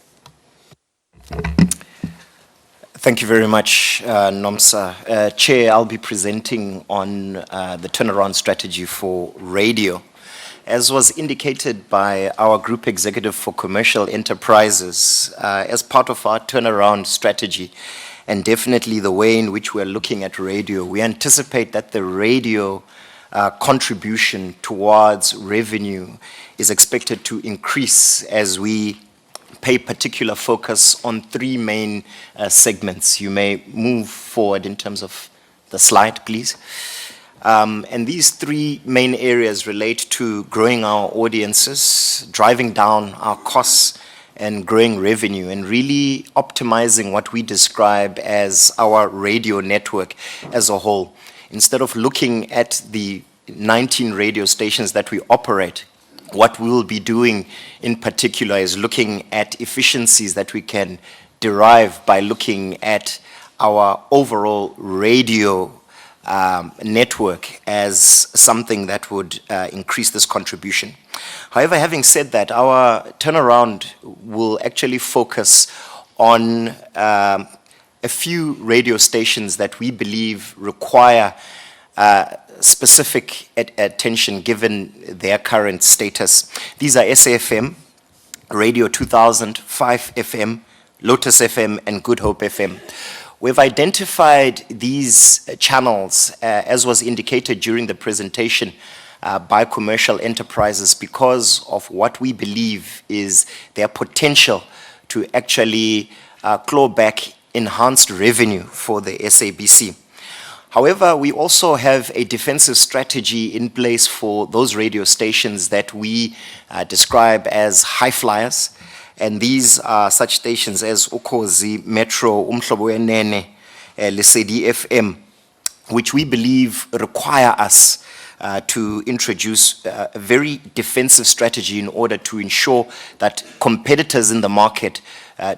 Thank you very much, Nomsa. Chair, I'll be presenting on the turnaround strategy for radio. As was indicated by our Group Executive for Commercial Enterprises, as part of our turnaround strategy, and definitely the way in which we're looking at radio, we anticipate that the radio contribution towards revenue is expected to increase as we pay particular focus on 3 main segments. You may move forward in terms of the slide, please. And these 3 main areas relate to growing our audiences, driving down our costs, and growing revenue, and really optimizing what we describe as our radio network as a whole. Instead of looking at the 19 radio stations that we operate, what we will be doing in particular is looking at efficiencies that we can derive by looking at our overall radio network as something that would increase this contribution. However, having said that, our turnaround will actually focus on a few radio stations that we believe require specific attention given their current status. These are SAFM, Radio 2000, 5 FM, Lotus FM, and Good Hope FM. We've identified these channels, as was indicated during the presentation, by commercial enterprises because of what we believe is their potential to actually claw back enhanced revenue for the SABC. However, we also have a defensive strategy in place for those radio stations that we describe as high flyers. And these are such stations as Ukhozi, Metro, Umhlobo Wenene, Lesedi FM, which we believe require us to introduce a very defensive strategy in order to ensure that competitors in the market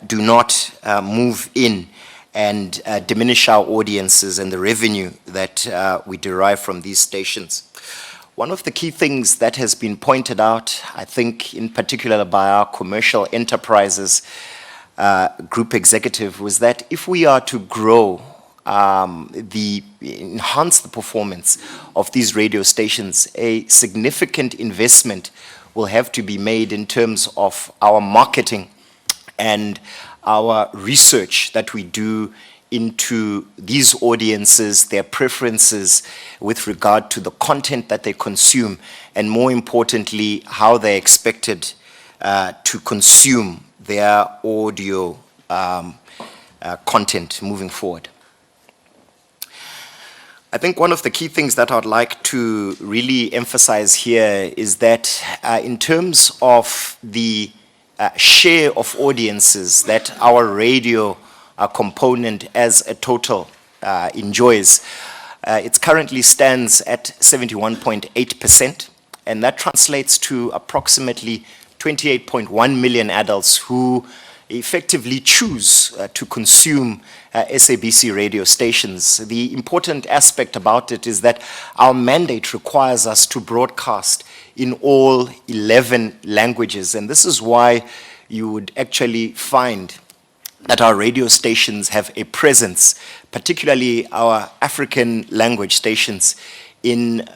do not move in and diminish our audiences and the revenue that we derive from these stations. One of the key things that has been pointed out, I think in particular by our commercial enterprises group executive, was that if we are to grow enhance the performance of these radio stations, a significant investment will have to be made in terms of our marketing and our research that we do into these audiences, their preferences with regard to the content that they consume, and more importantly, how they're expected to consume their audio content moving forward. I think one of the key things that I'd like to really emphasize here is that in terms of the share of audiences that our radio component as a total enjoys, it currently stands at 71.8%, and that translates to approximately 28.1 million adults who effectively choose to consume SABC radio stations. The important aspect about it is that our mandate requires us to broadcast in all 11 languages, and this is why you would actually find that our radio stations have a presence, particularly our African language stations, in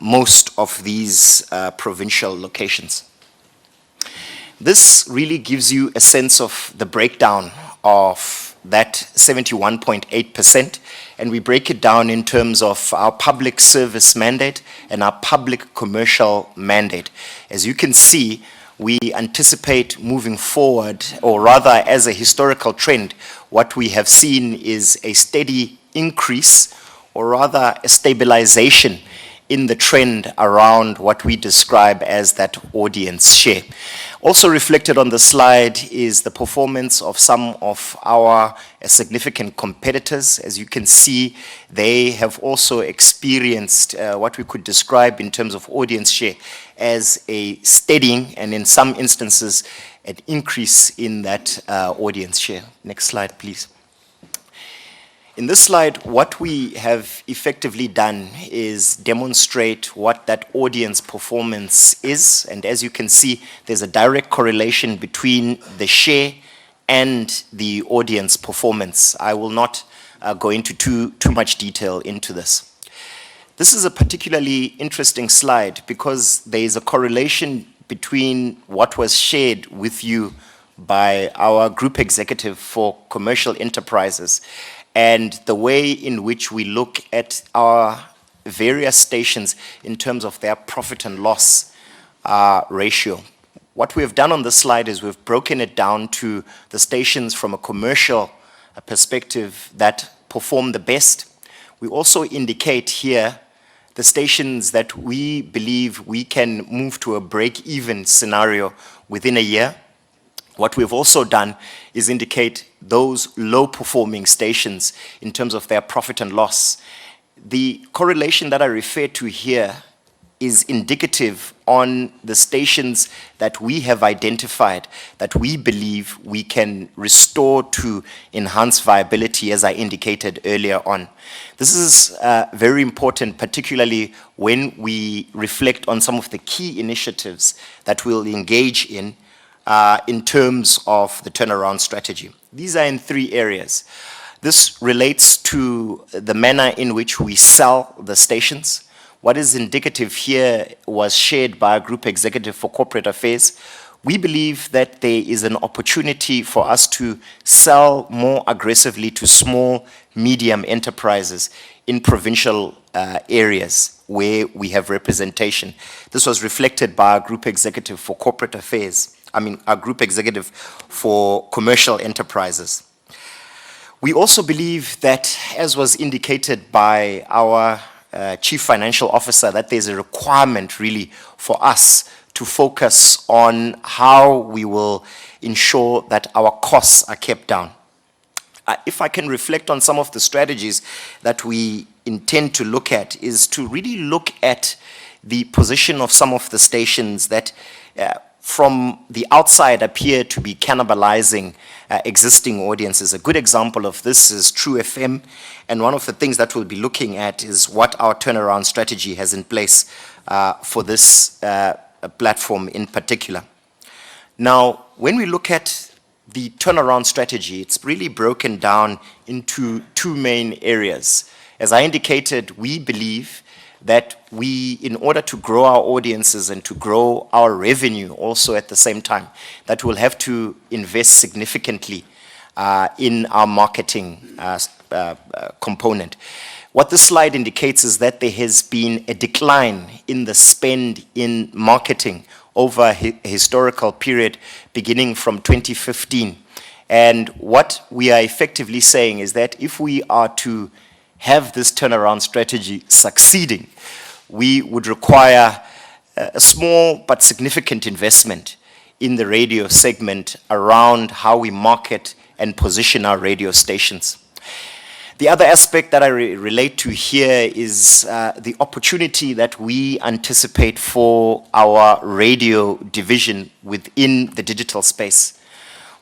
most of these provincial locations. This really gives you a sense of the breakdown of that 71.8%, and we break it down in terms of our public service mandate and our public commercial mandate. As you can see, we anticipate moving forward, or rather as a historical trend, what we have seen is a steady increase, or rather a stabilization in the trend around what we describe as that audience share. Also reflected on the slide is the performance of some of our significant competitors. As you can see, they have also experienced what we could describe in terms of audience share as a steadying, and in some instances, an increase in that audience share. Next slide, please. In this slide, what we have effectively done is demonstrate what that audience performance is. And as you can see, there's a direct correlation between the share and the audience performance. I will not go into too much detail into this. This is a particularly interesting slide because there is a correlation between what was shared with you by our group executive for commercial enterprises and the way in which we look at our various stations in terms of their profit and loss ratio. What we have done on this slide is we've broken it down to the stations from a commercial perspective that perform the best. We also indicate here the stations that we believe we can move to a break-even scenario within a year. What we've also done is indicate those low-performing stations in terms of their profit and loss. The correlation that I refer to here is indicative on the stations that we have identified that we believe we can restore to enhance viability, as I indicated earlier on. This is very important, particularly when we reflect on some of the key initiatives that we'll engage in terms of the turnaround strategy. These are in 3 areas. This relates to the manner in which we sell the stations. What is indicative here was shared by a group executive for corporate affairs. We believe that there is an opportunity for us to sell more aggressively to small, medium enterprises in provincial areas where we have representation. This was reflected by our group executive for corporate affairs, our group executive for commercial enterprises. We also believe that, as was indicated by our Chief Financial Officer, that there's a requirement really for us to focus on how we will ensure that our costs are kept down. If I can reflect on some of the strategies that we intend to look at, is to really look at the position of some of the stations that from the outside appear to be cannibalizing existing audiences. A good example of this is True FM, and one of the things that we'll be looking at is what our turnaround strategy has in place for this platform in particular. Now, when we look at the turnaround strategy, it's really broken down into 2 main areas. As I indicated, we believe that we, in order to grow our audiences and to grow our revenue also at the same time, that we'll have to invest significantly in our marketing component. What this slide indicates is that there has been a decline in the spend in marketing over a historical period beginning from 2015. And what we are effectively saying is that if we are to have this turnaround strategy succeeding, we would require a small but significant investment in the radio segment around how we market and position our radio stations. The other aspect that I relate to here is the opportunity that we anticipate for our radio division within the digital space.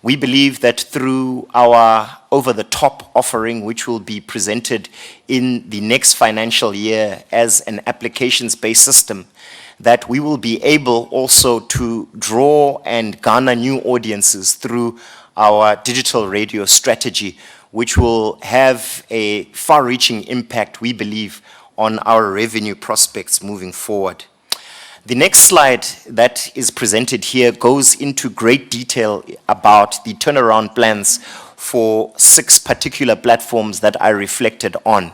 We believe that through our over-the-top offering, which will be presented in the next financial year as an applications-based system, that we will be able also to draw and garner new audiences through our digital radio strategy, which will have a far-reaching impact, we believe, on our revenue prospects moving forward. The next slide that is presented here goes into great detail about the turnaround plans for 6 particular platforms that I reflected on.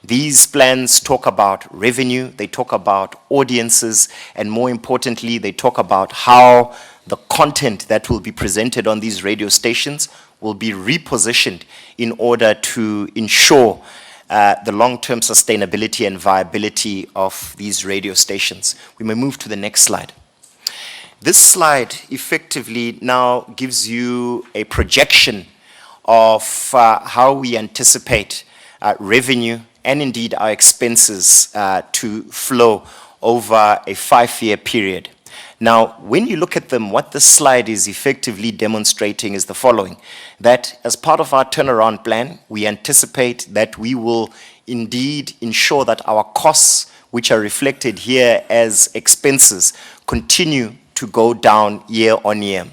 These plans talk about revenue, they talk about audiences, and more importantly, they talk about how the content that will be presented on these radio stations will be repositioned in order to ensure the long-term sustainability and viability of these radio stations. We may move to the next slide. This slide effectively now gives you a projection of how we anticipate revenue and indeed our expenses to flow over a 5-year period. Now, when you look at them, what this slide is effectively demonstrating is the following: that as part of our turnaround plan, we anticipate that we will indeed ensure that our costs, which are reflected here as expenses, continue to go down year on year.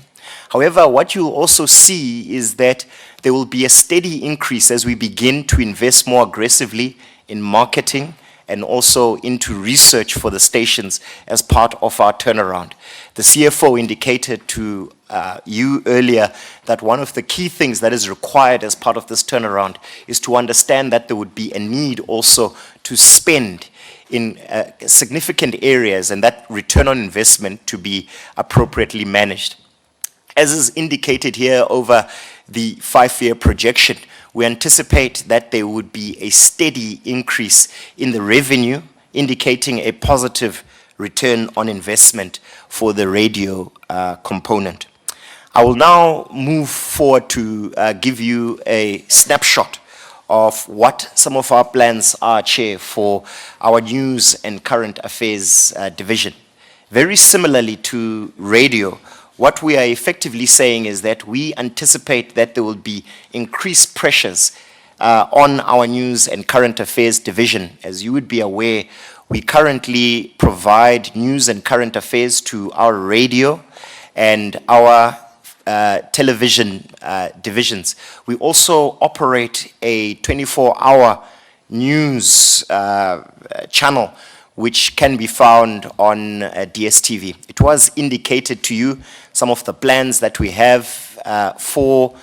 However, what you'll also see is that there will be a steady increase as we begin to invest more aggressively in marketing and also into research for the stations as part of our turnaround. The CFO indicated to you earlier that one of the key things that is required as part of this turnaround is to understand that there would be a need also to spend in significant areas and that return on investment to be appropriately managed. As is indicated here over the 5-year projection, we anticipate that there would be a steady increase in the revenue, indicating a positive return on investment for the radio component. I will now move forward to give you a snapshot of what some of our plans are, Chair, for our news and current affairs division. Very similarly to radio, what we are effectively saying is that we anticipate that there will be increased pressures on our news and current affairs division. As you would be aware, we currently provide news and current affairs to our radio and our television divisions. We also operate a 24-hour news channel which can be found on DSTV. It was indicated to you some of the plans that we have for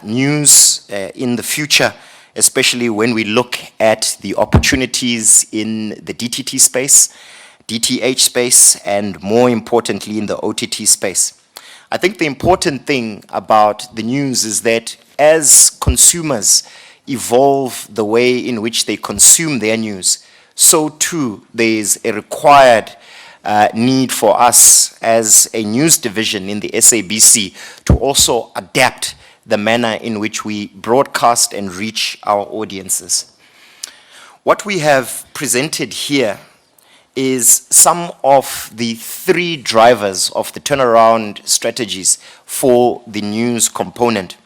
news in the future, especially when we look at the opportunities in the DTT space, DTH space, and more importantly in the OTT space. I think the important thing about the news is that as consumers evolve the way in which they consume their news, so too there is a required need for us as a news division in the SABC to also adapt the manner in which we broadcast and reach our audiences. What we have presented here is some of the 3 drivers of the turnaround strategies for the news component.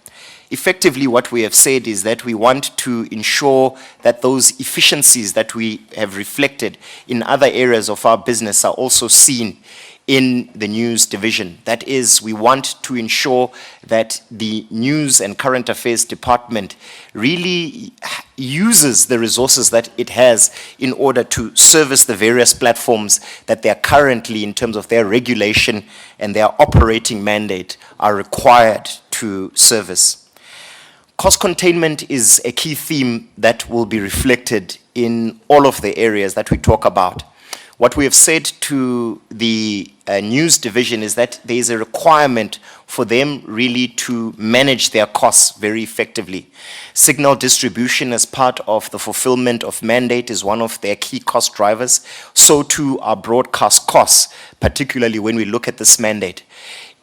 Effectively, what we have said is that we want to ensure that those efficiencies that we have reflected in other areas of our business are also seen in the news division. That is, we want to ensure that the news and current affairs department really uses the resources that it has in order to service the various platforms that they are currently, in terms of their regulation and their operating mandate, are required to service. Cost containment is a key theme that will be reflected in all of the areas that we talk about. What we have said to the news division is that there is a requirement for them really to manage their costs very effectively. Signal distribution as part of the fulfillment of mandate is one of their key cost drivers. So too are broadcast costs, particularly when we look at this mandate.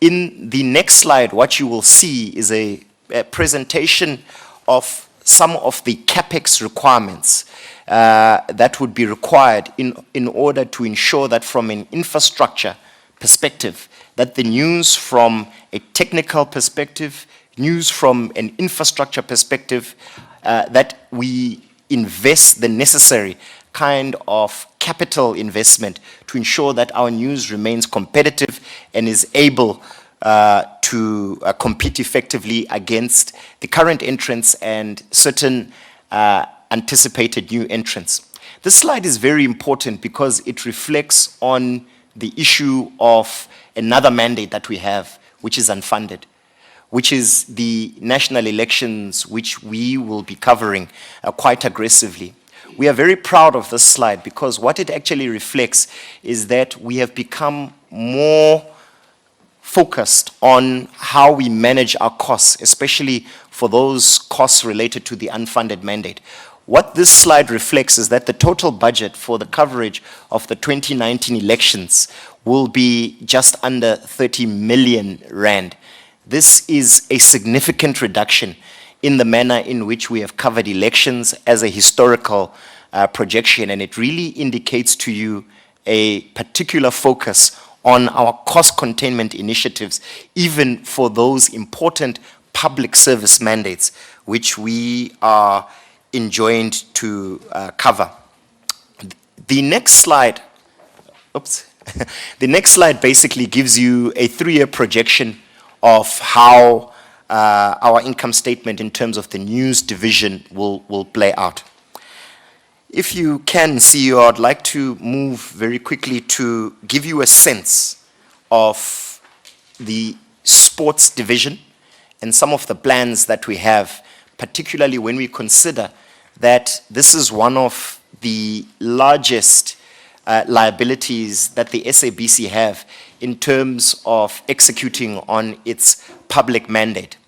In the next slide, what you will see is a presentation of some of the CapEx requirements that would be required in order to ensure that from an infrastructure perspective, that the news from a technical perspective, news from an infrastructure perspective, that we invest the necessary kind of capital investment to ensure that our news remains competitive and is able to compete effectively against the current entrants and certain anticipated new entrants. This slide is very important because it reflects on the issue of another mandate that we have, which is unfunded, which is the national elections, which we will be covering quite aggressively. We are very proud of this slide because what it actually reflects is that we have become more focused on how we manage our costs, especially for those costs related to the unfunded mandate. What this slide reflects is that the total budget for the coverage of the 2019 elections will be just under 30 million rand. This is a significant reduction in the manner in which we have covered elections as a historical projection, and it really indicates to you a particular focus on our cost containment initiatives, even for those important public service mandates, which we are enjoined to cover. The next slide, the next slide basically gives you a 3-year projection of how our income statement in terms of the news division will play out. If you can see, I'd like to move very quickly to give you a sense of the sports division and some of the plans that we have, particularly when we consider that this is one of the largest liabilities that the SABC have in terms of executing on its public mandate.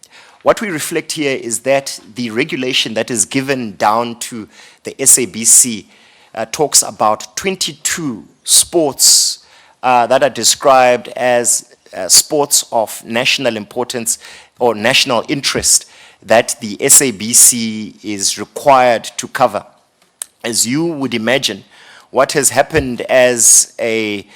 What we reflect here is that the regulation that is given down to the SABC talks about 22 sports that are described as sports of national importance or national interest that the SABC is required to cover. As you would imagine, what has happened as a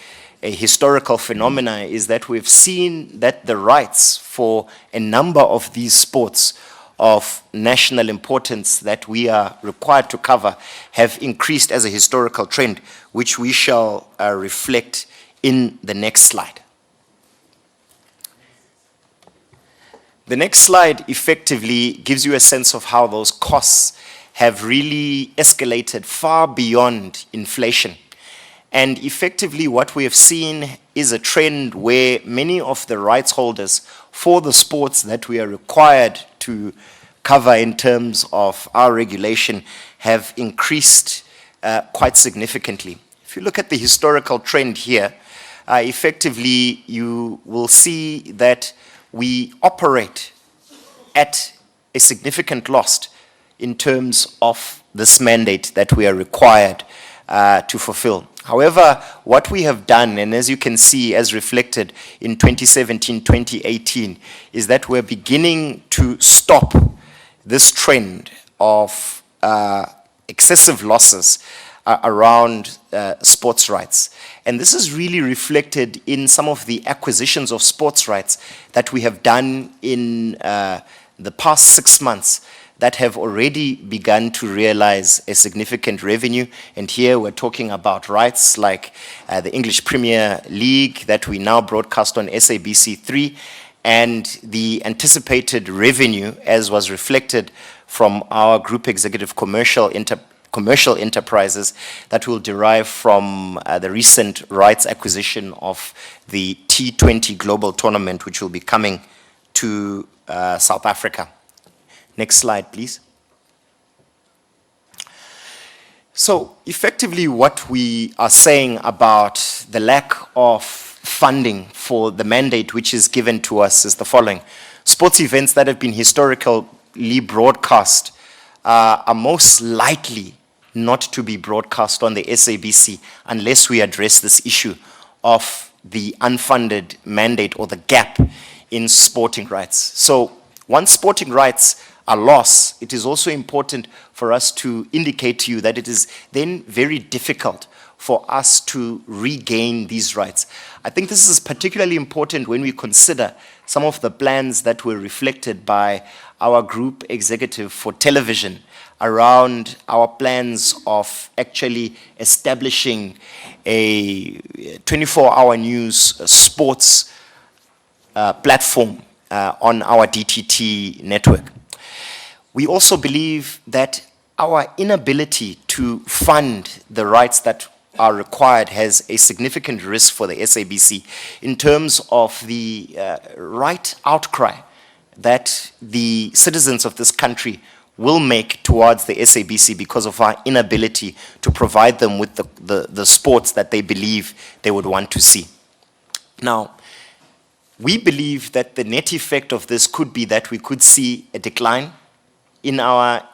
a historical phenomena is that we've seen that the rights for a number of these sports of national importance that we are required to cover have increased as a historical trend, which we shall reflect in the next slide. The next slide effectively gives you a sense of how those costs have really escalated far beyond inflation. And effectively what we have seen is a trend where many of the rights holders for the sports that we are required to cover in terms of our regulation have increased quite significantly. If you look at the historical trend here, effectively you will see that we operate at a significant loss in terms of this mandate that we are required to fulfill. However, what we have done, and as you can see as reflected in 2017-2018, is that we're beginning to stop this trend of excessive losses around sports rights. And this is really reflected in some of the acquisitions of sports rights that we have done in the past 6 months that have already begun to realize a significant revenue. And here we're talking about rights like the English Premier League that we now broadcast on SABC 3, and the anticipated revenue, as was reflected from our group executive commercial enterprises, that will derive from the recent rights acquisition of the T20 Global Tournament, which will be coming to South Africa. Next slide, please. So effectively what we are saying about the lack of funding for the mandate which is given to us is the following. Sports events that have been historically broadcast are most likely not to be broadcast on the SABC unless we address this issue of the unfunded mandate or the gap in sporting rights. So once sporting rights are lost, it is also important for us to indicate to you that it is then very difficult for us to regain these rights. I think this is particularly important when we consider some of the plans that were reflected by our group executive for television around our plans of actually establishing a 24-hour news sports platform on our DTT network. We also believe that our inability to fund the rights that are required has a significant risk for the SABC in terms of the right outcry that the citizens of this country will make towards the SABC because of our inability to provide them with the sports that they believe they would want to see. Now, we believe that the net effect of this could be that we could see a decline in our,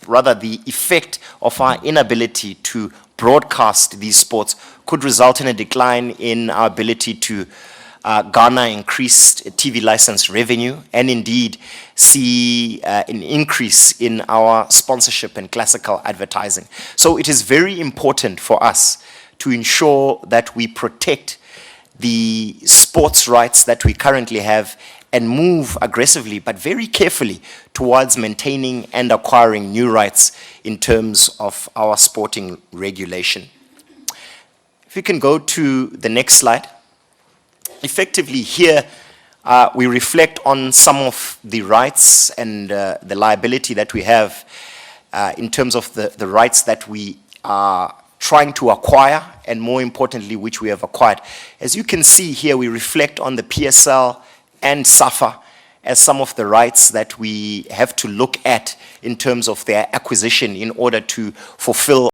rather the effect of our inability to broadcast these sports could result in a decline in our ability to garner increased TV license revenue and indeed see an increase in our sponsorship and classical advertising. So it is very important for us to ensure that we protect the sports rights that we currently have and move aggressively but very carefully towards maintaining and acquiring new rights in terms of our sporting regulation. If we can go to the next slide. Effectively here we reflect on some of the rights and the liability that we have in terms of the rights that we are trying to acquire and more importantly which we have acquired. As you can see here we reflect on the PSL and SAFA as some of the rights that we have to look at in terms of their acquisition in order to fulfill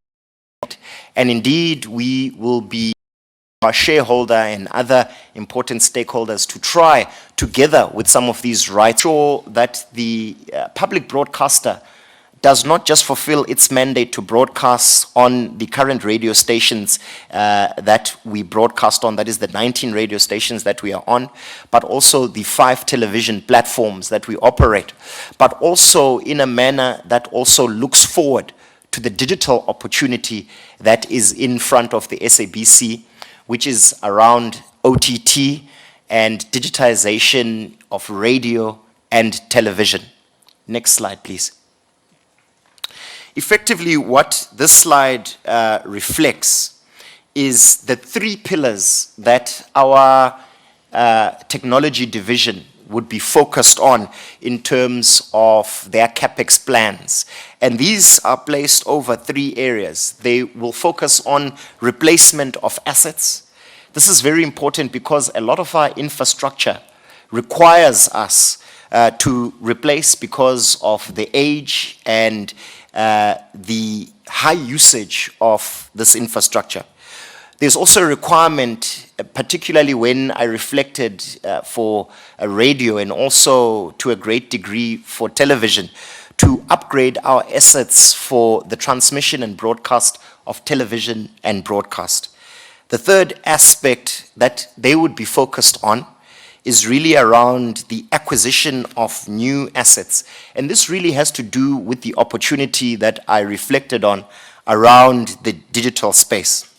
it. And indeed, we will be our shareholder and other important stakeholders to try together with some of these rights so that the public broadcaster does not just fulfill its mandate to broadcast on the current radio stations that we broadcast on, that is the 19 radio stations that we are on, but also the 5 television platforms that we operate, but also in a manner that also looks forward to the digital opportunity that is in front of the SABC, which is around OTT and digitization of radio and television. Next slide, please. Effectively, what this slide reflects is the three pillars that our technology division would be focused on in terms of their CapEx plans. And these are placed over three areas. They will focus on replacement of assets. This is very important because a lot of our infrastructure requires us to replace because of the age and the high usage of this infrastructure. There's also a requirement, particularly when I reflected for a radio and also to a great degree for television, to upgrade our assets for the transmission and broadcast of television and broadcast. The third aspect that they would be focused on is really around the acquisition of new assets. And this really has to do with the opportunity that I reflected on around the digital space.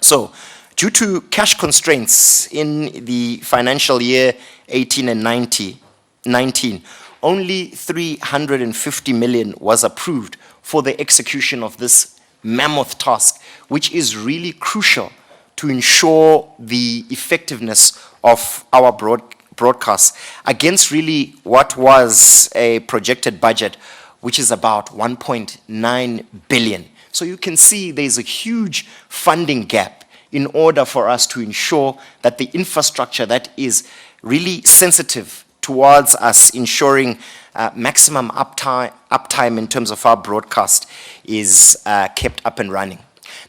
So, due to cash constraints in the financial year 18 and 19, only 350 million was approved for the execution of this mammoth task, which is really crucial to ensure the effectiveness of our broadcast against really what was a projected budget, which is about 1.9 billion. So you can see there's a huge funding gap in order for us to ensure that the infrastructure that is really sensitive towards us ensuring maximum uptime in terms of our broadcast is kept up and running.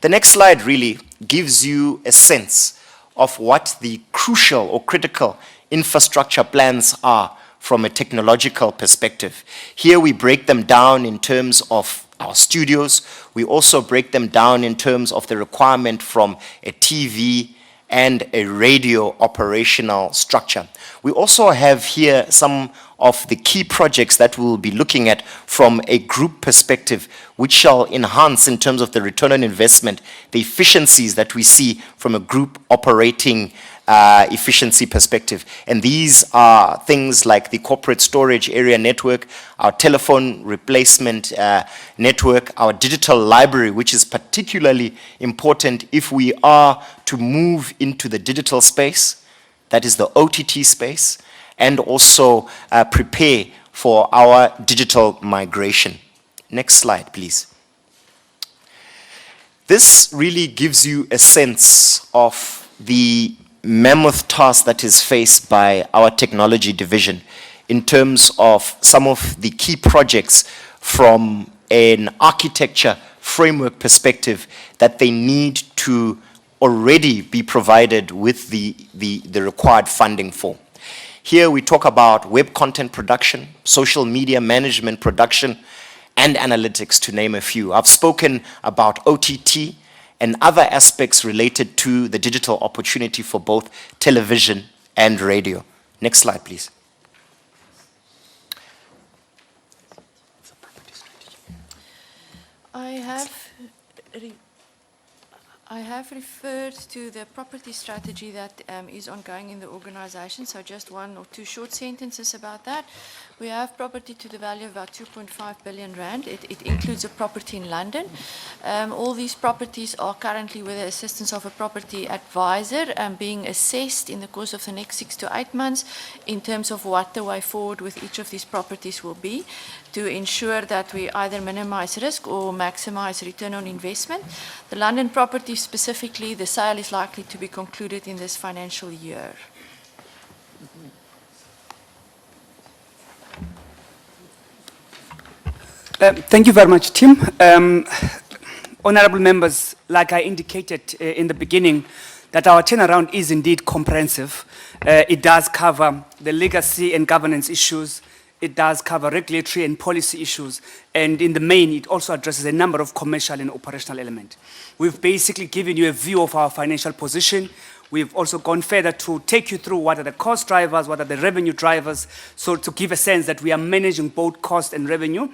The next slide really gives you a sense of what the crucial or critical infrastructure plans are from a technological perspective. Here we break them down in terms of our studios. We also break them down in terms of the requirement from a TV and a radio operational structure. We also have here some of the key projects that we'll be looking at from a group perspective, which shall enhance in terms of the return on investment, the efficiencies that we see from a group operating efficiency perspective. And these are things like the corporate storage area network, our telephone replacement network, our digital library, which is particularly important if we are to move into the digital space, that is the OTT space, and also prepare for our digital migration. Next slide, please. This really gives you a sense of the mammoth task that is faced by our technology division in terms of some of the key projects from an architecture framework perspective that they need to already be provided with the required funding for. Here we talk about web content production, social media management production, and analytics, to name a few. I've spoken about OTT and other aspects related to the digital opportunity for both television and radio. Next slide, please. I have referred to the property strategy that is ongoing in the organization, so just one or two short sentences about that. We have property to the value of about 2.5 billion rand. It includes a property in London. All these properties are currently with the assistance of a property advisor being assessed in the course of the next 6 to 8 months in terms of what the way forward with each of these properties will be to ensure that we either minimize risk or maximize return on investment. The London property specifically, the sale is likely to be concluded in this financial year. Thank you very much, Tim. Honorable members, like I indicated in the beginning, that our turnaround is indeed comprehensive. It does cover the legacy and governance issues. It does cover regulatory and policy issues. And in the main, it also addresses a number of commercial and operational elements. We've basically given you a view of our financial position. We've also gone further to take you through what are the cost drivers, what are the revenue drivers, so to give a sense that we are managing both cost and revenue.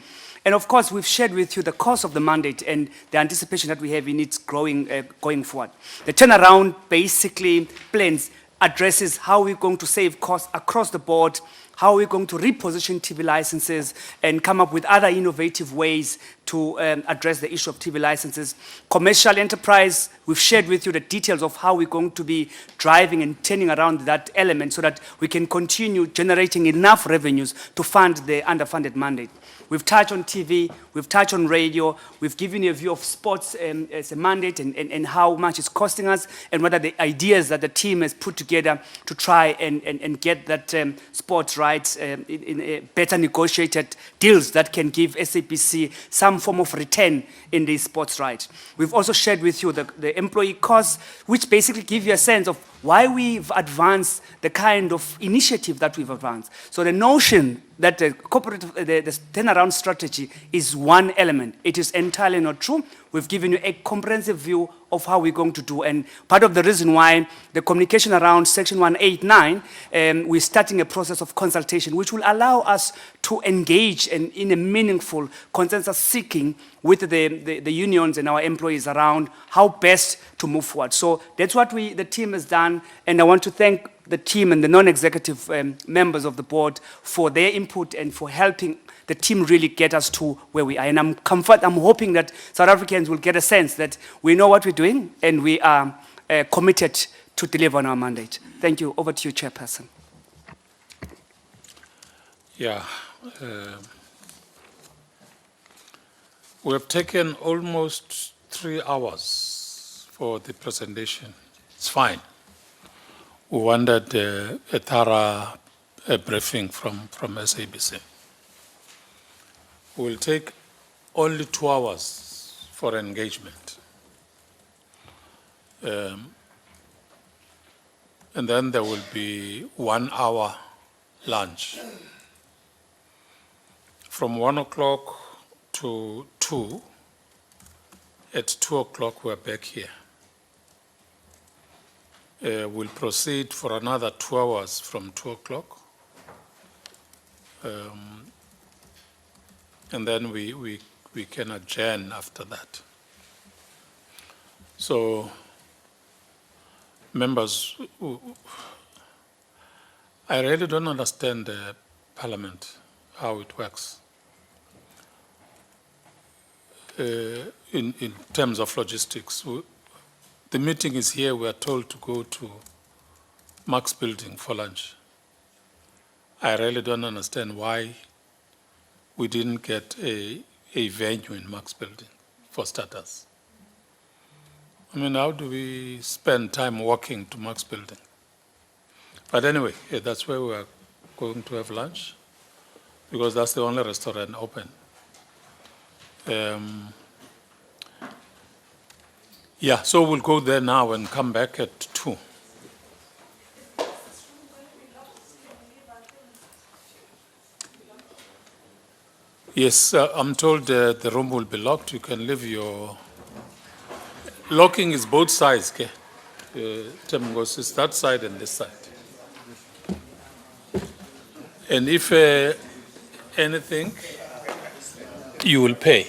And of course, we've shared with you the cost of the mandate and the anticipation that we have in its growing going forward. The turnaround basically plans addresses how we're going to save costs across the board, how we're going to reposition TV licenses and come up with other innovative ways to address the issue of TV licenses. Commercial enterprise, we've shared with you the details of how we're going to be driving and turning around that element so that we can continue generating enough revenues to fund the underfunded mandate. We've touched on TV, we've touched on radio, we've given you a view of sports as a mandate and how much it's costing us and what are the ideas that the team has put together to try and get that sports rights in better negotiated deals that can give SABC some form of return in the sports rights. We've also shared with you the employee costs, which basically give you a sense of why we've advanced the kind of initiative that we've advanced. So the notion that the turnaround strategy is one element, it is entirely not true. We've given you a comprehensive view of how we're going to do. And part of the reason why the communication around Section 189, we're starting a process of consultation, which will allow us to engage in a meaningful consensus seeking with the unions and our employees around how best to move forward. So that's what the team has done. And I want to thank the team and the non-executive members of the board for their input and for helping the team really get us to where we are. And I'm hoping that South Africans will get a sense that we know what we're doing and we are committed to deliver on our mandate. Thank you. Over to you, Chairperson. Yeah. We have taken almost 3 hours for the presentation. It's fine. We wanted a thorough briefing from SABC. We'll take only 2 hours for engagement. And then there will be 1 hour lunch. From 1 o'clock to 2, at 2 o'clock we're back here. We'll proceed for another 2 hours from 2 o'clock. And then we can adjourn after that. So, members, I really don't understand the Parliament, how it works. In terms of logistics, the meeting is here, we are told to go to Mark's building for lunch. I really don't understand why we didn't get a venue in Mark's building, for starters. I mean, how do we spend time walking to Mark's building? But anyway, that's where we are going to have lunch, because that's the only restaurant open. Yeah, so we'll go there now and come back at 2. Yes, I'm told the room will be locked. You can leave your... Locking is both sides, okay? It's that side and this side. And if anything, you will pay.